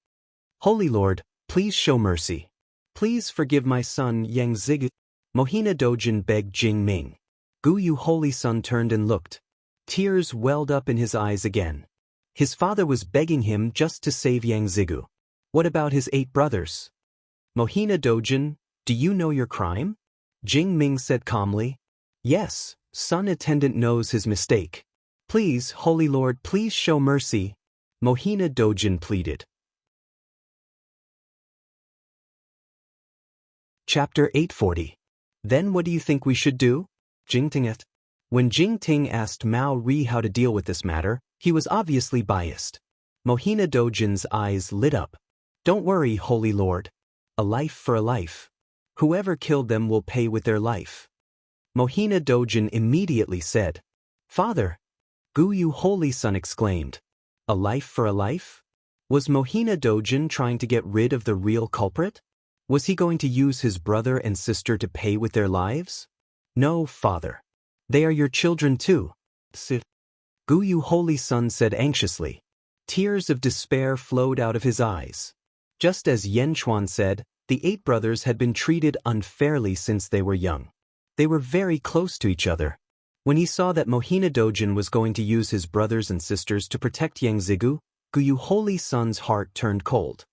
Holy Lord, please show mercy. Please forgive my son Yang Zigu. Mohina Dojin begged Jing Ming. Guyu Holy Sun turned and looked. Tears welled up in his eyes again. His father was begging him just to save Yang Zigu. What about his 8 brothers? Mohina Dojin, do you know your crime? Jing Ming said calmly. Yes, Sun Attendant knows his mistake. Please, Holy Lord, please show mercy. Mohina Dojin pleaded. Chapter 840. Then what do you think we should do? Jingting. When Jingting asked Mao Ri how to deal with this matter, he was obviously biased. Mohina Dojin's eyes lit up. Don't worry, Holy Lord. A life for a life. Whoever killed them will pay with their life. Mohina Dojin immediately said. Father. Guyu Holy Sun exclaimed. A life for a life? Was Mohina Dojin trying to get rid of the real culprit? Was he going to use his brother and sister to pay with their lives? No, Father. They are your children too. Guyu Holy Sun said anxiously. Tears of despair flowed out of his eyes. Just as Yen Chuan said, the 8 brothers had been treated unfairly since they were young. They were very close to each other. When he saw that Mohina Dojin was going to use his brothers and sisters to protect Yang Zigu, Guyu Holy Sun's heart turned cold.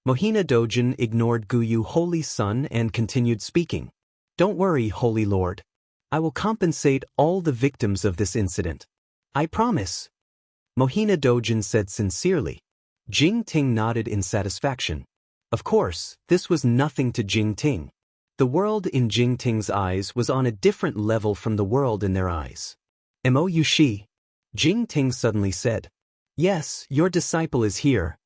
Mohina Dojin ignored Guyu Holy Sun and continued speaking. Don't worry, Holy Lord. I will compensate all the victims of this incident. I promise. Mohina Dojin said sincerely. Jing Ting nodded in satisfaction. Of course, this was nothing to Jing Ting. The world in Jing Ting's eyes was on a different level from the world in their eyes. Mo Yushi? Jing Ting suddenly said. Yes, your disciple is here.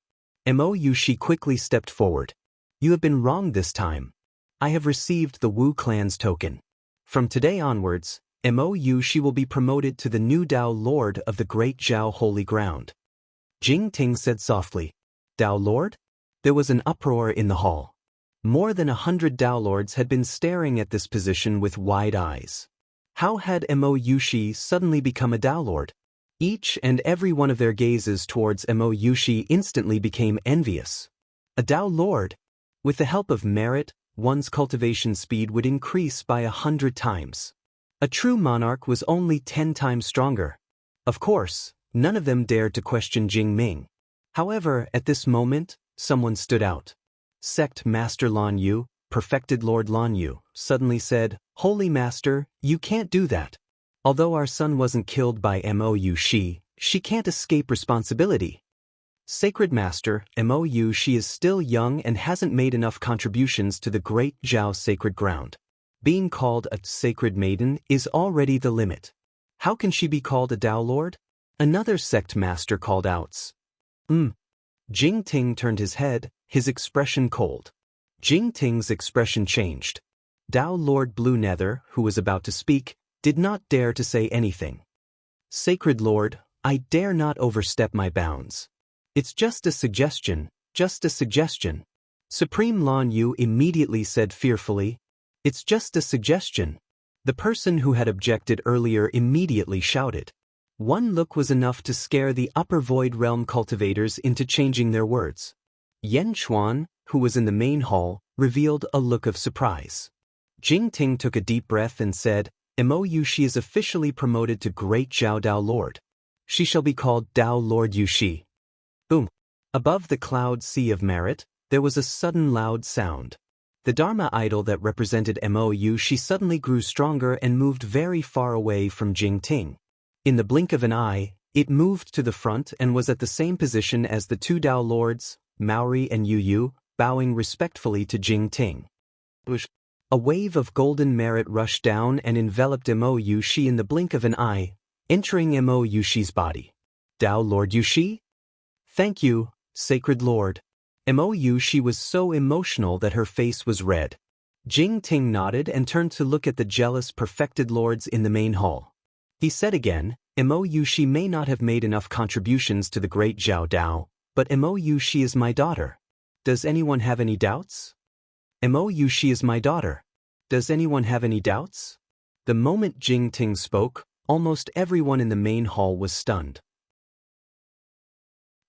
Mo Yushi quickly stepped forward. You have been wrong this time. I have received the Wu clan's token. From today onwards, Mo Yushi will be promoted to the new Dao Lord of the Great Zhao Holy Ground. Jing Ting said softly. Dao Lord? There was an uproar in the hall. More than 100 Dao Lords had been staring at this position with wide eyes. How had Mo Yushi suddenly become a Dao Lord? Each and every one of their gazes towards Mo Yushi instantly became envious. A Tao Lord. With the help of merit, one's cultivation speed would increase by 100 times. A true monarch was only 10 times stronger. Of course, none of them dared to question Jing Ming. However, at this moment, someone stood out. Sect Master Lan Yu, perfected Lord Lan Yu, suddenly said, "Holy Master, you can't do that. Although our son wasn't killed by Mo Yushi, she can't escape responsibility. Sacred Master, Mo Yushi is still young and hasn't made enough contributions to the great Zhao sacred ground. Being called a sacred maiden is already the limit. How can she be called a Tao Lord?" Another sect master called out. Jing Ting turned his head, his expression cold. Jing Ting's expression changed. Tao Lord Blue Nether, who was about to speak, did not dare to say anything. "Sacred Lord, I dare not overstep my bounds. It's just a suggestion, just a suggestion." Supreme Lan Yu immediately said fearfully, "It's just a suggestion." The person who had objected earlier immediately shouted. One look was enough to scare the upper void realm cultivators into changing their words. Yan Chuan, who was in the main hall, revealed a look of surprise. Jing Ting took a deep breath and said, "Mo Yushi is officially promoted to Great Zhao Tao Lord. She shall be called Tao Lord Yushi." Boom! Above the cloud sea of merit, there was a sudden loud sound. The Dharma idol that represented Mo Yushi suddenly grew stronger and moved very far away from Jing Ting. In the blink of an eye, it moved to the front and was at the same position as the two Tao Lords, Maori and Yu Yu, bowing respectfully to Jing Ting. A wave of golden merit rushed down and enveloped Mo Yushi in the blink of an eye, entering Mo Yushi's body. "Tao Lord Yushi?" "Thank you, Sacred Lord." Mo Yushi was so emotional that her face was red. Jing Ting nodded and turned to look at the jealous perfected lords in the main hall. He said again, "Mo Yushi may not have made enough contributions to the great Zhao Dao, but Mo Yushi is my daughter. Does anyone have any doubts? Mo Yushi is my daughter. Does anyone have any doubts?" The moment Jing Ting spoke, almost everyone in the main hall was stunned.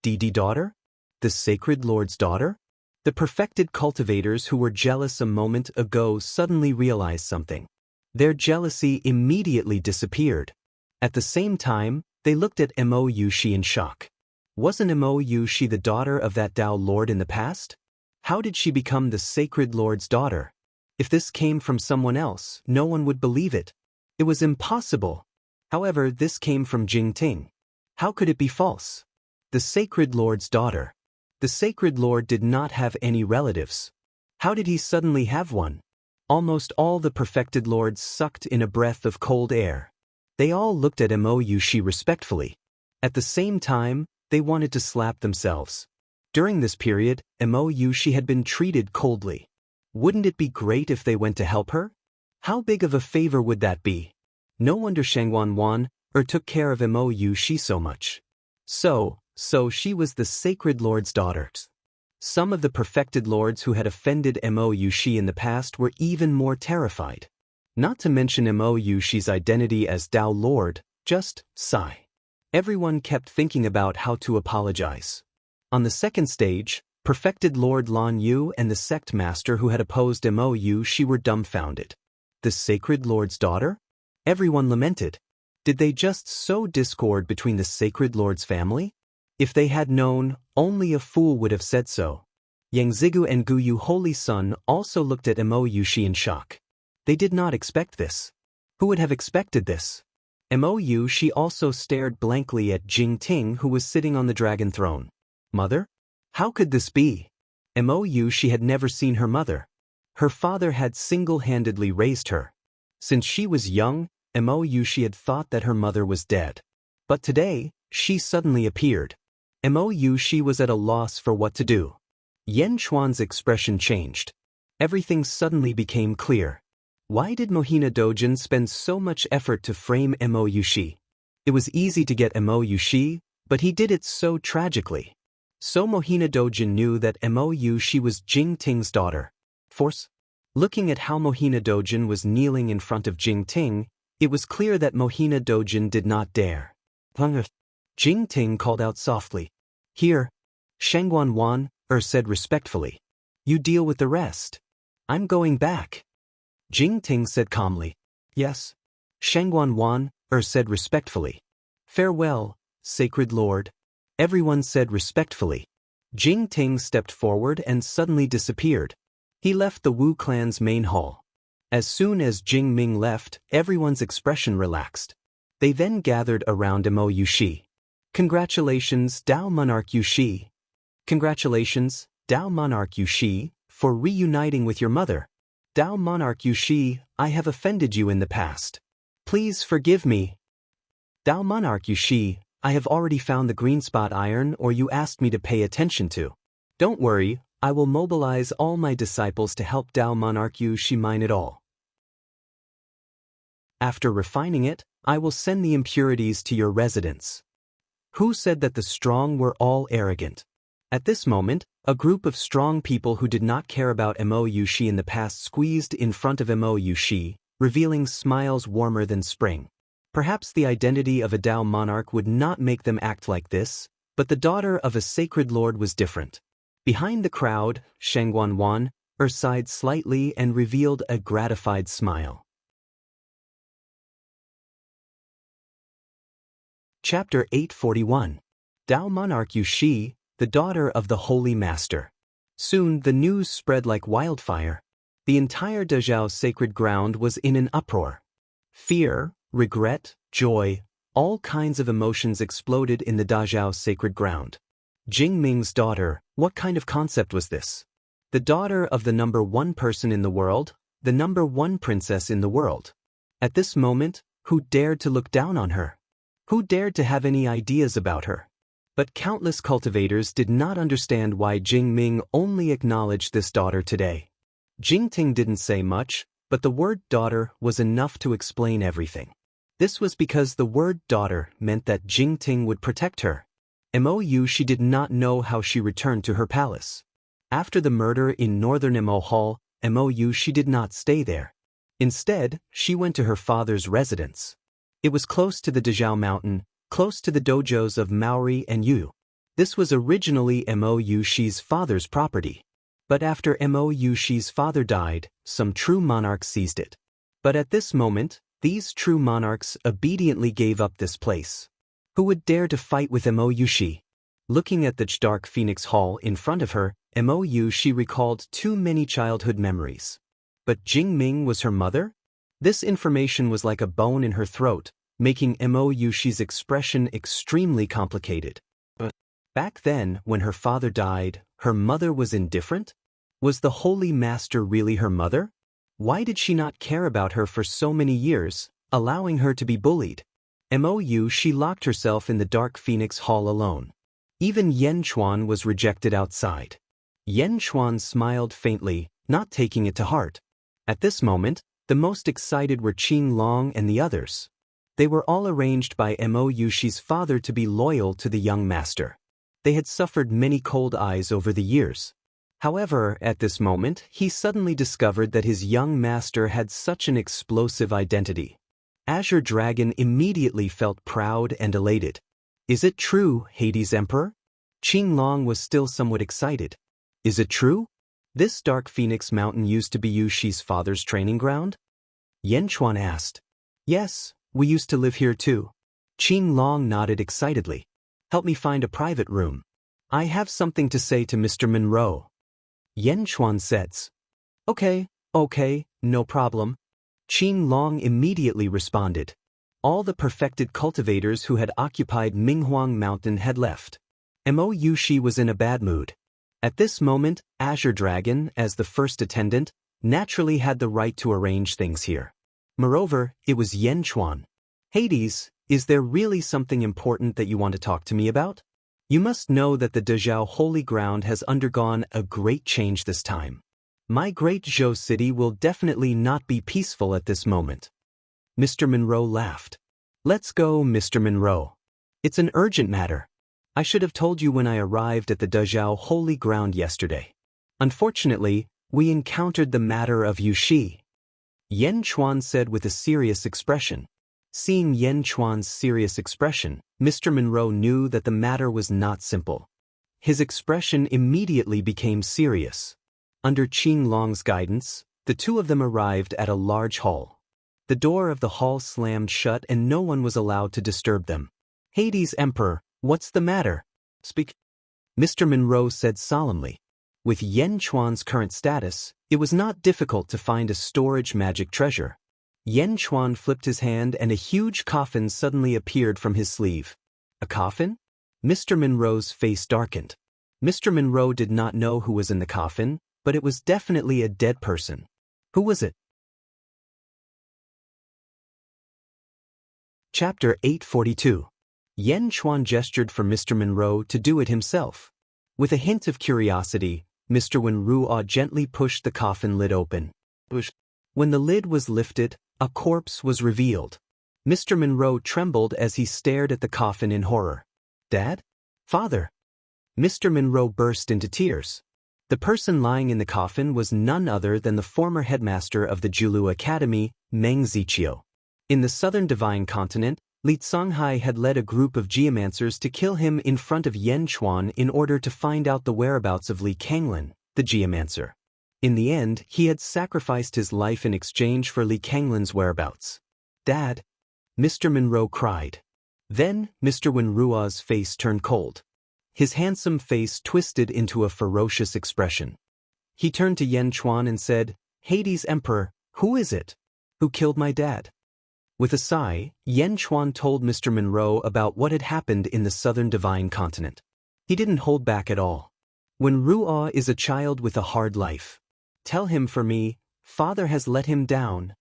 "Didi daughter? The Sacred Lord's daughter?" The perfected cultivators who were jealous a moment ago suddenly realized something. Their jealousy immediately disappeared. At the same time, they looked at Mo Yushi in shock. Wasn't Mo Yushi the daughter of that Tao Lord in the past? How did she become the Sacred Lord's daughter? If this came from someone else, no one would believe it. It was impossible. However, this came from Jing Ting. How could it be false? The Sacred Lord's daughter. The Sacred Lord did not have any relatives. How did he suddenly have one? Almost all the perfected lords sucked in a breath of cold air. They all looked at Mo Yushi respectfully. At the same time, they wanted to slap themselves. During this period, Mo Yushi had been treated coldly. Wouldn't it be great if they went to help her? How big of a favor would that be? No wonder Shangwan Wan took care of Mo Yushi so much. So she was the Sacred Lord's daughter. Some of the perfected lords who had offended Mo Yushi in the past were even more terrified. Not to mention Mo Yushi's identity as Tao Lord, just sigh. Everyone kept thinking about how to apologize. On the second stage, perfected Lord Lan Yu and the sect master who had opposed Mo Yushi were dumbfounded. The Sacred Lord's daughter? Everyone lamented. Did they just sow discord between the Sacred Lord's family? If they had known, only a fool would have said so. Yang Zigu and Gu Yu Holy Son also looked at Mo Yushi in shock. They did not expect this. Who would have expected this? Mo Yushi also stared blankly at Jing Ting, who was sitting on the dragon throne. Mother? How could this be? Mo Yushi had never seen her mother. Her father had single-handedly raised her. Since she was young, Mo Yushi had thought that her mother was dead. But today, she suddenly appeared. Mo Yushi was at a loss for what to do. Yan Chuan's expression changed. Everything suddenly became clear. Why did Mohina Dojin spend so much effort to frame Mo Yushi? It was easy to get Mo Yushi, but he did it so tragically. So Mohina Dojin knew that Mo Yushi was Jing Ting's daughter. Force? Looking at how Mohina Dojin was kneeling in front of Jing Ting, it was clear that Mohina Dojin did not dare. Jing Ting called out softly. Here. Shengguan Wan, said respectfully. You deal with the rest. I'm going back. Jing Ting said calmly. Yes. Shengguan Wan, said respectfully. Farewell, sacred lord. Everyone said respectfully. Jing Ting stepped forward and suddenly disappeared. He left the Wu clan's main hall. As soon as Jing Ming left, everyone's expression relaxed. They then gathered around Mo Yushi. Congratulations, Dao Monarch Yushi. Congratulations, Dao Monarch Yushi, for reuniting with your mother. Dao Monarch Yushi, I have offended you in the past. Please forgive me. Dao Monarch Yushi, I have already found the green spot iron you asked me to pay attention to. Don't worry, I will mobilize all my disciples to help Dao Monarch Yushi mine it all. After refining it, I will send the impurities to your residence. Who said that the strong were all arrogant? At this moment, a group of strong people who did not care about Mo Yushi in the past squeezed in front of Mo Yushi, revealing smiles warmer than spring. Perhaps the identity of a Dao monarch would not make them act like this, but the daughter of a sacred lord was different. Behind the crowd, Shengguan Wan sighed slightly and revealed a gratified smile. Chapter 841. Dao Monarch Yushi, the daughter of the Holy Master. Soon the news spread like wildfire. The entire Dazhao sacred ground was in an uproar. Fear, regret, joy, all kinds of emotions exploded in the Dazhao sacred ground. Jing Ming's daughter, what kind of concept was this? The daughter of the number one person in the world, the number one princess in the world. At this moment, who dared to look down on her? Who dared to have any ideas about her? But countless cultivators did not understand why Jing Ming only acknowledged this daughter today. Jing Ting didn't say much, but the word daughter was enough to explain everything. This was because the word daughter meant that Jing Ting would protect her. Mo Yushi did not know how she returned to her palace. After the murder in northern Mo Hall, Mo Yushi did not stay there. Instead, she went to her father's residence. It was close to the Dazhao mountain, close to the dojos of Maori and Yu. This was originally Mo Yushi's father's property. But after Mo Yushi's father died, some true monarchs seized it. But at this moment, these true monarchs obediently gave up this place. Who would dare to fight with Mo Yushi? Looking at the dark Phoenix Hall in front of her, Mo Yushi recalled too many childhood memories. But Jing Ming was her mother? This information was like a bone in her throat, making Mo Yushi's expression extremely complicated. But back then, when her father died, her mother was indifferent? Was the Holy Master really her mother? Why did she not care about her for so many years, allowing her to be bullied? Mo Yushi locked herself in the dark Phoenix Hall alone. Even Yan Chuan was rejected outside. Yan Chuan smiled faintly, not taking it to heart. At this moment, the most excited were Qing Long and the others. They were all arranged by Mo Yushi's father to be loyal to the young master. They had suffered many cold eyes over the years. However, at this moment, he suddenly discovered that his young master had such an explosive identity. Azure Dragon immediately felt proud and elated. Is it true, Hades Emperor? Qing Long was still somewhat excited. Is it true? This dark Phoenix Mountain used to be Yushi's father's training ground? Yan Chuan asked. Yes, we used to live here too. Qing Long nodded excitedly. Help me find a private room. I have something to say to Mr. Monroe. Yan Chuan says. Okay, no problem. Qing Long immediately responded. All the perfected cultivators who had occupied Minghuang Mountain had left. Mo Yushi was in a bad mood. At this moment, Azure Dragon, as the first attendant, naturally had the right to arrange things here. Moreover, it was Yan Chuan. Hades, is there really something important that you want to talk to me about? You must know that the Dazhao Holy Ground has undergone a great change this time. My great Zhou city will definitely not be peaceful at this moment. Mr. Monroe laughed. Let's go, Mr. Monroe. It's an urgent matter. I should have told you when I arrived at the Dazhao Holy Ground yesterday. Unfortunately, we encountered the matter of Yushi. Yan Chuan said with a serious expression. Seeing Yan Chuan's serious expression, Mr. Monroe knew that the matter was not simple. His expression immediately became serious. Under Qing Long's guidance, the two of them arrived at a large hall. The door of the hall slammed shut and no one was allowed to disturb them. "Hades Emperor, what's the matter? Speak." Mr. Monroe said solemnly. With Yen Chuan's current status, it was not difficult to find a storage magic treasure. Yen Chuan flipped his hand and a huge coffin suddenly appeared from his sleeve. A coffin? Mr. Monroe's face darkened. Mr. Monroe did not know who was in the coffin, but it was definitely a dead person. Who was it? Chapter 842. Yen Chuan gestured for Mr. Monroe to do it himself. With a hint of curiosity, Mr. Wenruo gently pushed the coffin lid open. When the lid was lifted, a corpse was revealed. Mr. Monroe trembled as he stared at the coffin in horror. "Dad? Father?" Mr. Monroe burst into tears. The person lying in the coffin was none other than the former headmaster of the Julu Academy, Meng Ziqiu. In the southern Divine Continent, Li Songhai had led a group of geomancers to kill him in front of Yen Chuan in order to find out the whereabouts of Li Kanglin, the geomancer. In the end, he had sacrificed his life in exchange for Li Kanglin's whereabouts. "Dad!" Mr. Monroe cried. Then, Mr. Wenruo's face turned cold. His handsome face twisted into a ferocious expression. He turned to Yen Chuan and said, "Hades Emperor, who is it? Who killed my dad?" With a sigh, Yen Chuan told Mr. Monroe about what had happened in the southern Divine Continent. He didn't hold back at all. "Wenruo is a child with a hard life. Tell him for me, father has let him down."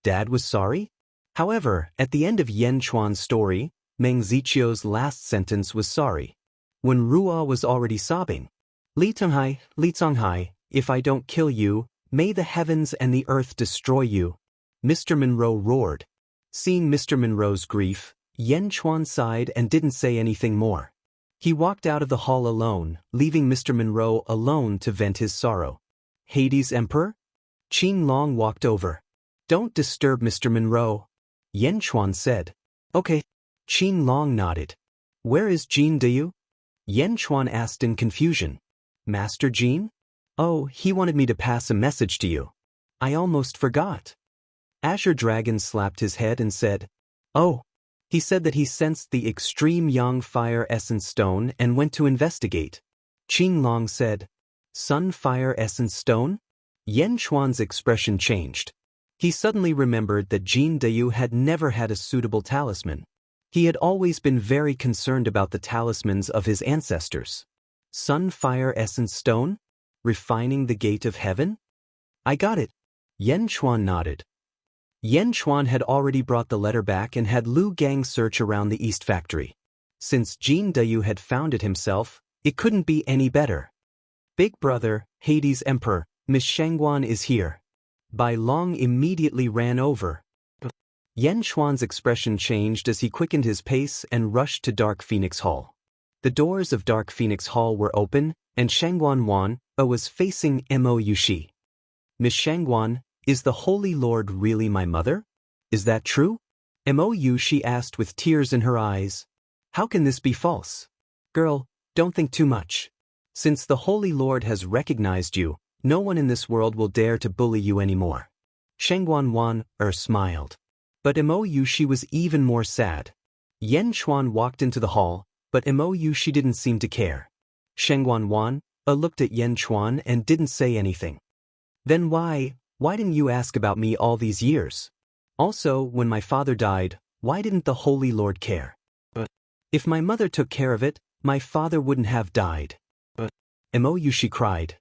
Dad was sorry? However, at the end of Yen Chuan's story, Meng Ziqiu's last sentence was sorry. Wenruo was already sobbing. Li Songhai, if I don't kill you, may the heavens and the earth destroy you," Mr. Monroe roared. Seeing Mr. Monroe's grief, Yen Chuan sighed and didn't say anything more. He walked out of the hall alone, leaving Mr. Monroe alone to vent his sorrow. "Hades Emperor?" Qing Long walked over. "Don't disturb Mr. Monroe," Yen Chuan said. "Okay." Qing Long nodded. "Where is Jin Deyu?" Yen Chuan asked in confusion. "Master Jin? Oh, he wanted me to pass a message to you. I almost forgot." Azure Dragon slapped his head and said, "Oh." He said that he sensed the extreme Yang Fire Essence Stone and went to investigate. Qing Long said, "Sun Fire Essence Stone?" Yen Chuan's expression changed. He suddenly remembered that Jin Deyu had never had a suitable talisman. He had always been very concerned about the talismans of his ancestors. Sun Fire Essence Stone? Refining the Gate of Heaven? "I got it." Yen Chuan nodded. Yen Chuan had already brought the letter back and had Lu Gang search around the East Factory. Since Jin Deyu had found it himself, it couldn't be any better. "Big brother, Hades Emperor, Miss Shangguan is here." Bai Long immediately ran over. Yen Chuan's expression changed as he quickened his pace and rushed to Dark Phoenix Hall. The doors of Dark Phoenix Hall were open, and Shangguan Wan was facing Mo Yushi. "Miss Shangguan, is the Holy Lord really my mother? Is that true?" Mo Yushi asked with tears in her eyes. "How can this be false? Girl, don't think too much. Since the Holy Lord has recognized you, no one in this world will dare to bully you anymore." Shangguan Wan smiled. But Mo Yushi was even more sad. Yen Chuan walked into the hall, but Mo Yushi didn't seem to care. Shangguan Wan looked at Yen Chuan and didn't say anything. "Then why didn't you ask about me all these years? Also, when my father died, why didn't the Holy Lord care? If my mother took care of it, my father wouldn't have died." Mo Yushi cried.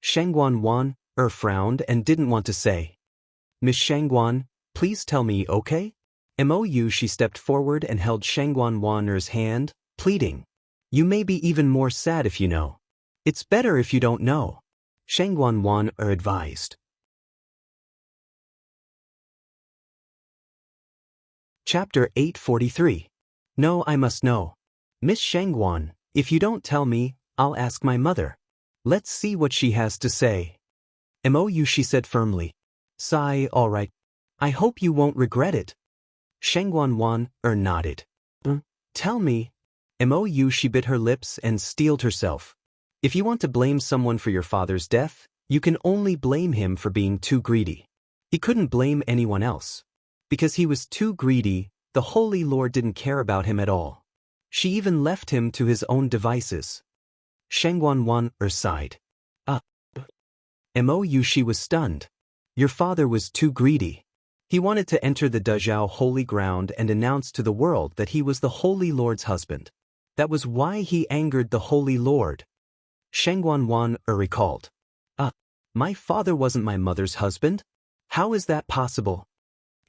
Shangguan Wan frowned and didn't want to say. "Miss Shangguan, please tell me, okay?" Mo Yushi stepped forward and held Shangguan Wan's hand, pleading. "You may be even more sad if you know. It's better if you don't know," Shangguan Wan advised. Chapter 843. No, I must know. "Miss Shangguan, if you don't tell me, I'll ask my mother. Let's see what she has to say." Mo Yushi said firmly. "Sigh, all right. I hope you won't regret it." Shangguan Wan nodded. Tell me. Mou she bit her lips and steeled herself. If you want to blame someone for your father's death, you can only blame him for being too greedy. He couldn't blame anyone else. Because he was too greedy, the Holy Lord didn't care about him at all. She even left him to his own devices. Shengguan sighed. Mou she was stunned. Your father was too greedy. He wanted to enter the Dezhou holy ground and announce to the world that he was the Holy Lord's husband. That was why he angered the Holy Lord. Shengguan recalled. My father wasn't my mother's husband? How is that possible?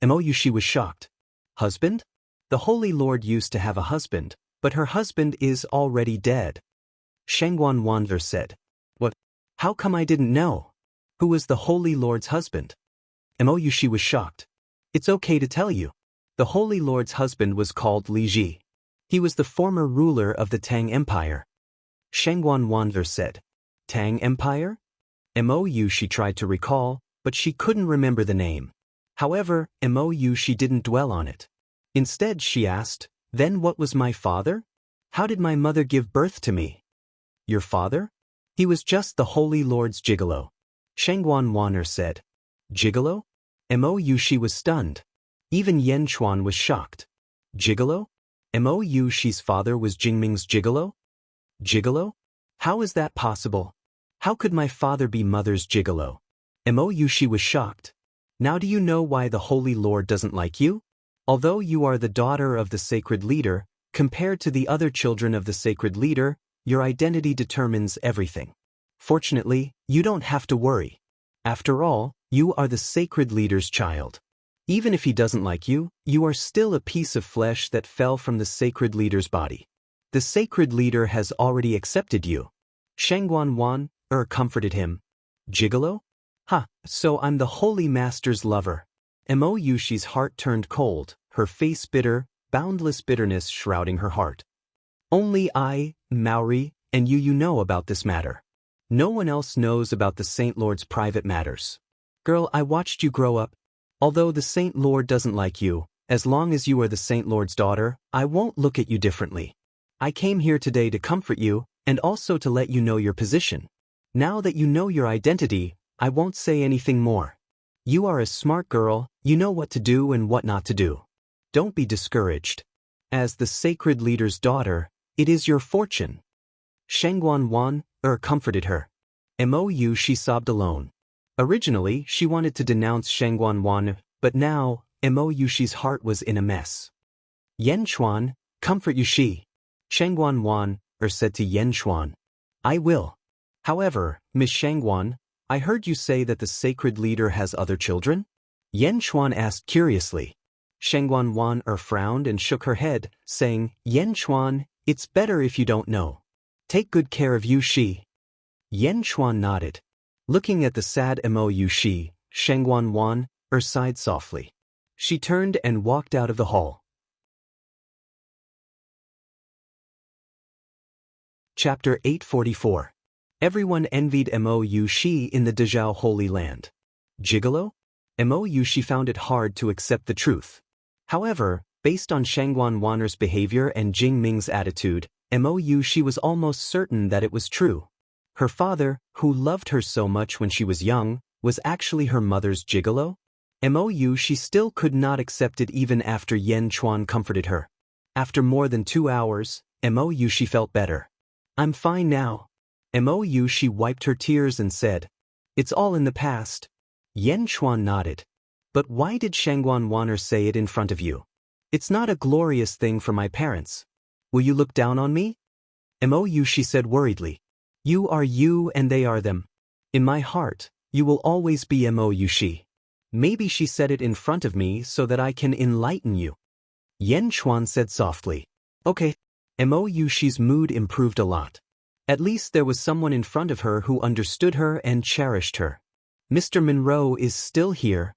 Mou she was shocked. Husband? The Holy Lord used to have a husband, but her husband is already dead. Shengguan said. What? How come I didn't know? Who was the Holy Lord's husband? Mou she was shocked. It's okay to tell you. The Holy Lord's husband was called Li Ji. He was the former ruler of the Tang Empire. Shengguan said. Tang Empire? Mou she tried to recall, but she couldn't remember the name. However, Mou she didn't dwell on it. Instead she asked, then what was my father? How did my mother give birth to me? Your father? He was just the Holy Lord's gigolo. Shengguan said. Gigolo? Mou she was stunned. Even Yan Chuan was shocked. Gigolo? Mou she's father was Jingming's gigolo? Gigolo? How is that possible? How could my father be mother's gigolo? Mou she was shocked. Now do you know why the Holy Lord doesn't like you? Although you are the daughter of the sacred leader, compared to the other children of the sacred leader, your identity determines everything. Fortunately, you don't have to worry. After all, you are the sacred leader's child. Even if he doesn't like you, you are still a piece of flesh that fell from the sacred leader's body. The sacred leader has already accepted you. Shengguan comforted him. Gigolo? So I'm the Holy Master's lover. Mou she's heart turned cold, her face bitter, boundless bitterness shrouding her heart. Only I, Maori, and you know about this matter. No one else knows about the Saint Lord's private matters. Girl, I watched you grow up. Although the Saint Lord doesn't like you, as long as you are the Saint Lord's daughter, I won't look at you differently. I came here today to comfort you, and also to let you know your position. Now that you know your identity, I won't say anything more. You are a smart girl, you know what to do and what not to do. Don't be discouraged. As the sacred leader's daughter, it is your fortune. Shengguan comforted her. Mou she sobbed alone. Originally, she wanted to denounce Shengguan, but now, Mou she's heart was in a mess. Yan Chuan, comfort you she. Shengguan said to Yan Chuan. I will. However, Miss Shengguan, I heard you say that the sacred leader has other children? Yan Chuan asked curiously. Shengguan frowned and shook her head, saying, Yan Chuan, it's better if you don't know. Take good care of you she. Yan Chuan nodded. Looking at the sad Mou she, Shengguan sighed softly. She turned and walked out of the hall. Chapter 844. Everyone envied Mou she in the Dezhou Holy Land. Gigolo? Mou she found it hard to accept the truth. However, based on Shengguan behavior and Jing Ming's attitude, Mou she was almost certain that it was true. Her father, who loved her so much when she was young, was actually her mother's gigolo? Mou she still could not accept it even after Yan Chuan comforted her. After more than 2 hours, Mou she felt better. I'm fine now. Mou she wiped her tears and said, It's all in the past. Yan Chuan nodded. But why did Shengguan say it in front of you? It's not a glorious thing for my parents. Will you look down on me? Mou she said worriedly. You are you and they are them. In my heart, you will always be Mou she. Maybe she said it in front of me so that I can enlighten you. Yan Chuan said softly. Okay. Mou she's mood improved a lot. At least there was someone in front of her who understood her and cherished her. Mr. Monroe is still here.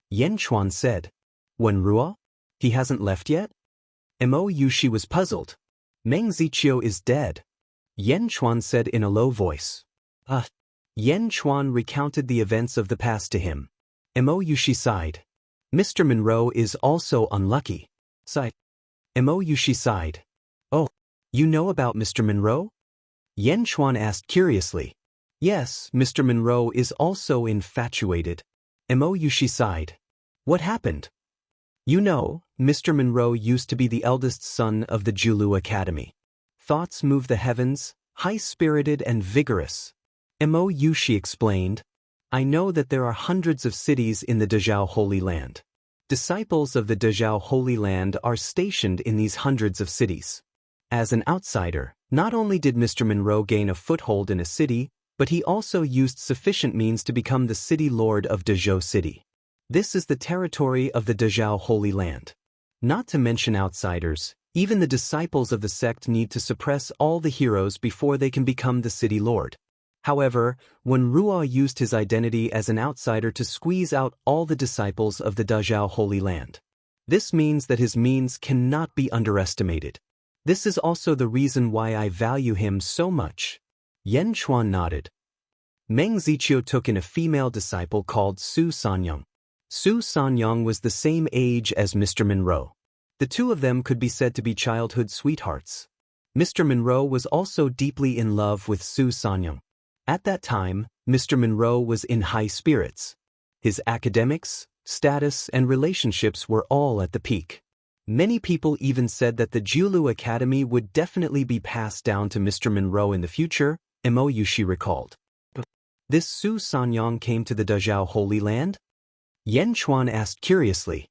Yan Chuan said. Wen Ruo? He hasn't left yet? Mou she was puzzled. Meng Ziqiu is dead. Yan Chuan said in a low voice. Yan Chuan recounted the events of the past to him. Mou she sighed. Mr. Monroe is also unlucky. Sighed. Mou she sighed. Oh, you know about Mr. Monroe? Yen Chuan asked curiously. Yes, Mr. Monroe is also infatuated. Mo Yushi sighed. What happened? You know, Mr. Monroe used to be the eldest son of the Julu Academy. Thoughts move the heavens, high-spirited and vigorous. Mo Yushi explained. I know that there are hundreds of cities in the Dezhou Holy Land. Disciples of the Dezhou Holy Land are stationed in these hundreds of cities. As an outsider, not only did Mr. Monroe gain a foothold in a city, but he also used sufficient means to become the city lord of Dezhou City. This is the territory of the Dezhou Holy Land. Not to mention outsiders, even the disciples of the sect need to suppress all the heroes before they can become the city lord. However, when Ruo used his identity as an outsider to squeeze out all the disciples of the Dezhou Holy Land. This means that his means cannot be underestimated. This is also the reason why I value him so much. Yen Chuan nodded. Meng Ziqiu took in a female disciple called Su Sanyang. Su Sanyang was the same age as Mr. Monroe. The two of them could be said to be childhood sweethearts. Mr. Monroe was also deeply in love with Su Sanyang. At that time, Mr. Monroe was in high spirits. His academics, status, and relationships were all at the peak. Many people even said that the Julu Academy would definitely be passed down to Mr. Monroe in the future, Mo Yushi recalled. This Su Sanyang came to the Dezhou Holy Land? Yen Chuan asked curiously.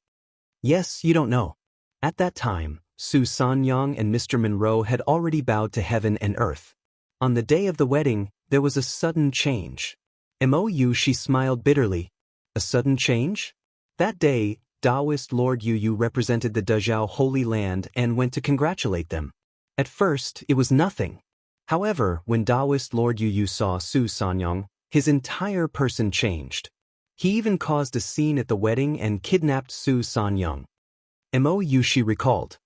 Yes, you don't know. At that time, Su Sanyang and Mr. Monroe had already bowed to heaven and earth. On the day of the wedding, there was a sudden change. Mo Yushi smiled bitterly. A sudden change? That day, Taoist Lord Yu represented the Dezhou Holy Land and went to congratulate them. At first, it was nothing. However, when Taoist Lord Yu saw Su Sanyang, his entire person changed. He even caused a scene at the wedding and kidnapped Su Sanyang. Mo Yushi recalled.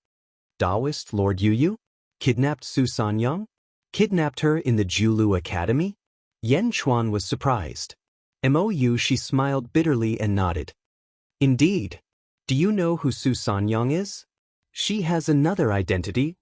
Taoist Lord Yu? Kidnapped Su Sanyang? Kidnapped her in the Julu Academy? Yen Chuan was surprised. Mo Yushi smiled bitterly and nodded. Indeed. Do you know who Su Sanyang is? She has another identity.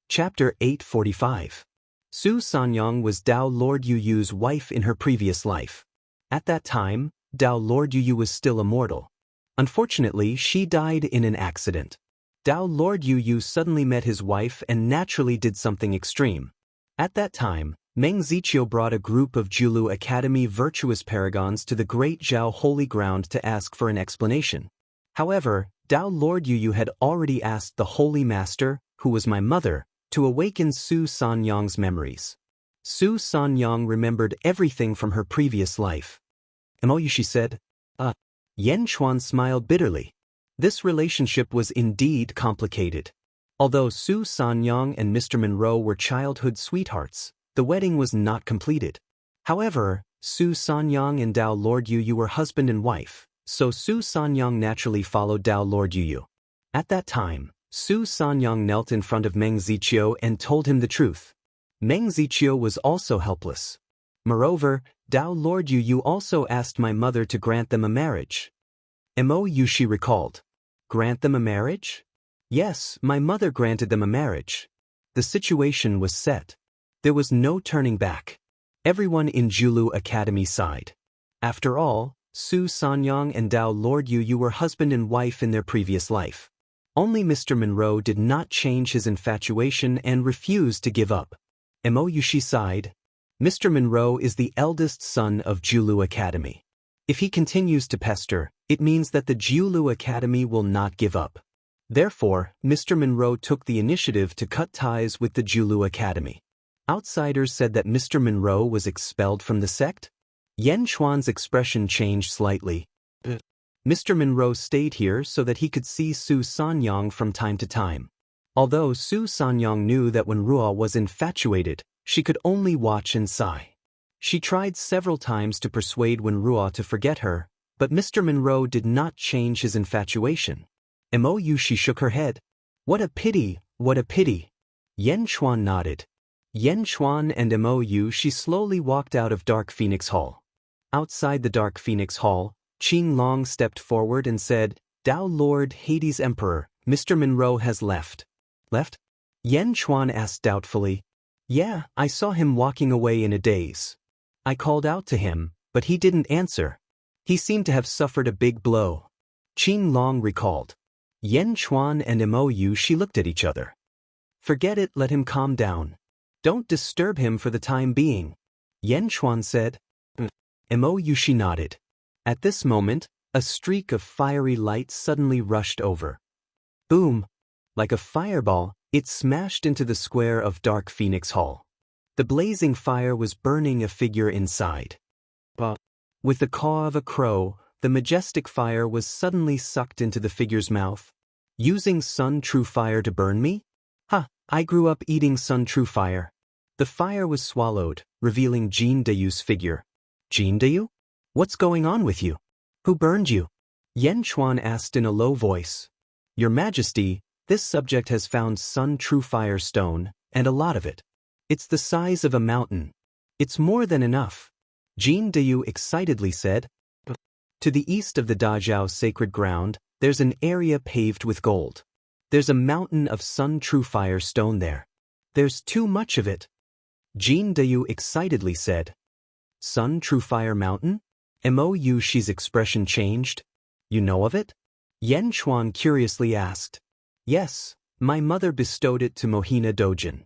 Chapter 845. Su Sanyang was Tao Lord Yu's wife in her previous life. At that time, Tao Lord Yu was still immortal. Unfortunately, she died in an accident. Tao Lord Yu suddenly met his wife and naturally did something extreme. At that time, Meng Ziqiu brought a group of Julu Academy virtuous paragons to the Great Zhao Holy Ground to ask for an explanation. However, Tao Lord Yu had already asked the Holy Master, who was my mother, to awaken Su Sanyang's memories. Su Sanyang remembered everything from her previous life. Mo Yushi said. Yen Chuan smiled bitterly. This relationship was indeed complicated. Although Su Sanyang and Mr. Monroe were childhood sweethearts, the wedding was not completed. However, Su Sanyang and Tao Lord Yu were husband and wife, so Su Sanyang naturally followed Tao Lord Yu. At that time, Su Sanyang knelt in front of Meng Ziqiu and told him the truth. Meng Ziqiu was also helpless. Moreover, Tao Lord Yu also asked my mother to grant them a marriage. Mo Yushi recalled. Grant them a marriage? Yes, my mother granted them a marriage. The situation was set. There was no turning back. Everyone in Julu Academy sighed. After all, Su Sanyang and Tao Lord Yu were husband and wife in their previous life. Only Mr. Monroe did not change his infatuation and refused to give up. Mo Yushi sighed. Mr. Monroe is the eldest son of Julu Academy. If he continues to pester, it means that the Julu Academy will not give up. Therefore, Mr. Monroe took the initiative to cut ties with the Julu Academy. Outsiders said that Mr. Monroe was expelled from the sect. Yen Chuan's expression changed slightly. Mr. Monroe stayed here so that he could see Su Sanyang from time to time. Although Su Sanyang knew that when Ruo was infatuated, she could only watch and sigh. She tried several times to persuade Wen Ruo to forget her, but Mr. Monroe did not change his infatuation. Mo Yushi shook her head. What a pity, what a pity. Yen Chuan nodded. Yen Chuan and Mo Yushi slowly walked out of Dark Phoenix Hall. Outside the Dark Phoenix Hall, Qing Long stepped forward and said, Tao Lord Hades Emperor, Mr. Monroe has left. Left? Yen Chuan asked doubtfully. Yeah, I saw him walking away in a daze. I called out to him, but he didn't answer. He seemed to have suffered a big blow. Qin Long recalled. Yen Chuan and Mo Yushi looked at each other. Forget it, let him calm down. Don't disturb him for the time being, Yen Chuan said. Mo Yushi nodded. At this moment, a streak of fiery light suddenly rushed over. Boom! Like a fireball, it smashed into the square of Dark Phoenix Hall. The blazing fire was burning a figure inside. But, with the caw of a crow, the majestic fire was suddenly sucked into the figure's mouth. Using Sun True Fire to burn me? Ha! I grew up eating Sun True Fire. The fire was swallowed, revealing Jin Deyu's figure. Jin Deyu? What's going on with you? Who burned you? Yen Chuan asked in a low voice. Your Majesty, this subject has found Sun True Fire stone, and a lot of it. It's the size of a mountain. It's more than enough, Jin Deyu excitedly said. To the east of the Dazhao sacred ground, there's an area paved with gold. There's a mountain of Sun True Fire stone there. There's too much of it, Jin Deyu excitedly said. Sun True Fire Mountain? Mo Yushi's expression changed. You know of it? Yen Chuan curiously asked. Yes, my mother bestowed it to Mohina Dojin.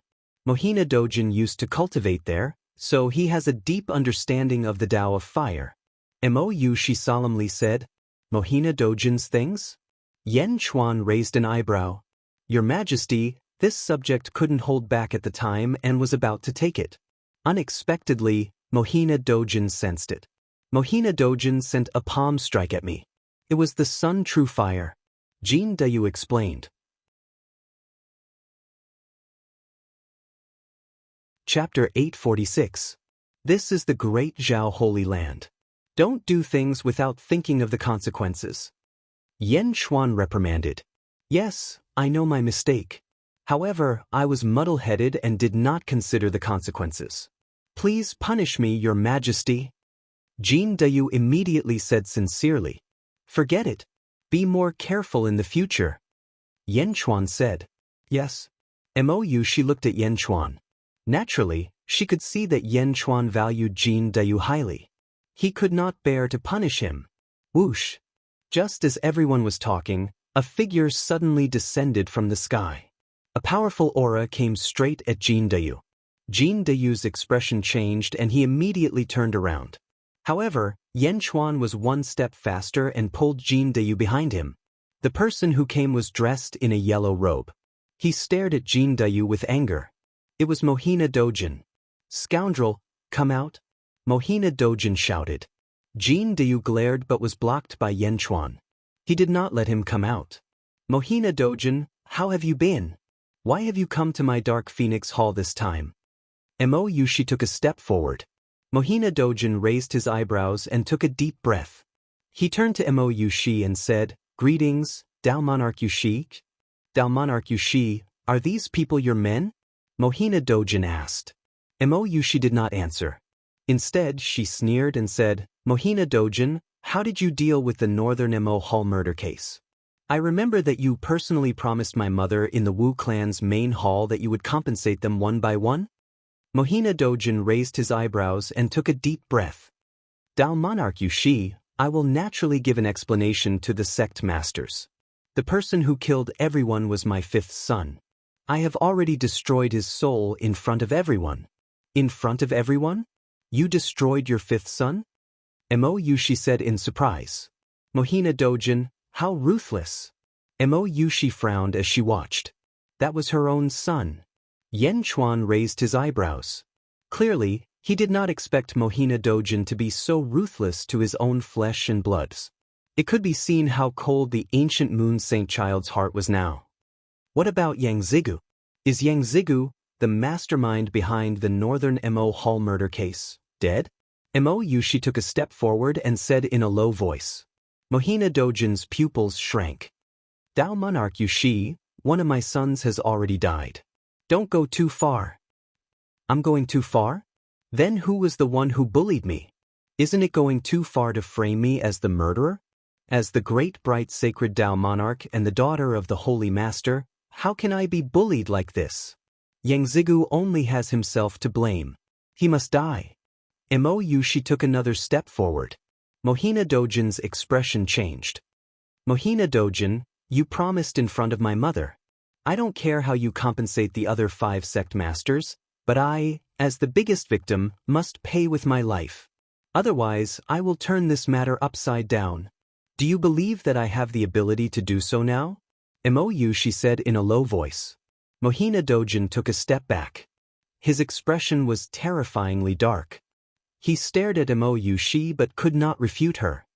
Mohina Dojin used to cultivate there, so he has a deep understanding of the Tao of Fire. Mo Yushi solemnly said. Mohina Dojin's things? Yen Chuan raised an eyebrow. Your Majesty, this subject couldn't hold back at the time and was about to take it. Unexpectedly, Mohina Dojin sensed it. Mohina Dojin sent a palm strike at me. It was the Sun True Fire, Jin Deyu explained. Chapter 846. This is the Great Zhao Holy Land. Don't do things without thinking of the consequences. Yen Chuan reprimanded. Yes, I know my mistake. However, I was muddle-headed and did not consider the consequences. Please punish me, Your Majesty. Jin Deyu immediately said sincerely. Forget it. Be more careful in the future. Yen Chuan said. Yes. Mo Yushi looked at Yen Chuan. Naturally, she could see that Yen Chuan valued Jin Deyu highly. He could not bear to punish him. Whoosh! Just as everyone was talking, a figure suddenly descended from the sky. A powerful aura came straight at Jin Deyu. Jin Deyu's expression changed and he immediately turned around. However, Yen Chuan was one step faster and pulled Jin Deyu behind him. The person who came was dressed in a yellow robe. He stared at Jin Deyu with anger. It was Mohina Dojin. Scoundrel, come out! Mohina Dojin shouted. Jin Deyu glared but was blocked by Yen Chuan. He did not let him come out. Mohina Dojin, how have you been? Why have you come to my Dark Phoenix Hall this time? Mo Yushi took a step forward. Mohina Dojin raised his eyebrows and took a deep breath. He turned to Mo Yushi and said, Greetings, Dao Monarch Yushi. Dao Monarch Yushi, are these people your men? Mohina Dojin asked. Mo Yushi did not answer. Instead, she sneered and said, Mohina Dojin, how did you deal with the Northern Mo Hall murder case? I remember that you personally promised my mother in the Wu clan's main hall that you would compensate them one by one? Mohina Dojin raised his eyebrows and took a deep breath. Dao Monarch Yushi, I will naturally give an explanation to the sect masters. The person who killed everyone was my fifth son. I have already destroyed his soul in front of everyone. In front of everyone? You destroyed your fifth son? Mo Yushi said in surprise. Mohina Dojin, how ruthless. Mo Yushi frowned as she watched. That was her own son. Yen Chuan raised his eyebrows. Clearly, he did not expect Mohina Dojin to be so ruthless to his own flesh and bloods. It could be seen how cold the ancient Moon Saint Child's heart was now. What about Yang Zigu? Is Yang Zigu, the mastermind behind the Northern Mo Hall murder case, dead? Mo Yushi took a step forward and said in a low voice. Mohina Dojin's pupils shrank. Dao Monarch Yushi, one of my sons has already died. Don't go too far. I'm going too far? Then who was the one who bullied me? Isn't it going too far to frame me as the murderer? As the great bright sacred Tao monarch and the daughter of the Holy Master, how can I be bullied like this? Yang Zigu only has himself to blame. He must die. Mo Yushi took another step forward. Mohina Dojin's expression changed. Mohina Dojin, you promised in front of my mother. I don't care how you compensate the other 5 sect masters, but I, as the biggest victim, must pay with my life. Otherwise, I will turn this matter upside down. Do you believe that I have the ability to do so now? Mo Yushi said in a low voice. Mohina Dojin took a step back. His expression was terrifyingly dark. He stared at Mo Yushi but could not refute her.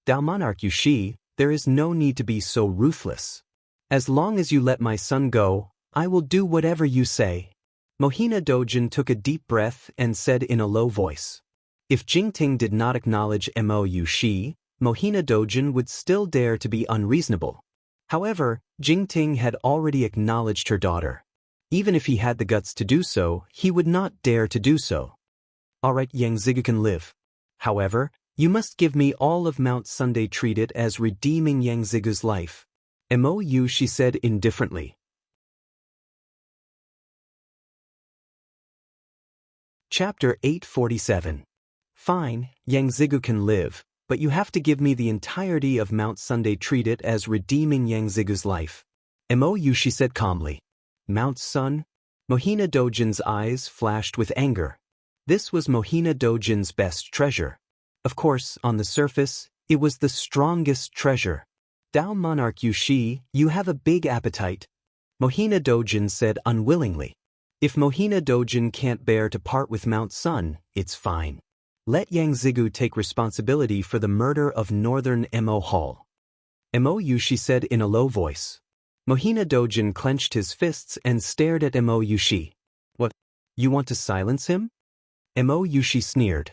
Tao Monarch Yushi, there is no need to be so ruthless. As long as you let my son go, I will do whatever you say. Mohina Dojin took a deep breath and said in a low voice. If Jingting did not acknowledge Mo Yushi, Mohina Dojin would still dare to be unreasonable. However, Jingting had already acknowledged her daughter. Even if he had the guts to do so, he would not dare to do so. Alright, Yang Zigu can live. However, you must give me all of Mount Sunday, treat it as redeeming Yang Zigu's life. Mo Yushi said indifferently. Chapter 847. Fine, Yang Zigu can live, but you have to give me the entirety of Mount Sunday, treat it as redeeming Yang Zigu's life. Mo Yushi said calmly. Mount Sun? Mohina Dojin's eyes flashed with anger. This was Mohina Dojin's best treasure. Of course, on the surface, it was the strongest treasure. Tao Monarch Yushi, you have a big appetite. Mohina Dojin said unwillingly. If Mohina Dojin can't bear to part with Mount Sun, it's fine. Let Yang Zigu take responsibility for the murder of Northern Mo Hall. Mo Yushi said in a low voice. Mohina Dojin clenched his fists and stared at Mo Yushi. What? You want to silence him? Mo Yushi sneered.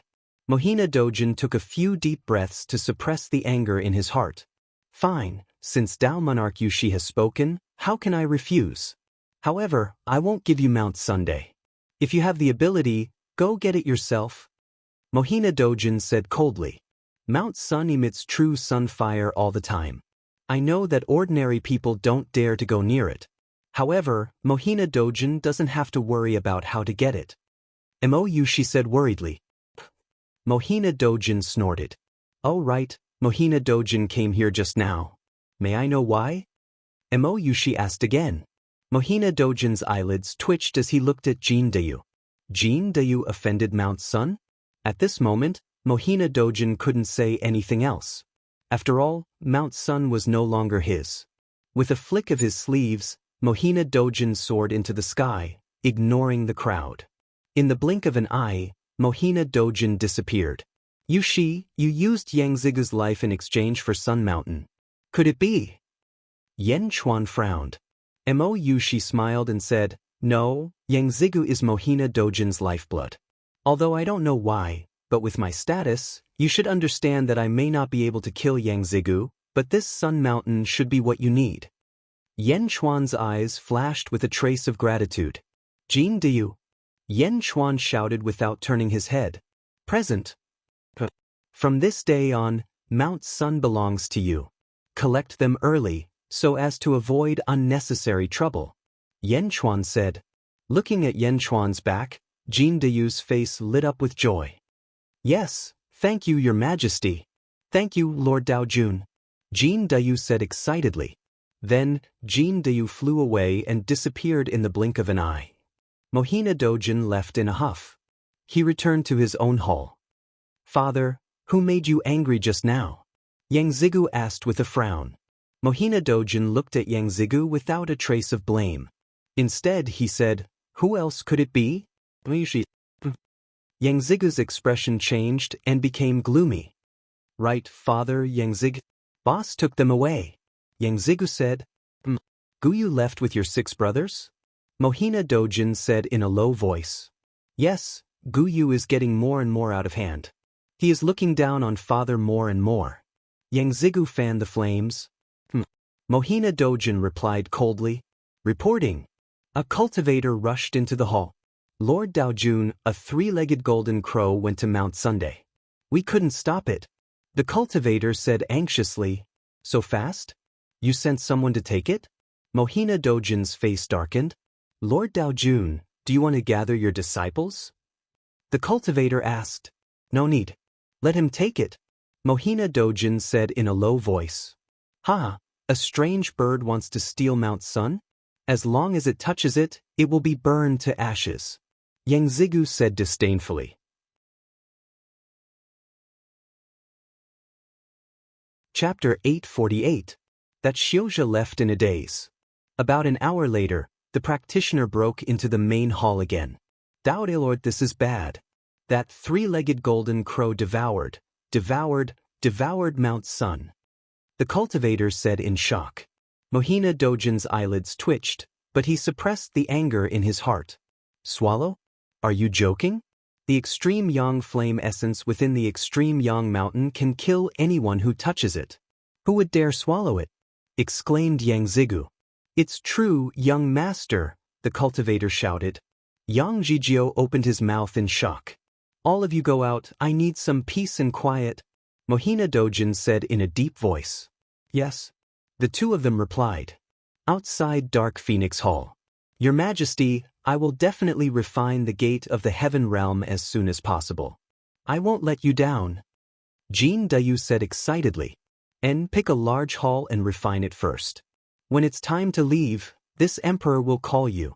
Mohina Dojin took a few deep breaths to suppress the anger in his heart. Fine, since Tao Monarch Yushi has spoken, how can I refuse? However, I won't give you Mount Sunday. If you have the ability, go get it yourself. Mohina Dojin said coldly. Mount Sun emits true sun fire all the time. I know that ordinary people don't dare to go near it. However, Mohina Dojin doesn't have to worry about how to get it. Mo Yushi said worriedly. Mohina Dojin snorted. Oh right, Mohina Dojin came here just now. May I know why? Mo Yushi asked again. Mohina Dojin's eyelids twitched as he looked at Jin Dayu. Jin Dayu offended Mount Sun? At this moment, Mohina Dojin couldn't say anything else. After all, Mount Sun was no longer his. With a flick of his sleeves, Mohina Dojin soared into the sky, ignoring the crowd. In the blink of an eye, Mohina Dojin disappeared. Yushi, you used Yang Zigu's life in exchange for Sun Mountain. Could it be? Yen Chuan frowned. Mo Yushi smiled and said, No, Yang Zigu is Mohina Dojin's lifeblood. Although I don't know why, but with my status, you should understand that I may not be able to kill Yang Zigu, but this Sun Mountain should be what you need. Yen Chuan's eyes flashed with a trace of gratitude. Jin Dayu. Yen Chuan shouted without turning his head. Present. From this day on, Mount Sun belongs to you. Collect them early, so as to avoid unnecessary trouble. Yen Chuan said. Looking at Yen Chuan's back, Jin Dayu's face lit up with joy. Yes, thank you, Your Majesty. Thank you, Lord Daojun. Jin Dayu said excitedly. Then, Jin Dayu flew away and disappeared in the blink of an eye. Mohina Dojin left in a huff. He returned to his own hall. Father, who made you angry just now? Yang Zigu asked with a frown. Mohina Dojin looked at Yang Zigu without a trace of blame. Instead, he said, Who else could it be? Yang Zigu's expression changed and became gloomy. Right, Father, Yang Zigu. Boss took them away. Yang Zigu said, Guyu left with your 6 brothers? Mohina Dojin said in a low voice. Yes, Guyu is getting more and more out of hand. He is looking down on Father more and more. Yang Zigu fanned the flames. Mohina Dojin replied coldly. Reporting. A cultivator rushed into the hall. Lord Daojun, a 3-legged golden crow, went to Mount Sunday. We couldn't stop it. The cultivator said anxiously, "So fast? You sent someone to take it?" Mohina Dojin's face darkened. "Lord Daojun, do you want to gather your disciples?" The cultivator asked. "No need. Let him take it," Mohina Dojin said in a low voice. "Ha, a strange bird wants to steal Mount Sun? As long as it touches it, it will be burned to ashes," Yang Zigu said disdainfully. Chapter 848. That Xiuzha left in a daze. About an hour later, the practitioner broke into the main hall again. "Daode Lord, this is bad. That three-legged golden crow devoured Mount Sun," the cultivator said in shock. Mohina Dojin's eyelids twitched, but he suppressed the anger in his heart. "Swallow? Are you joking? The extreme yang flame essence within the extreme yang mountain can kill anyone who touches it. Who would dare swallow it?" exclaimed Yang Zigu. "It's true, young master," the cultivator shouted. Yang Zhijio opened his mouth in shock. "All of you go out, I need some peace and quiet," Mohina Dojin said in a deep voice. "Yes." The two of them replied. Outside Dark Phoenix Hall. "Your Majesty, I will definitely refine the gate of the heaven realm as soon as possible. I won't let you down," Jin Dayu said excitedly. "Pick a large hall and refine it first. When it's time to leave, this emperor will call you,"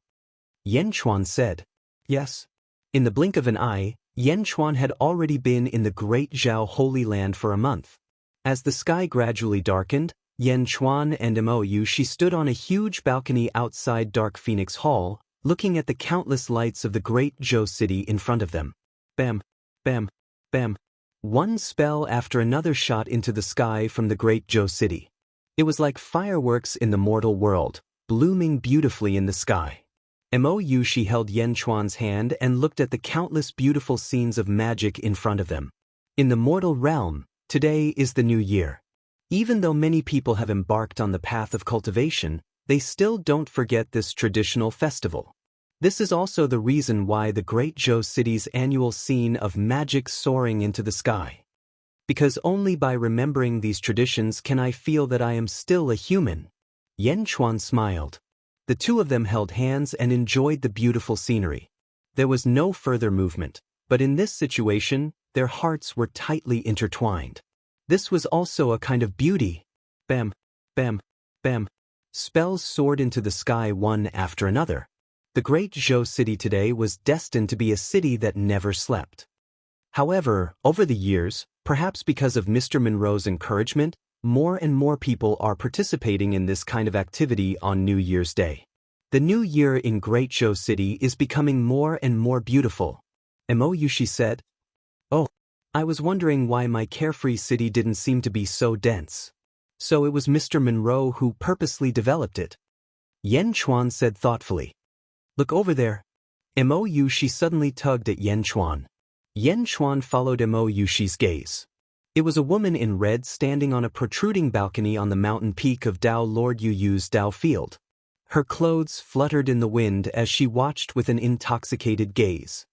Yan Chuan said. Yes. In the blink of an eye, Yan Chuan had already been in the Great Zhao Holy Land for a month. As the sky gradually darkened, Yan Chuan and Mou she stood on a huge balcony outside Dark Phoenix Hall, looking at the countless lights of the Great Zhou City in front of them. Bam, bam, bam. One spell after another shot into the sky from the Great Zhou City. It was like fireworks in the mortal world, blooming beautifully in the sky. Mou she held Yan Chuan's hand and looked at the countless beautiful scenes of magic in front of them. In the mortal realm, today is the new year. Even though many people have embarked on the path of cultivation, they still don't forget this traditional festival. This is also the reason why the Great Zhou City's annual scene of magic soaring into the sky. Because only by remembering these traditions can I feel that I am still a human. Yan Chuan smiled. The two of them held hands and enjoyed the beautiful scenery. There was no further movement, but in this situation, their hearts were tightly intertwined. This was also a kind of beauty. Bam, bam, bam. Spells soared into the sky one after another. The Great Zhou City today was destined to be a city that never slept. However, over the years, perhaps because of Mr. Monroe's encouragement, more and more people are participating in this kind of activity on New Year's Day. The new year in Great Zhou City is becoming more and more beautiful. Mou she said. "Oh, I was wondering why my carefree city didn't seem to be so dense. So it was Mr. Monroe who purposely developed it," Yan Chuan said thoughtfully. "Look over there." Mou she suddenly tugged at Yan Chuan. Yan Chuan followed Mou she's gaze. It was a woman in red standing on a protruding balcony on the mountain peak of Dao Lord Yu's Dao Field. Her clothes fluttered in the wind as she watched with an intoxicated gaze.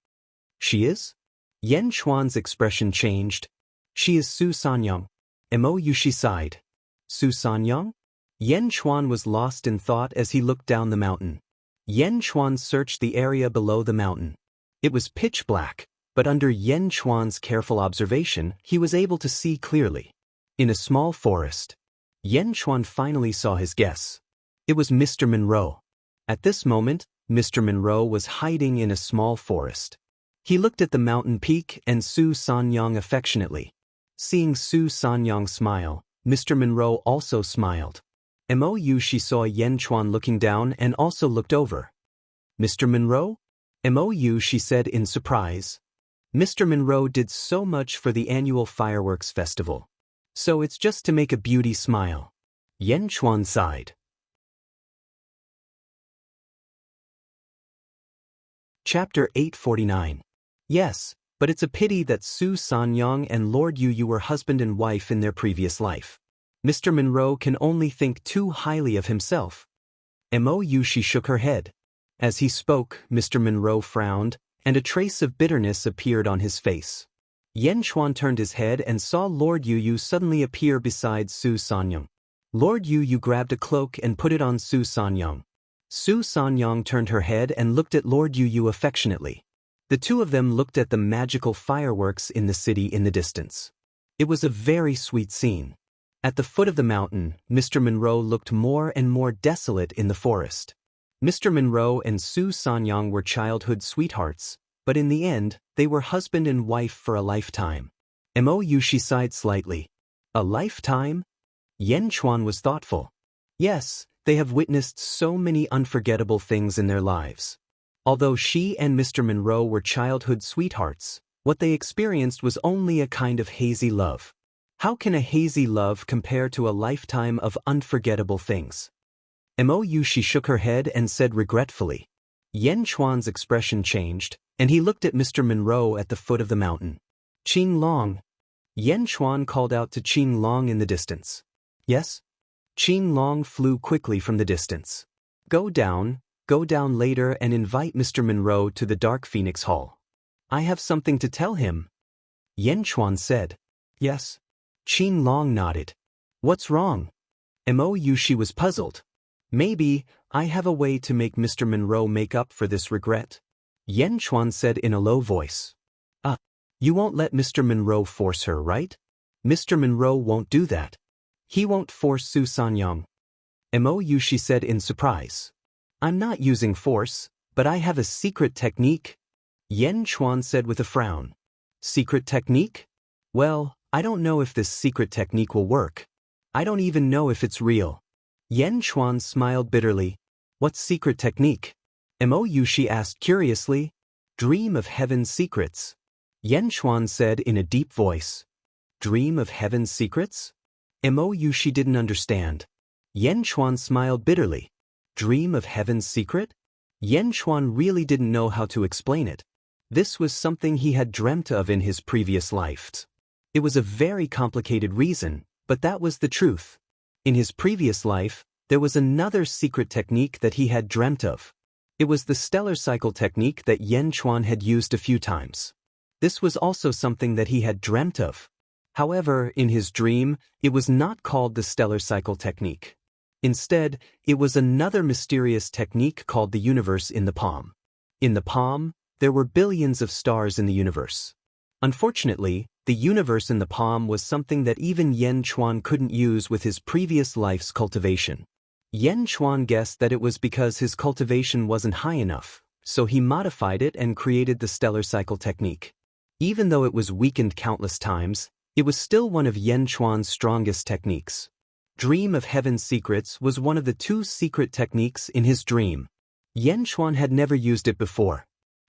"She is?" Yan Chuan's expression changed. "She is Su Sanyang." Mou she sighed. "Su Sanyang?" Yan Chuan was lost in thought as he looked down the mountain. Yan Chuan searched the area below the mountain. It was pitch black, but under Yan Chuan's careful observation, he was able to see clearly. In a small forest, Yan Chuan finally saw his guess. It was Mr. Monroe. At this moment, Mr. Monroe was hiding in a small forest. He looked at the mountain peak and Su Sanyang affectionately. Seeing Su Sanyang smile, Mr. Monroe also smiled. Mou she saw Yan Chuan looking down and also looked over. "Mr. Monroe?" Mou she said in surprise. Mr. Monroe did so much for the annual fireworks festival. So it's just to make a beauty smile. Yan Chuan sighed. Chapter 849. Yes, but it's a pity that Su Sanyang and Lord Yu were husband and wife in their previous life. Mr. Monroe can only think too highly of himself. Mou she shook her head. As he spoke, Mr. Monroe frowned, and a trace of bitterness appeared on his face. Yen Chuan turned his head and saw Lord Yu Yu suddenly appear beside Su Sanyang. Lord Yu Yu grabbed a cloak and put it on Su Sanyang. Su Sanyang turned her head and looked at Lord Yu Yu affectionately. The two of them looked at the magical fireworks in the city in the distance. It was a very sweet scene. At the foot of the mountain, Mr. Monroe looked more and more desolate in the forest. Mr. Monroe and Su Sanyang were childhood sweethearts, but in the end, they were husband and wife for a lifetime. She sighed slightly. A lifetime? Yen Chuan was thoughtful. Yes, they have witnessed so many unforgettable things in their lives. Although she and Mr. Monroe were childhood sweethearts, what they experienced was only a kind of hazy love. How can a hazy love compare to a lifetime of unforgettable things? She shook her head and said regretfully. Yen Chuan's expression changed, and he looked at Mr. Monroe at the foot of the mountain. Qing Long. Yen Chuan called out to Qing Long in the distance. Yes? Qing Long flew quickly from the distance. Go down later and invite Mr. Monroe to the Dark Phoenix Hall. I have something to tell him. Yen Chuan said. Yes. Qing Long nodded. What's wrong? She was puzzled. Maybe, I have a way to make Mr. Monroe make up for this regret. Yen Chuan said in a low voice. You won't let Mr. Monroe force her, right? Mr. Monroe won't do that. He won't force Su Sanyang. She said in surprise. I'm not using force, but I have a secret technique. Yen Chuan said with a frown. Secret technique? Well, I don't know if this secret technique will work. I don't even know if it's real. Yen Chuan smiled bitterly. What secret technique? She asked curiously. Dream of heaven's secrets. Yen Chuan said in a deep voice. Dream of heaven's secrets? She didn't understand. Yen Chuan smiled bitterly. Dream of heaven's secret? Yen Chuan really didn't know how to explain it. This was something he had dreamt of in his previous lives. It was a very complicated reason, but that was the truth. In his previous life, there was another secret technique that he had dreamt of. It was the stellar cycle technique that Yen Chuan had used a few times. This was also something that he had dreamt of. However, in his dream, it was not called the stellar cycle technique. Instead, it was another mysterious technique called the universe in the palm. In the palm, there were billions of stars in the universe. Unfortunately, the universe in the palm was something that even Yen Chuan couldn't use with his previous life's cultivation. Yen Chuan guessed that it was because his cultivation wasn't high enough, so he modified it and created the stellar cycle technique. Even though it was weakened countless times, it was still one of Yen Chuan's strongest techniques. Dream of heaven's secrets was one of the two secret techniques in his dream. Yen Chuan had never used it before.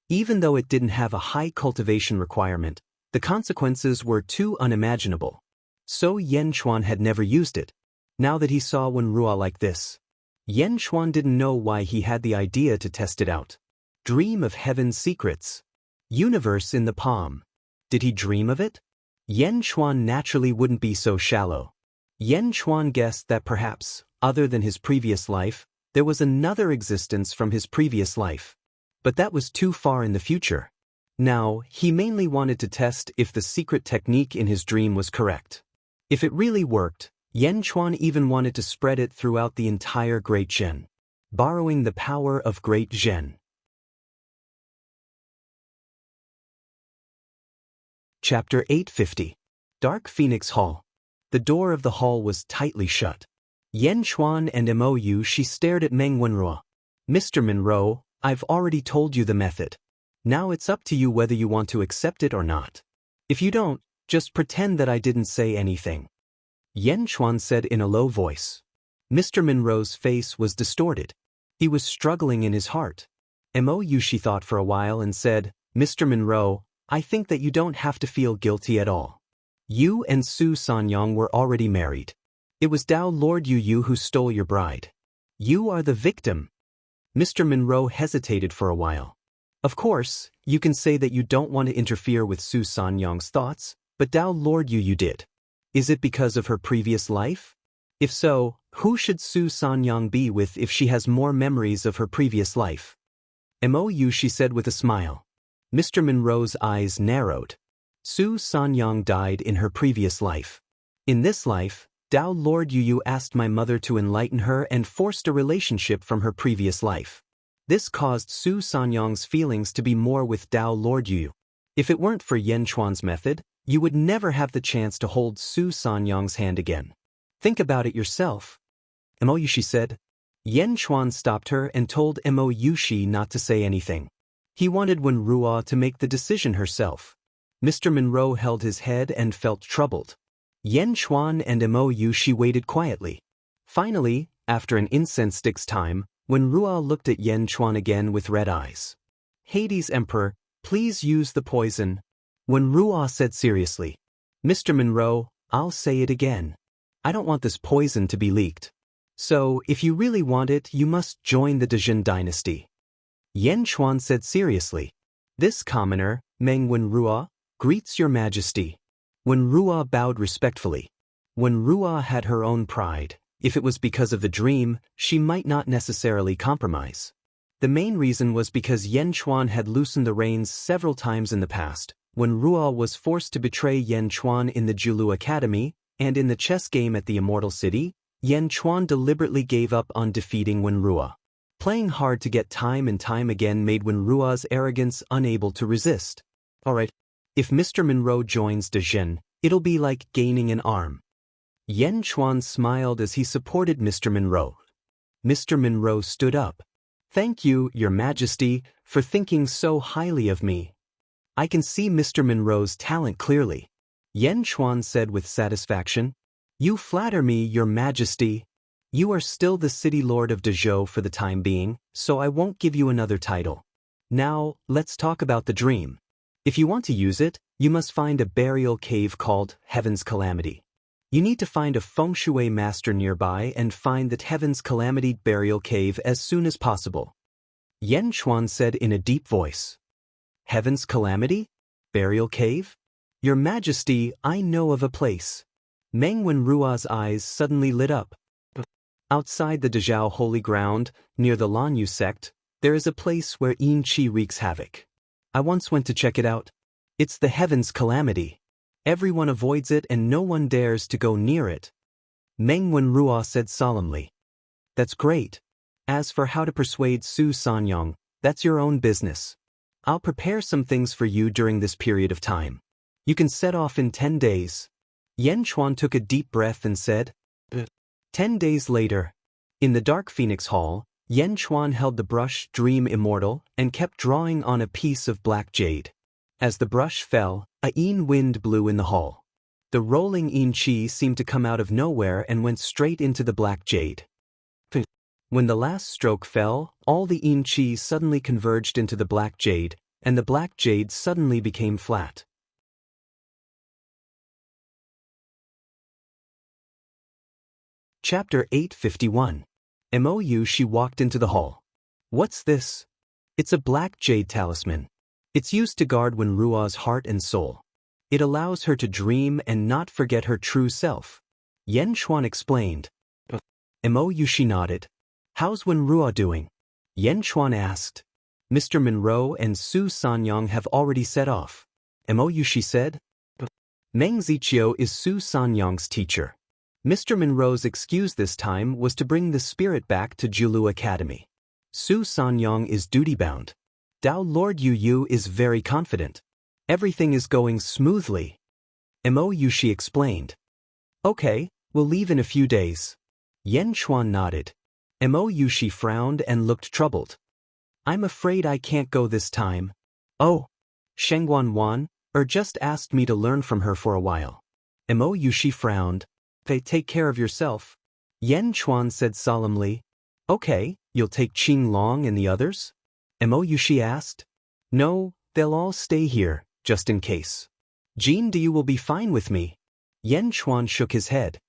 Even though it didn't have a high cultivation requirement, the consequences were too unimaginable. So Yen Chuan had never used it. Now that he saw Wenrua like this, Yen Chuan didn't know why he had the idea to test it out. Dream of heaven's secrets. Universe in the palm. Did he dream of it? Yen Chuan naturally wouldn't be so shallow. Yen Chuan guessed that perhaps, other than his previous life, there was another existence from his previous life. But that was too far in the future. Now, he mainly wanted to test if the secret technique in his dream was correct. If it really worked, Yen Chuan even wanted to spread it throughout the entire Great Zhen. Borrowing the power of Great Zhen. Chapter 850. Dark Phoenix Hall. The door of the hall was tightly shut. Yen Chuan and she stared at Meng Wenrua. Mr. Monroe, I've already told you the method. Now it's up to you whether you want to accept it or not. If you don't, just pretend that I didn't say anything. Yen Chuan said in a low voice. Mr. Monroe's face was distorted. He was struggling in his heart. She thought for a while and said, Mr. Monroe, I think that you don't have to feel guilty at all. You and Su Sanyang were already married. It was Dao Lord Yu Yu who stole your bride. You are the victim. Mr. Monroe hesitated for a while. Of course, you can say that you don't want to interfere with Su Sanyang's thoughts, but Dao Lord Yu Yu did. Is it because of her previous life? If so, who should Su Sanyang be with if she has more memories of her previous life? She said with a smile. Mr. Monroe's eyes narrowed. Su Sanyang died in her previous life. In this life, Tao Lord Yu asked my mother to enlighten her and forced a relationship from her previous life. This caused Su Sanyang's feelings to be more with Tao Lord Yu. If it weren't for Yan Chuan's method, you would never have the chance to hold Su Sanyang's hand again. Think about it yourself. Mo Yushi said. Yan Chuan stopped her and told Mo Yushi not to say anything. He wanted Wen Ruo to make the decision herself. Mr. Monroe held his head and felt troubled. Yan Chuan and Mo Yushi waited quietly. Finally, after an incense stick's time, Wen Ruo looked at Yan Chuan again with red eyes. Hades Emperor, please use the poison. Wen Ruo said seriously. Mr. Monroe, I'll say it again. I don't want this poison to be leaked. So, if you really want it, you must join the Dejin dynasty. Yan Chuan said seriously. This commoner, Meng Wen Ruo, greets your majesty. Wen Ruo bowed respectfully. Wen Ruo had her own pride. If it was because of the dream, she might not necessarily compromise. The main reason was because Yan Chuan had loosened the reins several times in the past. Wen Ruo was forced to betray Yan Chuan in the Julu Academy, and in the chess game at the Immortal City, Yan Chuan deliberately gave up on defeating Wen Ruo. Playing hard to get time and time again made Wen Ruo's arrogance unable to resist. Alright, if Mr. Monroe joins Dejin, it'll be like gaining an arm. Yan Chuan smiled as he supported Mr. Monroe. Mr. Monroe stood up. Thank you, Your Majesty, for thinking so highly of me. I can see Mr. Monroe's talent clearly. Yan Chuan said with satisfaction. You flatter me, Your Majesty. You are still the city lord of Dezhou for the time being, so I won't give you another title. Now, let's talk about the dream. If you want to use it, you must find a burial cave called Heaven's Calamity. You need to find a feng shui master nearby and find that Heaven's Calamity burial cave as soon as possible. Yan Chuan said in a deep voice. Heaven's Calamity? Burial cave? Your Majesty, I know of a place. Meng Wen Ruo's eyes suddenly lit up. Outside the Dezhou holy ground, near the Lanyu sect, there is a place where Yin Qi wreaks havoc. I once went to check it out. It's the Heaven's Calamity. Everyone avoids it and no one dares to go near it. Meng Wen Ruo said solemnly. That's great. As for how to persuade Su Sanyang, that's your own business. I'll prepare some things for you during this period of time. You can set off in 10 days. Yan Chuan took a deep breath and said, 10 days later. In the Dark Phoenix Hall, Yan Chuan held the brush Dream Immortal and kept drawing on a piece of black jade. As the brush fell, a yin wind blew in the hall. The rolling yin qi seemed to come out of nowhere and went straight into the black jade. When the last stroke fell, all the yin qi suddenly converged into the black jade, and the black jade suddenly became flat. Chapter 851. Mo Yushi walked into the hall. What's this? It's a black jade talisman. It's used to guard Wen Ruo's heart and soul. It allows her to dream and not forget her true self. Yan Chuan explained. Mo Yushi nodded. How's Wen Ruo doing? Yan Chuan asked. Mr. Monroe and Su Sanyang have already set off. Mo Yushi said. Meng Ziqiu is Su Sanyang's teacher. Mr. Monroe's excuse this time was to bring the spirit back to Julu Academy. Su Sanyang is duty-bound. Tao Lord Yu is very confident. Everything is going smoothly. Mo Yushi explained. Okay, we'll leave in a few days. Yan Chuan nodded. Mo Yushi frowned and looked troubled. I'm afraid I can't go this time. Oh, Shengguan Wan, just asked me to learn from her for a while. Mo Yushi frowned. Take care of yourself. Yan Chuan said solemnly. Okay, you'll take Qing Long and the others? Mo Yushi asked. No, they'll all stay here, just in case. Jin Diyu will be fine with me. Yan Chuan shook his head.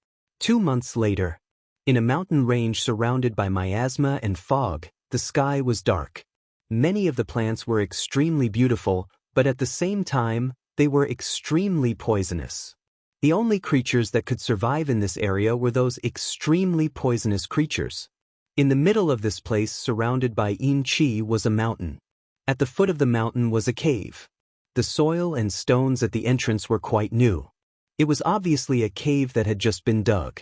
2 months later. In a mountain range surrounded by miasma and fog, the sky was dark. Many of the plants were extremely beautiful, but at the same time, they were extremely poisonous. The only creatures that could survive in this area were those extremely poisonous creatures. In the middle of this place surrounded by Yin Qi was a mountain. At the foot of the mountain was a cave. The soil and stones at the entrance were quite new. It was obviously a cave that had just been dug.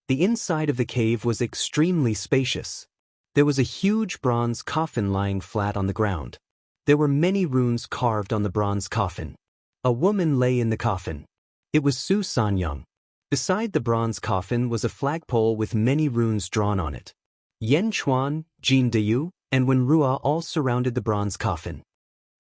The inside of the cave was extremely spacious. There was a huge bronze coffin lying flat on the ground. There were many runes carved on the bronze coffin. A woman lay in the coffin. It was Su Sanyang. Beside the bronze coffin was a flagpole with many runes drawn on it. Yan Chuan, Jin Deyu, and Wenrua all surrounded the bronze coffin.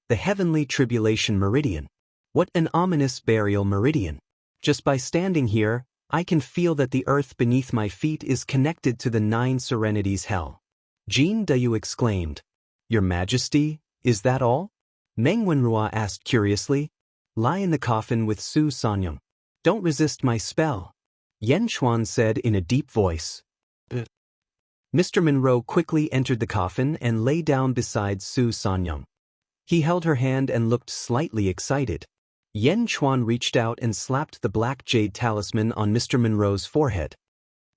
The heavenly tribulation meridian. What an ominous burial meridian. Just by standing here, I can feel that the earth beneath my feet is connected to the 9 serenities hell. Jin Deyu exclaimed. Your Majesty, is that all? Meng Wenrua asked curiously. Lie in the coffin with Su Sanyang. Don't resist my spell. Yan Chuan said in a deep voice. Mr. Monroe quickly entered the coffin and lay down beside Su Sanyang. He held her hand and looked slightly excited. Yan Chuan reached out and slapped the black jade talisman on Mr. Monroe's forehead.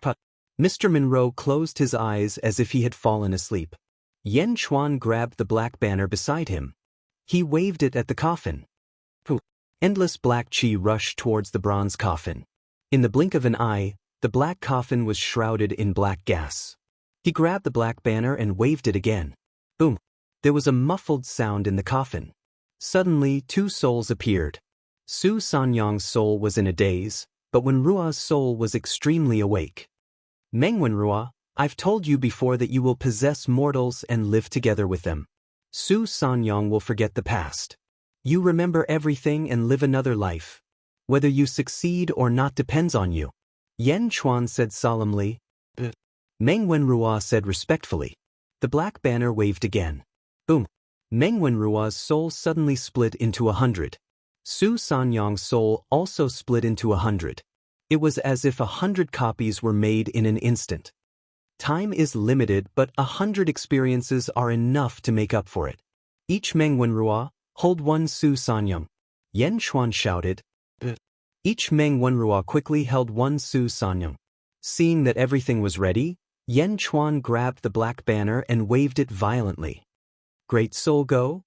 But Mr. Monroe closed his eyes as if he had fallen asleep. Yan Chuan grabbed the black banner beside him. He waved it at the coffin. Endless black chi rushed towards the bronze coffin. In the blink of an eye, the black coffin was shrouded in black gas. He grabbed the black banner and waved it again. Boom! There was a muffled sound in the coffin. Suddenly, 2 souls appeared. Su Sanyang's soul was in a daze, but Wenrua's soul was extremely awake. Meng Wenrua, I've told you before that you will possess mortals and live together with them. Su Sanyang will forget the past. You remember everything and live another life. Whether you succeed or not depends on you. Yan Chuan said solemnly. Meng Wenrua said respectfully. The black banner waved again. Boom! Meng Wenrua's soul suddenly split into 100. Su Sanyang's soul also split into 100. It was as if 100 copies were made in an instant. Time is limited, but 100 experiences are enough to make up for it. Each Meng Wenrua, hold 1 Su Sanyang. Yan Chuan shouted. Each Meng Wenrua quickly held 1 Su Sanyang. Seeing that everything was ready, Yan Chuan grabbed the black banner and waved it violently. Great soul go?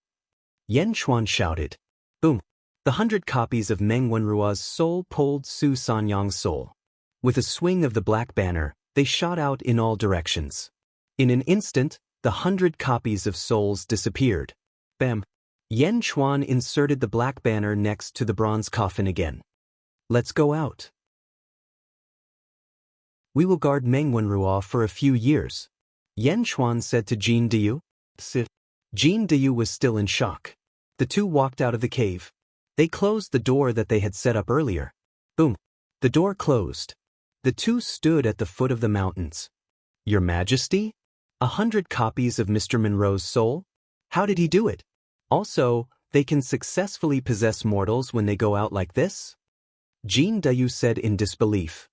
Yan Chuan shouted. Boom! The 100 copies of Meng Wenrua's soul pulled Su Sanyang's soul. With a swing of the black banner, they shot out in all directions. In an instant, the 100 copies of souls disappeared. Bam! Yan Chuan inserted the black banner next to the bronze coffin again. Let's go out. We will guard Meng Wenrua for a few years. Yan Chuan said to Jin Deyu. Jin Deyu was still in shock. The 2 walked out of the cave. They closed the door that they had set up earlier. Boom! The door closed. The 2 stood at the foot of the mountains. Your Majesty? 100 copies of Mr. Monroe's soul? How did he do it? Also, they can successfully possess mortals when they go out like this? Jin Deyu said in disbelief.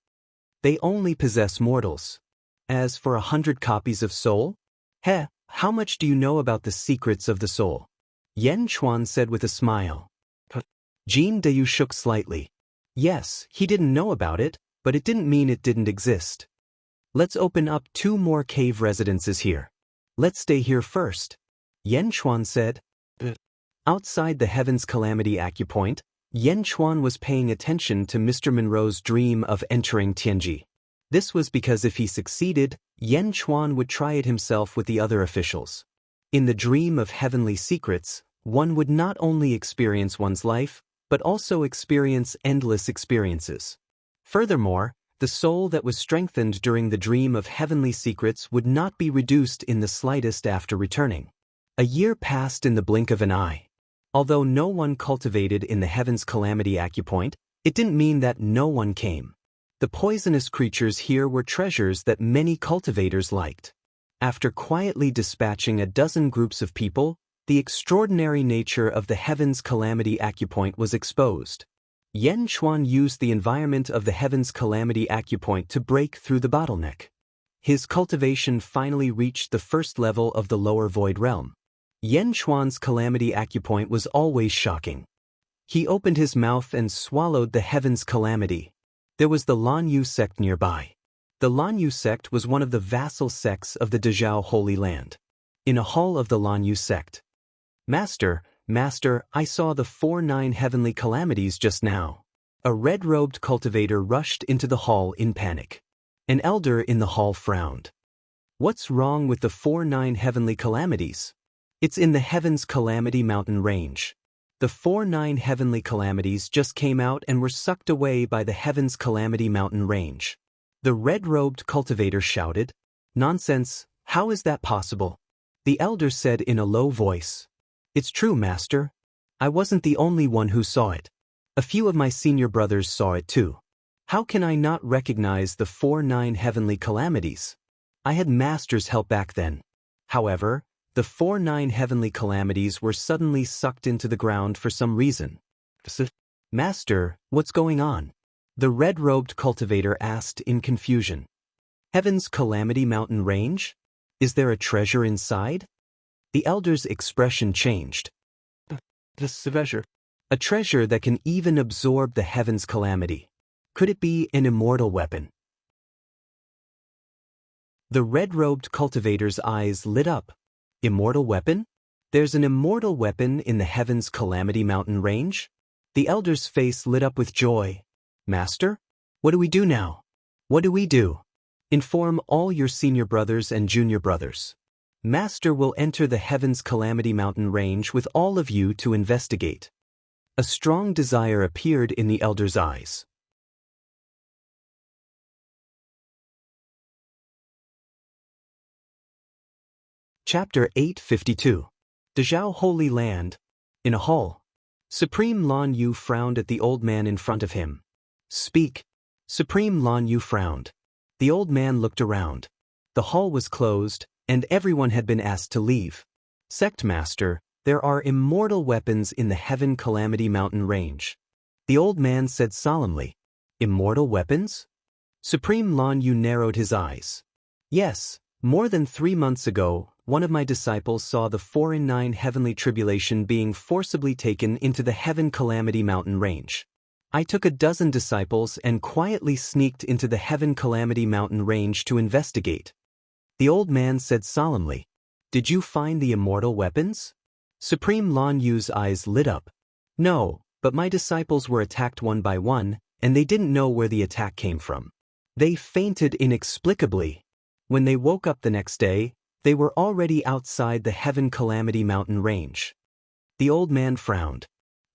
They only possess mortals. As for 100 copies of soul? How much do you know about the secrets of the soul? Yan Chuan said with a smile. Jin Deyu shook slightly. Yes, he didn't know about it, but it didn't mean it didn't exist. Let's open up 2 more cave residences here. Let's stay here first. Yan Chuan said. Outside the Heaven's Calamity Acupoint, Yan Chuan was paying attention to Mr. Monroe's dream of entering Tianji. This was because if he succeeded, Yan Chuan would try it himself with the other officials. In the dream of heavenly secrets, one would not only experience one's life, but also experience endless experiences. Furthermore, the soul that was strengthened during the dream of heavenly secrets would not be reduced in the slightest after returning. A year passed in the blink of an eye. Although no one cultivated in the Heaven's Calamity Acupoint, it didn't mean that no one came. The poisonous creatures here were treasures that many cultivators liked. After quietly dispatching a dozen groups of people, the extraordinary nature of the Heaven's Calamity Acupoint was exposed. Yan Chuan used the environment of the Heaven's Calamity Acupoint to break through the bottleneck. His cultivation finally reached the first level of the lower void realm. Yan Chuan's Calamity Acupoint was always shocking. He opened his mouth and swallowed the Heaven's Calamity. There was the Lan Yu sect nearby. The Lan Yu sect was one of the vassal sects of the Dezhou Holy Land. In a hall of the Lan Yu sect, Master, Master, I saw the 4-9 heavenly calamities just now. A red-robed cultivator rushed into the hall in panic. An elder in the hall frowned. What's wrong with the 4-9 heavenly calamities? It's in the Heaven's Calamity Mountain Range. The 4-9 heavenly calamities just came out and were sucked away by the Heaven's Calamity Mountain Range. The red-robed cultivator shouted. Nonsense, how is that possible? The elder said in a low voice. It's true, Master. I wasn't the only one who saw it. A few of my senior brothers saw it too. How can I not recognize the 4-9 heavenly calamities? I had Master's help back then. However, the 4-9 heavenly calamities were suddenly sucked into the ground for some reason. Master, what's going on? The red-robed cultivator asked in confusion. Heaven's Calamity Mountain Range? Is there a treasure inside? The elder's expression changed. The treasure. A treasure that can even absorb the heaven's calamity. Could it be an immortal weapon? The red-robed cultivator's eyes lit up. Immortal weapon? There's an immortal weapon in the Heaven's Calamity Mountain Range? The elder's face lit up with joy. Master? What do we do now? What do we do? Inform all your senior brothers and junior brothers. Master will enter the Heaven's Calamity Mountain Range with all of you to investigate. A strong desire appeared in the elder's eyes. Chapter 852. Dezhou Holy Land. In a hall. Supreme Lan Yu frowned at the old man in front of him. Speak. Supreme Lan Yu frowned. The old man looked around. The hall was closed, and everyone had been asked to leave. Sect Master, there are immortal weapons in the Heaven Calamity Mountain Range. The old man said solemnly. Immortal weapons? Supreme Lan Yu narrowed his eyes. Yes, more than 3 months ago, one of my disciples saw the 4-9 heavenly tribulation being forcibly taken into the Heaven Calamity Mountain Range. I took 12 disciples and quietly sneaked into the Heaven Calamity Mountain Range to investigate. The old man said solemnly, Did you find the immortal weapons? Supreme Lan Yu's eyes lit up. No, but my disciples were attacked one by one, and they didn't know where the attack came from. They fainted inexplicably. When they woke up the next day, they were already outside the Heaven Calamity Mountain Range. The old man frowned.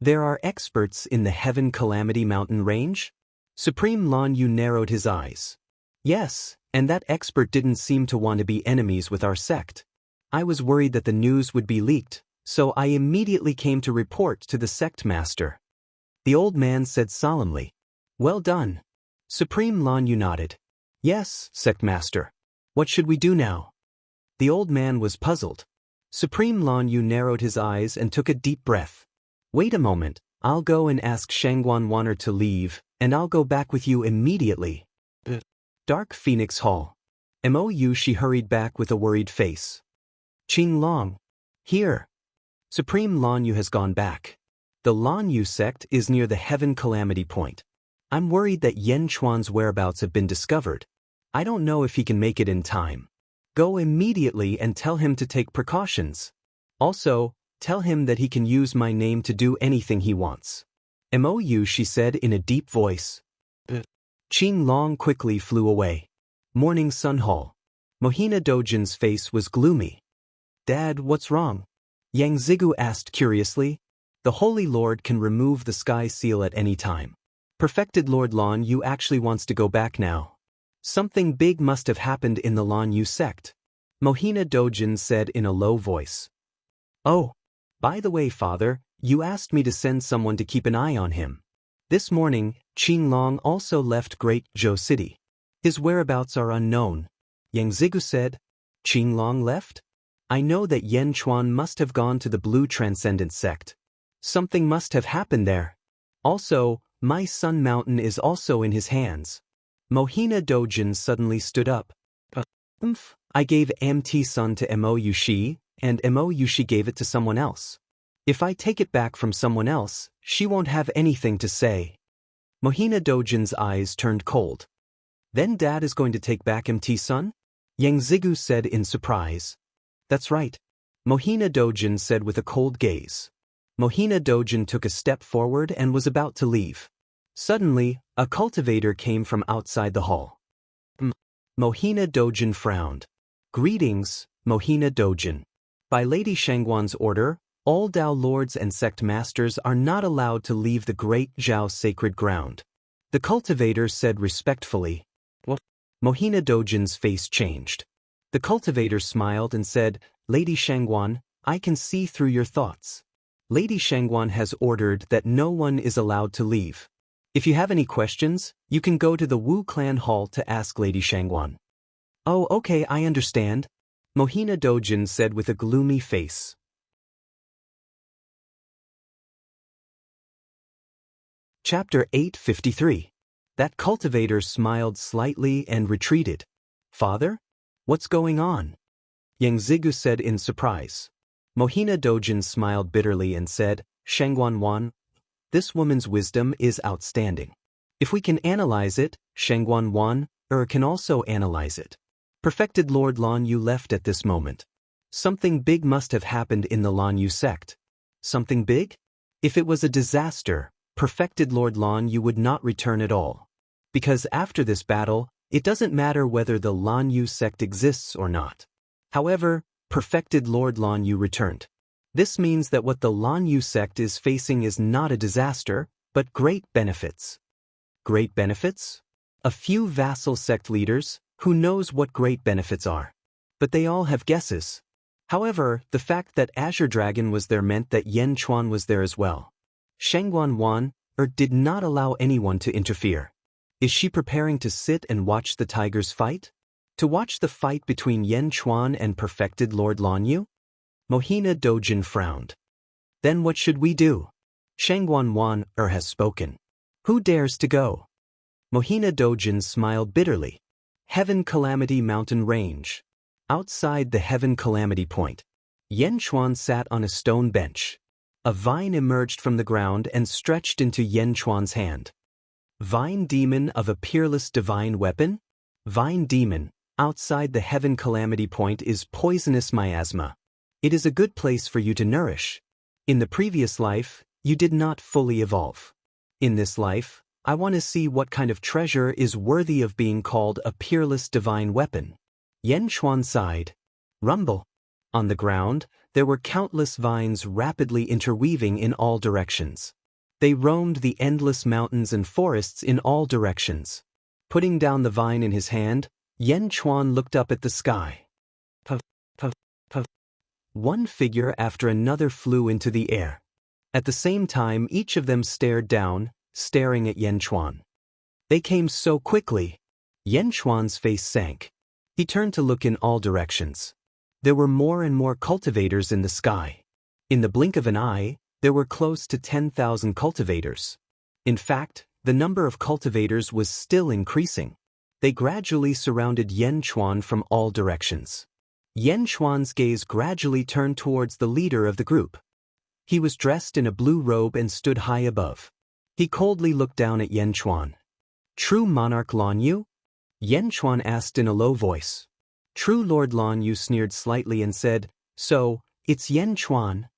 There are experts in the Heaven Calamity Mountain Range? Supreme Lan Yu narrowed his eyes. Yes, and that expert didn't seem to want to be enemies with our sect. I was worried that the news would be leaked, so I immediately came to report to the sect master. The old man said solemnly, Well done. Supreme Lan Yu nodded. Yes, sect master. What should we do now? The old man was puzzled. Supreme Lan Yu narrowed his eyes and took a deep breath. Wait a moment, I'll go and ask Shangguan Wan'er to leave, and I'll go back with you immediately. Dark Phoenix Hall. Mou she hurried back with a worried face. Qing Long. Here. Supreme Lan Yu has gone back. The Lan Yu sect is near the Heaven Calamity Point. I'm worried that Yen Chuan's whereabouts have been discovered. I don't know if he can make it in time. Go immediately and tell him to take precautions. Also, tell him that he can use my name to do anything he wants. Mou she said in a deep voice. Qing Long quickly flew away. Morning Sun Hall. Mohina Dojin's face was gloomy. Dad, what's wrong? Yang Zigu asked curiously. The Holy Lord can remove the sky seal at any time. Perfected Lord Lan Yu actually wants to go back now. Something big must have happened in the Lan Yu sect. Mohina Dojin said in a low voice. Oh, by the way, Father, you asked me to send someone to keep an eye on him. This morning, Qing Long also left Great Zhou City. His whereabouts are unknown. Yang Zigu said. Qing Long left? I know that Yen Chuan must have gone to the Blue Transcendent sect. Something must have happened there. Also, my Sun Mountain is also in his hands. Mohina Dojin suddenly stood up. I gave MT Sun to Mou Shi, and Mou Shi gave it to someone else. If I take it back from someone else, she won't have anything to say. Mohina Dojin's eyes turned cold. Then Dad is going to take back MT Sun? Yang Zigu said in surprise. That's right. Mohina Dojin said with a cold gaze. Mohina Dojin took a step forward and was about to leave. Suddenly, a cultivator came from outside the hall. Mohina Dojin frowned. Greetings, Mohina Dojin. By Lady Shangguan's order, all Dao lords and sect masters are not allowed to leave the Great Zhao sacred ground. The cultivator said respectfully. What? Mohina Dojin's face changed. The cultivator smiled and said, Lady Shangguan, I can see through your thoughts. Lady Shangguan has ordered that no one is allowed to leave. If you have any questions, you can go to the Wu Clan Hall to ask Lady Shangguan. Oh, okay, I understand, Mohina Dojin said with a gloomy face. Chapter 853. That cultivator smiled slightly and retreated. Father? What's going on? Yang Zigu said in surprise. Mohina Dojin smiled bitterly and said, Shangguan Wan, this woman's wisdom is outstanding. If we can analyze it, Shangguan Wan, can also analyze it. Perfected Lord Lan Yu left at this moment. Something big must have happened in the Lan Yu sect. Something big? If it was a disaster, Perfected Lord Lan Yu would not return at all. Because after this battle, it doesn't matter whether the Lan Yu sect exists or not. However, Perfected Lord Lan Yu returned. This means that what the Lan Yu sect is facing is not a disaster, but great benefits. Great benefits? A few vassal sect leaders, who knows what great benefits are? But they all have guesses. However, the fact that Azure Dragon was there meant that Yen Chuan was there as well. Shangguan Wan, did not allow anyone to interfere. Is she preparing to sit and watch the tigers fight? To watch the fight between Yen Chuan and Perfected Lord Lan Yu? Mohina Dojin frowned. Then what should we do? Shangguan Wan has spoken. Who dares to go? Mohina Dojin smiled bitterly. Heaven Calamity Mountain Range. Outside the Heaven Calamity Point, Yen Chuan sat on a stone bench. A vine emerged from the ground and stretched into Yen Chuan's hand. Vine Demon of a Peerless Divine Weapon? Vine Demon, outside the Heaven Calamity Point is poisonous miasma. It is a good place for you to nourish. In the previous life, you did not fully evolve. In this life, I want to see what kind of treasure is worthy of being called a peerless divine weapon. Yen Chuan sighed. Rumble. On the ground, there were countless vines rapidly interweaving in all directions. They roamed the endless mountains and forests in all directions. Putting down the vine in his hand, Yen Chuan looked up at the sky. Puff, puff, puff. One figure after another flew into the air. At the same time, each of them stared down, staring at Yen Chuan. They came so quickly. Yen Chuan's face sank. He turned to look in all directions. There were more and more cultivators in the sky. In the blink of an eye, there were close to 10,000 cultivators. In fact, the number of cultivators was still increasing. They gradually surrounded Yen Chuan from all directions. Yen Chuan's gaze gradually turned towards the leader of the group. He was dressed in a blue robe and stood high above. He coldly looked down at Yen Chuan. True Monarch Lan Yu? Yen Chuan asked in a low voice. True Lord Lan Yu sneered slightly and said, So, it's Yen Chuan.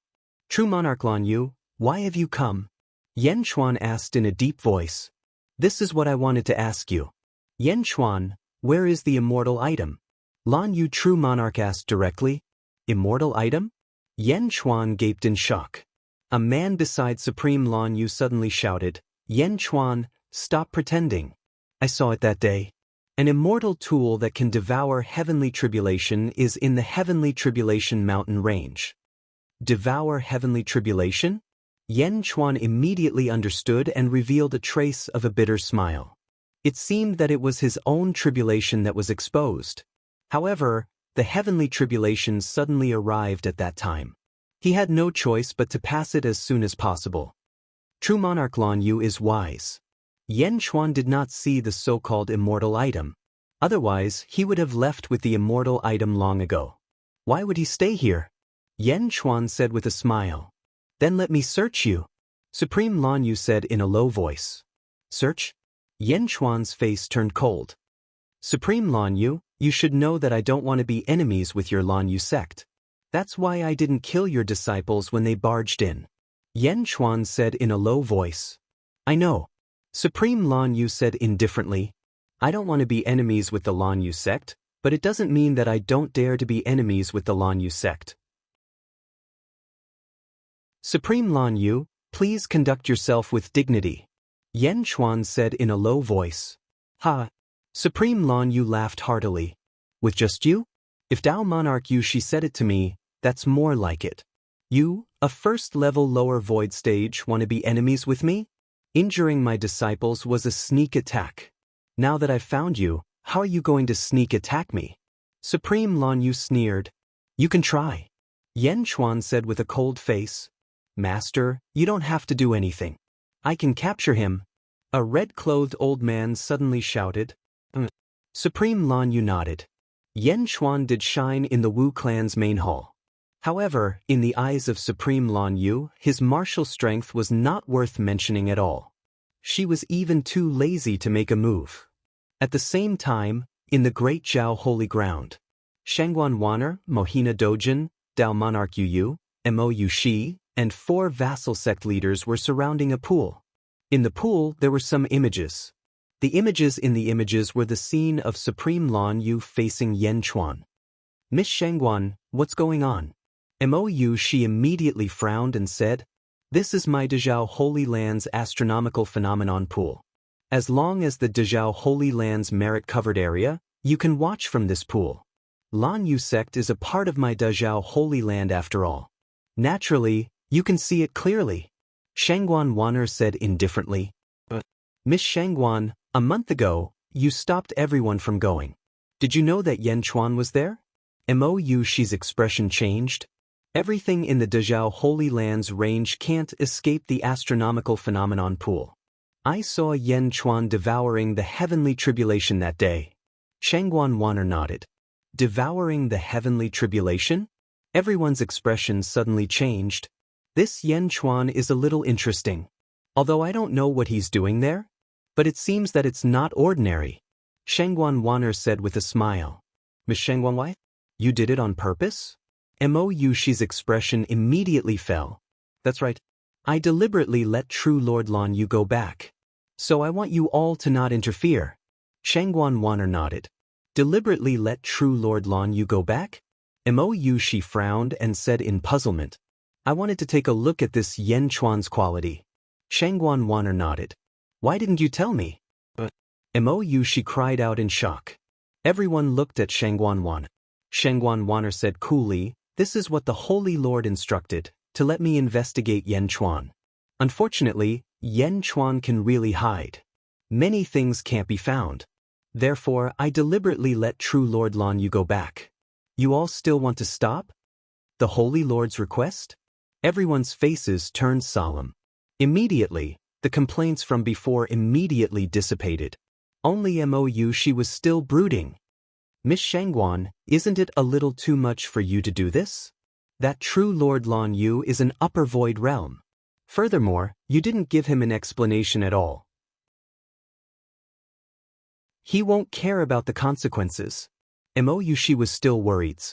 True Monarch Lan Yu, why have you come? Yen Chuan asked in a deep voice. This is what I wanted to ask you. Yen Chuan, where is the immortal item? Lan Yu True Monarch asked directly. Immortal item? Yen Chuan gaped in shock. A man beside Supreme Lan Yu suddenly shouted, Yen Chuan, stop pretending. I saw it that day. An immortal tool that can devour heavenly tribulation is in the Heavenly Tribulation mountain range. Devour heavenly tribulation? Yen Chuan immediately understood and revealed a trace of a bitter smile. It seemed that it was his own tribulation that was exposed. However, the heavenly tribulation suddenly arrived at that time. He had no choice but to pass it as soon as possible. True Monarch Lan Yu is wise. Yen Chuan did not see the so-called immortal item. Otherwise, he would have left with the immortal item long ago. Why would he stay here? Yen Chuan said with a smile. Then let me search you. Supreme Lan Yu said in a low voice. Search? Yen Chuan's face turned cold. Supreme Lan Yu, you should know that I don't want to be enemies with your Lan Yu sect. That's why I didn't kill your disciples when they barged in. Yen Chuan said in a low voice. I know. Supreme Lan Yu said indifferently. I don't want to be enemies with the Lan Yu sect, but it doesn't mean that I don't dare to be enemies with the Lan Yu sect. Supreme Lan Yu, please conduct yourself with dignity. Yen Chuan said in a low voice. Ha! Supreme Lan Yu laughed heartily. With just you? If Tao Monarch Yu she said it to me, that's more like it. You, a first-level lower void stage, want to be enemies with me? Injuring my disciples was a sneak attack. Now that I've found you, how are you going to sneak attack me? Supreme Lan Yu sneered. You can try. Yen Chuan said with a cold face. Master, you don't have to do anything. I can capture him. A red-clothed old man suddenly shouted. Supreme Lan Yu nodded. Yen Chuan did shine in the Wu clan's main hall. However, in the eyes of Supreme Lan Yu, his martial strength was not worth mentioning at all. She was even too lazy to make a move. At the same time, in the Great Zhao Holy Ground, Shangguan Wan'er, Mohina Dojin, Dao Monarch Yu, Mo Yu Shi, and 4 vassal sect leaders were surrounding a pool. In the pool, there were some images. The images in the images were the scene of Supreme Lan Yu facing Yen Chuan. Miss Shangguan, what's going on? Mo Yu Shi immediately frowned and said, This is my Dezhao Holy Land's astronomical phenomenon pool. As long as the Dezhao Holy Land's merit-covered area, you can watch from this pool. Lan Yu sect is a part of my Dezhao Holy Land after all. Naturally, you can see it clearly. Shangguan Wan'er said indifferently. But, Miss Shangguan, a month ago, you stopped everyone from going. Did you know that Yen Chuan was there? Mo Yu Shi's expression changed. Everything in the Dezhao Holy Land's range can't escape the astronomical phenomenon pool. I saw Yen Chuan devouring the heavenly tribulation that day. Shangguan Wan'er nodded. Devouring the heavenly tribulation? Everyone's expression suddenly changed. This Yen Chuan is a little interesting. Although I don't know what he's doing there. But it seems that it's not ordinary. Shangguan Wan'er said with a smile. Miss Shangguan Wai? You did it on purpose? Mo Yu Shi's expression immediately fell. That's right. I deliberately let True Lord Lan Yu go back. So I want you all to not interfere. Shangguan Wan'er nodded. Deliberately let True Lord Lan Yu go back? Mo Yu Shi frowned and said in puzzlement. I wanted to take a look at this Yen Chuan's quality. Shangguan Wan'er nodded. Why didn't you tell me? Mo Yu Shi cried out in shock. Everyone looked at Shangguan Wan'er. Shangguan Wan'er said coolly, This is what the Holy Lord instructed, to let me investigate Yen Chuan. Unfortunately, Yen Chuan can really hide. Many things can't be found. Therefore, I deliberately let True Lord Lan Yu go back. You all still want to stop? The Holy Lord's request? Everyone's faces turned solemn. Immediately, the complaints from before immediately dissipated. Only Mo Yu Shi was still brooding. Miss Shangguan, isn't it a little too much for you to do this? That True Lord Lan Yu is an upper void realm. Furthermore, you didn't give him an explanation at all. He won't care about the consequences. Mo Yu Shi was still worried.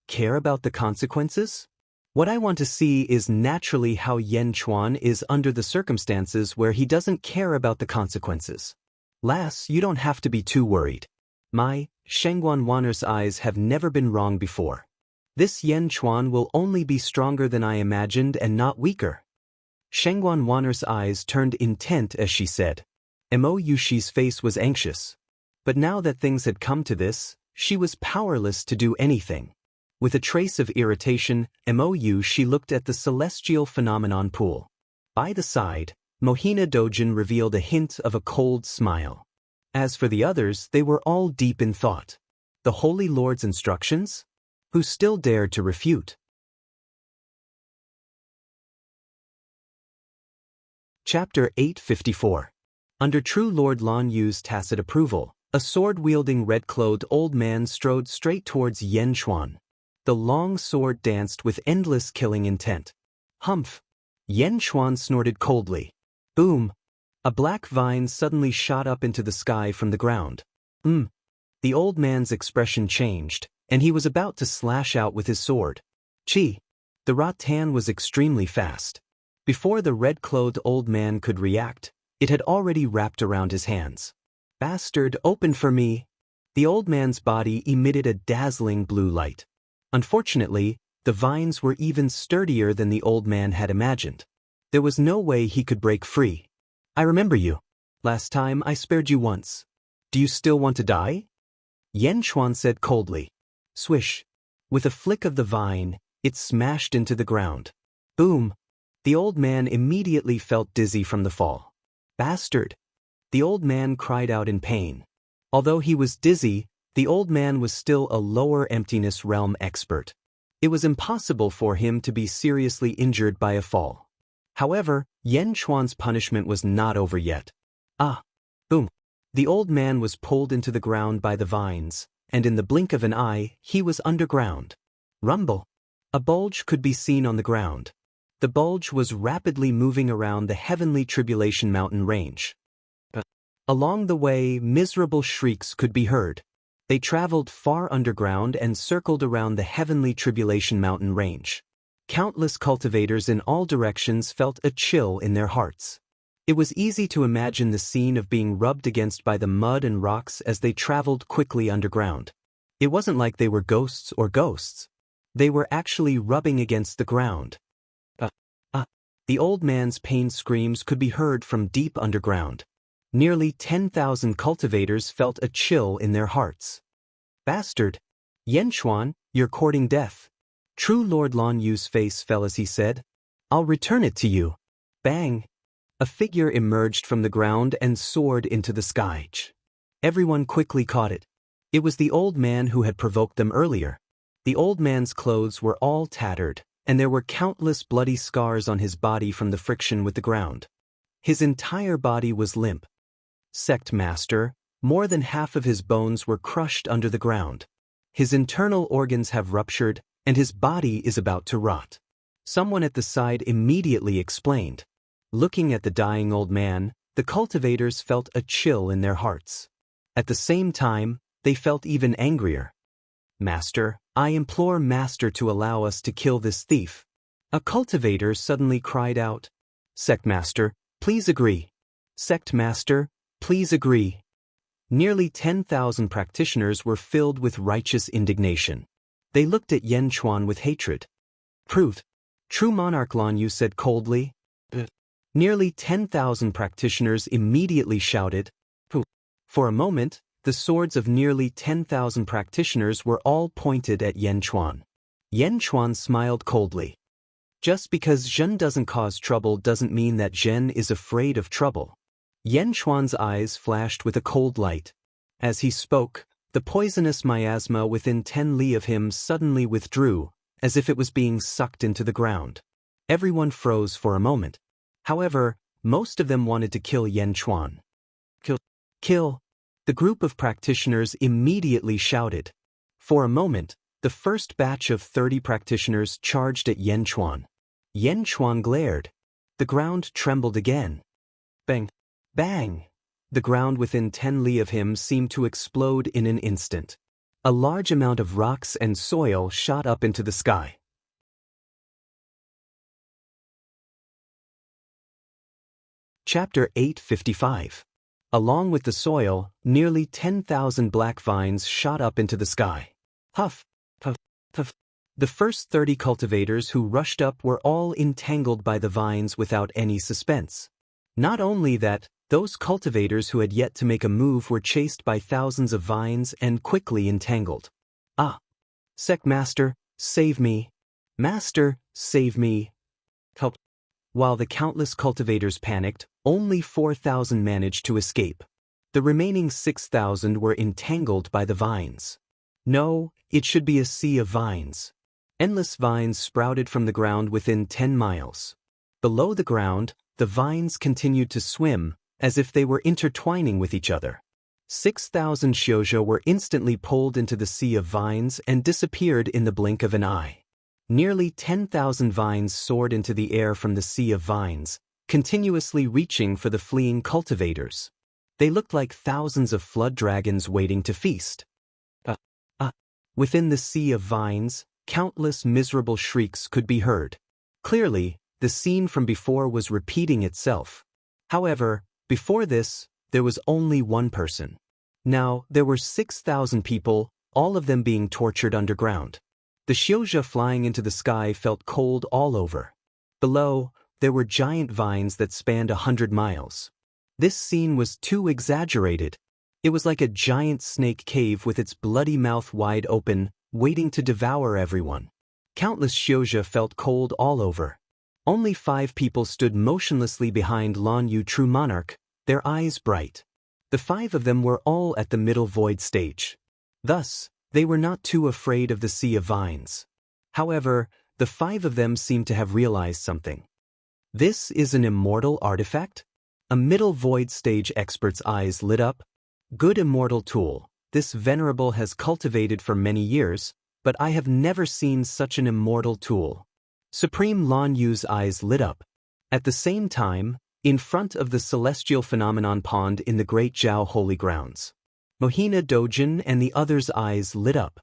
Care about the consequences? What I want to see is naturally how Yen Chuan is under the circumstances where he doesn't care about the consequences. Lass, you don't have to be too worried. My, Shangguan Wan'er's eyes have never been wrong before. This Yen Chuan will only be stronger than I imagined and not weaker. Shangguan Wan'er's eyes turned intent as she said. Mo Yu Shi's face was anxious. But now that things had come to this, she was powerless to do anything. With a trace of irritation, Mo Yu Shi looked at the celestial phenomenon pool. By the side, Mohina Dojin revealed a hint of a cold smile. As for the others, they were all deep in thought. The Holy Lord's instructions? Who still dared to refute? Chapter 854. Under True Lord Lan Yu's tacit approval, a sword-wielding red-clothed old man strode straight towards Yen Chuan. The long sword danced with endless killing intent. Humph! Yen Chuan snorted coldly. Boom! A black vine suddenly shot up into the sky from the ground. The old man's expression changed, and he was about to slash out with his sword. Chi! The rattan was extremely fast. Before the red-clothed old man could react, it had already wrapped around his hands. "Bastard, open for me!" The old man's body emitted a dazzling blue light. Unfortunately, the vines were even sturdier than the old man had imagined. There was no way he could break free. "I remember you. Last time I spared you once. Do you still want to die?" Yan Chuan said coldly. Swish. With a flick of the vine, it smashed into the ground. Boom. The old man immediately felt dizzy from the fall. "Bastard!" The old man cried out in pain. Although he was dizzy, the old man was still a lower emptiness realm expert. It was impossible for him to be seriously injured by a fall. However, Yan Chuan's punishment was not over yet. Ah! Boom! The old man was pulled into the ground by the vines, and in the blink of an eye, he was underground. Rumble! A bulge could be seen on the ground. The bulge was rapidly moving around the heavenly tribulation mountain range. Along the way, miserable shrieks could be heard. They traveled far underground and circled around the heavenly tribulation mountain range. Countless cultivators in all directions felt a chill in their hearts. It was easy to imagine the scene of being rubbed against by the mud and rocks as they traveled quickly underground. It wasn't like they were ghosts or ghosts. They were actually rubbing against the ground. The old man's pain screams could be heard from deep underground. Nearly 10,000 cultivators felt a chill in their hearts. "Bastard! Yan Chuan, you're courting death." True Lord Lan Yu's face fell as he said, "I'll return it to you." Bang! A figure emerged from the ground and soared into the sky. Everyone quickly caught it. It was the old man who had provoked them earlier. The old man's clothes were all tattered, and there were countless bloody scars on his body from the friction with the ground. His entire body was limp. Sect Master, more than half of his bones were crushed under the ground. His internal organs have ruptured, and his body is about to rot. Someone at the side immediately explained. Looking at the dying old man, the cultivators felt a chill in their hearts. At the same time, they felt even angrier. "Master, I implore Master to allow us to kill this thief." A cultivator suddenly cried out. "Sect Master, please agree." "Sect Master, please agree." Nearly 10,000 practitioners were filled with righteous indignation. They looked at Yan Chuan with hatred. "Proved." True Monarch Lan Yu said coldly. Nearly 10,000 practitioners immediately shouted. For a moment, the swords of nearly 10,000 practitioners were all pointed at Yan Chuan. Yan Chuan smiled coldly. Just because Zhen doesn't cause trouble doesn't mean that Zhen is afraid of trouble. Yan Chuan's eyes flashed with a cold light. As he spoke, the poisonous miasma within 10 li of him suddenly withdrew, as if it was being sucked into the ground. Everyone froze for a moment. However, most of them wanted to kill Yan Chuan. "Kill! Kill!" The group of practitioners immediately shouted. For a moment, the first batch of 30 practitioners charged at Yan Chuan. Yan Chuan glared. The ground trembled again. Bang! Bang! The ground within 10 li of him seemed to explode in an instant. A large amount of rocks and soil shot up into the sky. Chapter 855. Along with the soil, nearly 10,000 black vines shot up into the sky. Huff, puff, puff. The first 30 cultivators who rushed up were all entangled by the vines without any suspense. Not only that, those cultivators who had yet to make a move were chased by thousands of vines and quickly entangled. "Ah! Sect Master, save me! Master, save me! Help!" While the countless cultivators panicked, only 4,000 managed to escape. The remaining 6,000 were entangled by the vines. No, it should be a sea of vines. Endless vines sprouted from the ground within 10 miles. Below the ground, the vines continued to swim, as if they were intertwining with each other. 6,000 Xiuzhou were instantly pulled into the sea of vines and disappeared in the blink of an eye. Nearly 10,000 vines soared into the air from the sea of vines, continuously reaching for the fleeing cultivators. They looked like thousands of flood dragons waiting to feast. Within the sea of vines, countless miserable shrieks could be heard. Clearly, the scene from before was repeating itself. However, before this, there was only one person. Now, there were 6,000 people, all of them being tortured underground. The xiuzhe flying into the sky felt cold all over. Below, there were giant vines that spanned 100 miles. This scene was too exaggerated. It was like a giant snake cave with its bloody mouth wide open, waiting to devour everyone. Countless xiuzhe felt cold all over. Only 5 people stood motionlessly behind Lan Yu, true monarch, their eyes bright. The 5 of them were all at the middle void stage. Thus, they were not too afraid of the sea of vines. However, the 5 of them seemed to have realized something. This is an immortal artifact? A middle void stage expert's eyes lit up. Good immortal tool, this venerable has cultivated for many years, but I have never seen such an immortal tool. Supreme Lan Yu's eyes lit up. At the same time, in front of the celestial phenomenon pond in the Great Zhao Holy Grounds, Mohina Dojin and the others' eyes lit up.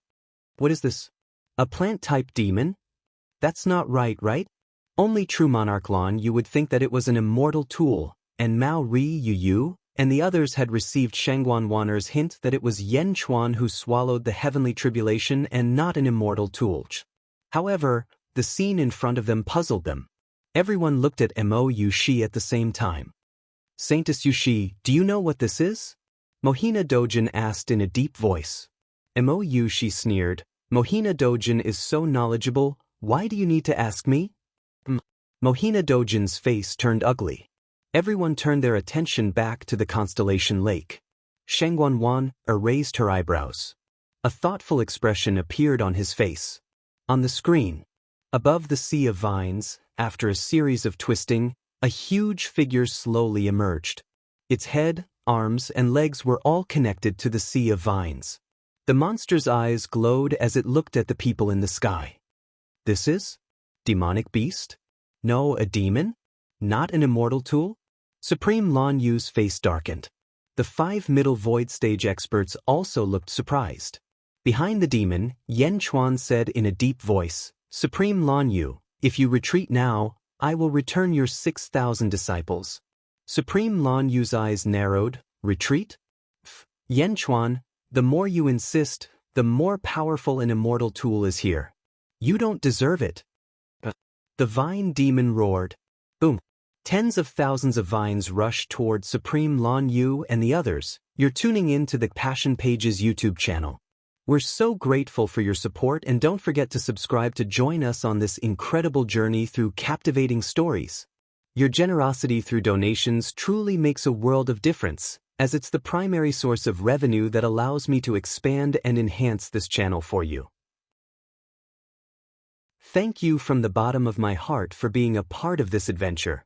What is this? A plant-type demon? That's not right? Only true monarch Lan Yu would think that it was an immortal tool, and Mao Ri Yu and the others had received Shangguan Wan'er's hint that it was Yen Chuan who swallowed the heavenly tribulation and not an immortal tool. However, the scene in front of them puzzled them. Everyone looked at Mo Yushi at the same time. Saintess Yushi, do you know what this is? Mohina Dojin asked in a deep voice. Mo Yushi sneered, Mohina Dojin is so knowledgeable, why do you need to ask me? Mohina Dojin's face turned ugly. Everyone turned their attention back to the constellation lake. Shangguan Wan raised her eyebrows. A thoughtful expression appeared on his face. On the screen, above the sea of vines, after a series of twisting, a huge figure slowly emerged. Its head, arms, and legs were all connected to the sea of vines. The monster's eyes glowed as it looked at the people in the sky. This is? Demonic beast? No, a demon? Not an immortal tool? Supreme Lan Yu's face darkened. The 5 middle void stage experts also looked surprised. Behind the demon, Yen Chuan said in a deep voice, Supreme Lan Yu, if you retreat now, I will return your 6,000 disciples. Supreme Lan Yu's eyes narrowed. Retreat? Yen Chuan, the more you insist, the more powerful an immortal tool is here. You don't deserve it. The vine demon roared. Boom. Tens of thousands of vines rushed toward Supreme Lan Yu and the others. You're tuning in to the Passion Pages YouTube channel. We're so grateful for your support, and don't forget to subscribe to join us on this incredible journey through captivating stories. Your generosity through donations truly makes a world of difference, as it's the primary source of revenue that allows me to expand and enhance this channel for you. Thank you from the bottom of my heart for being a part of this adventure.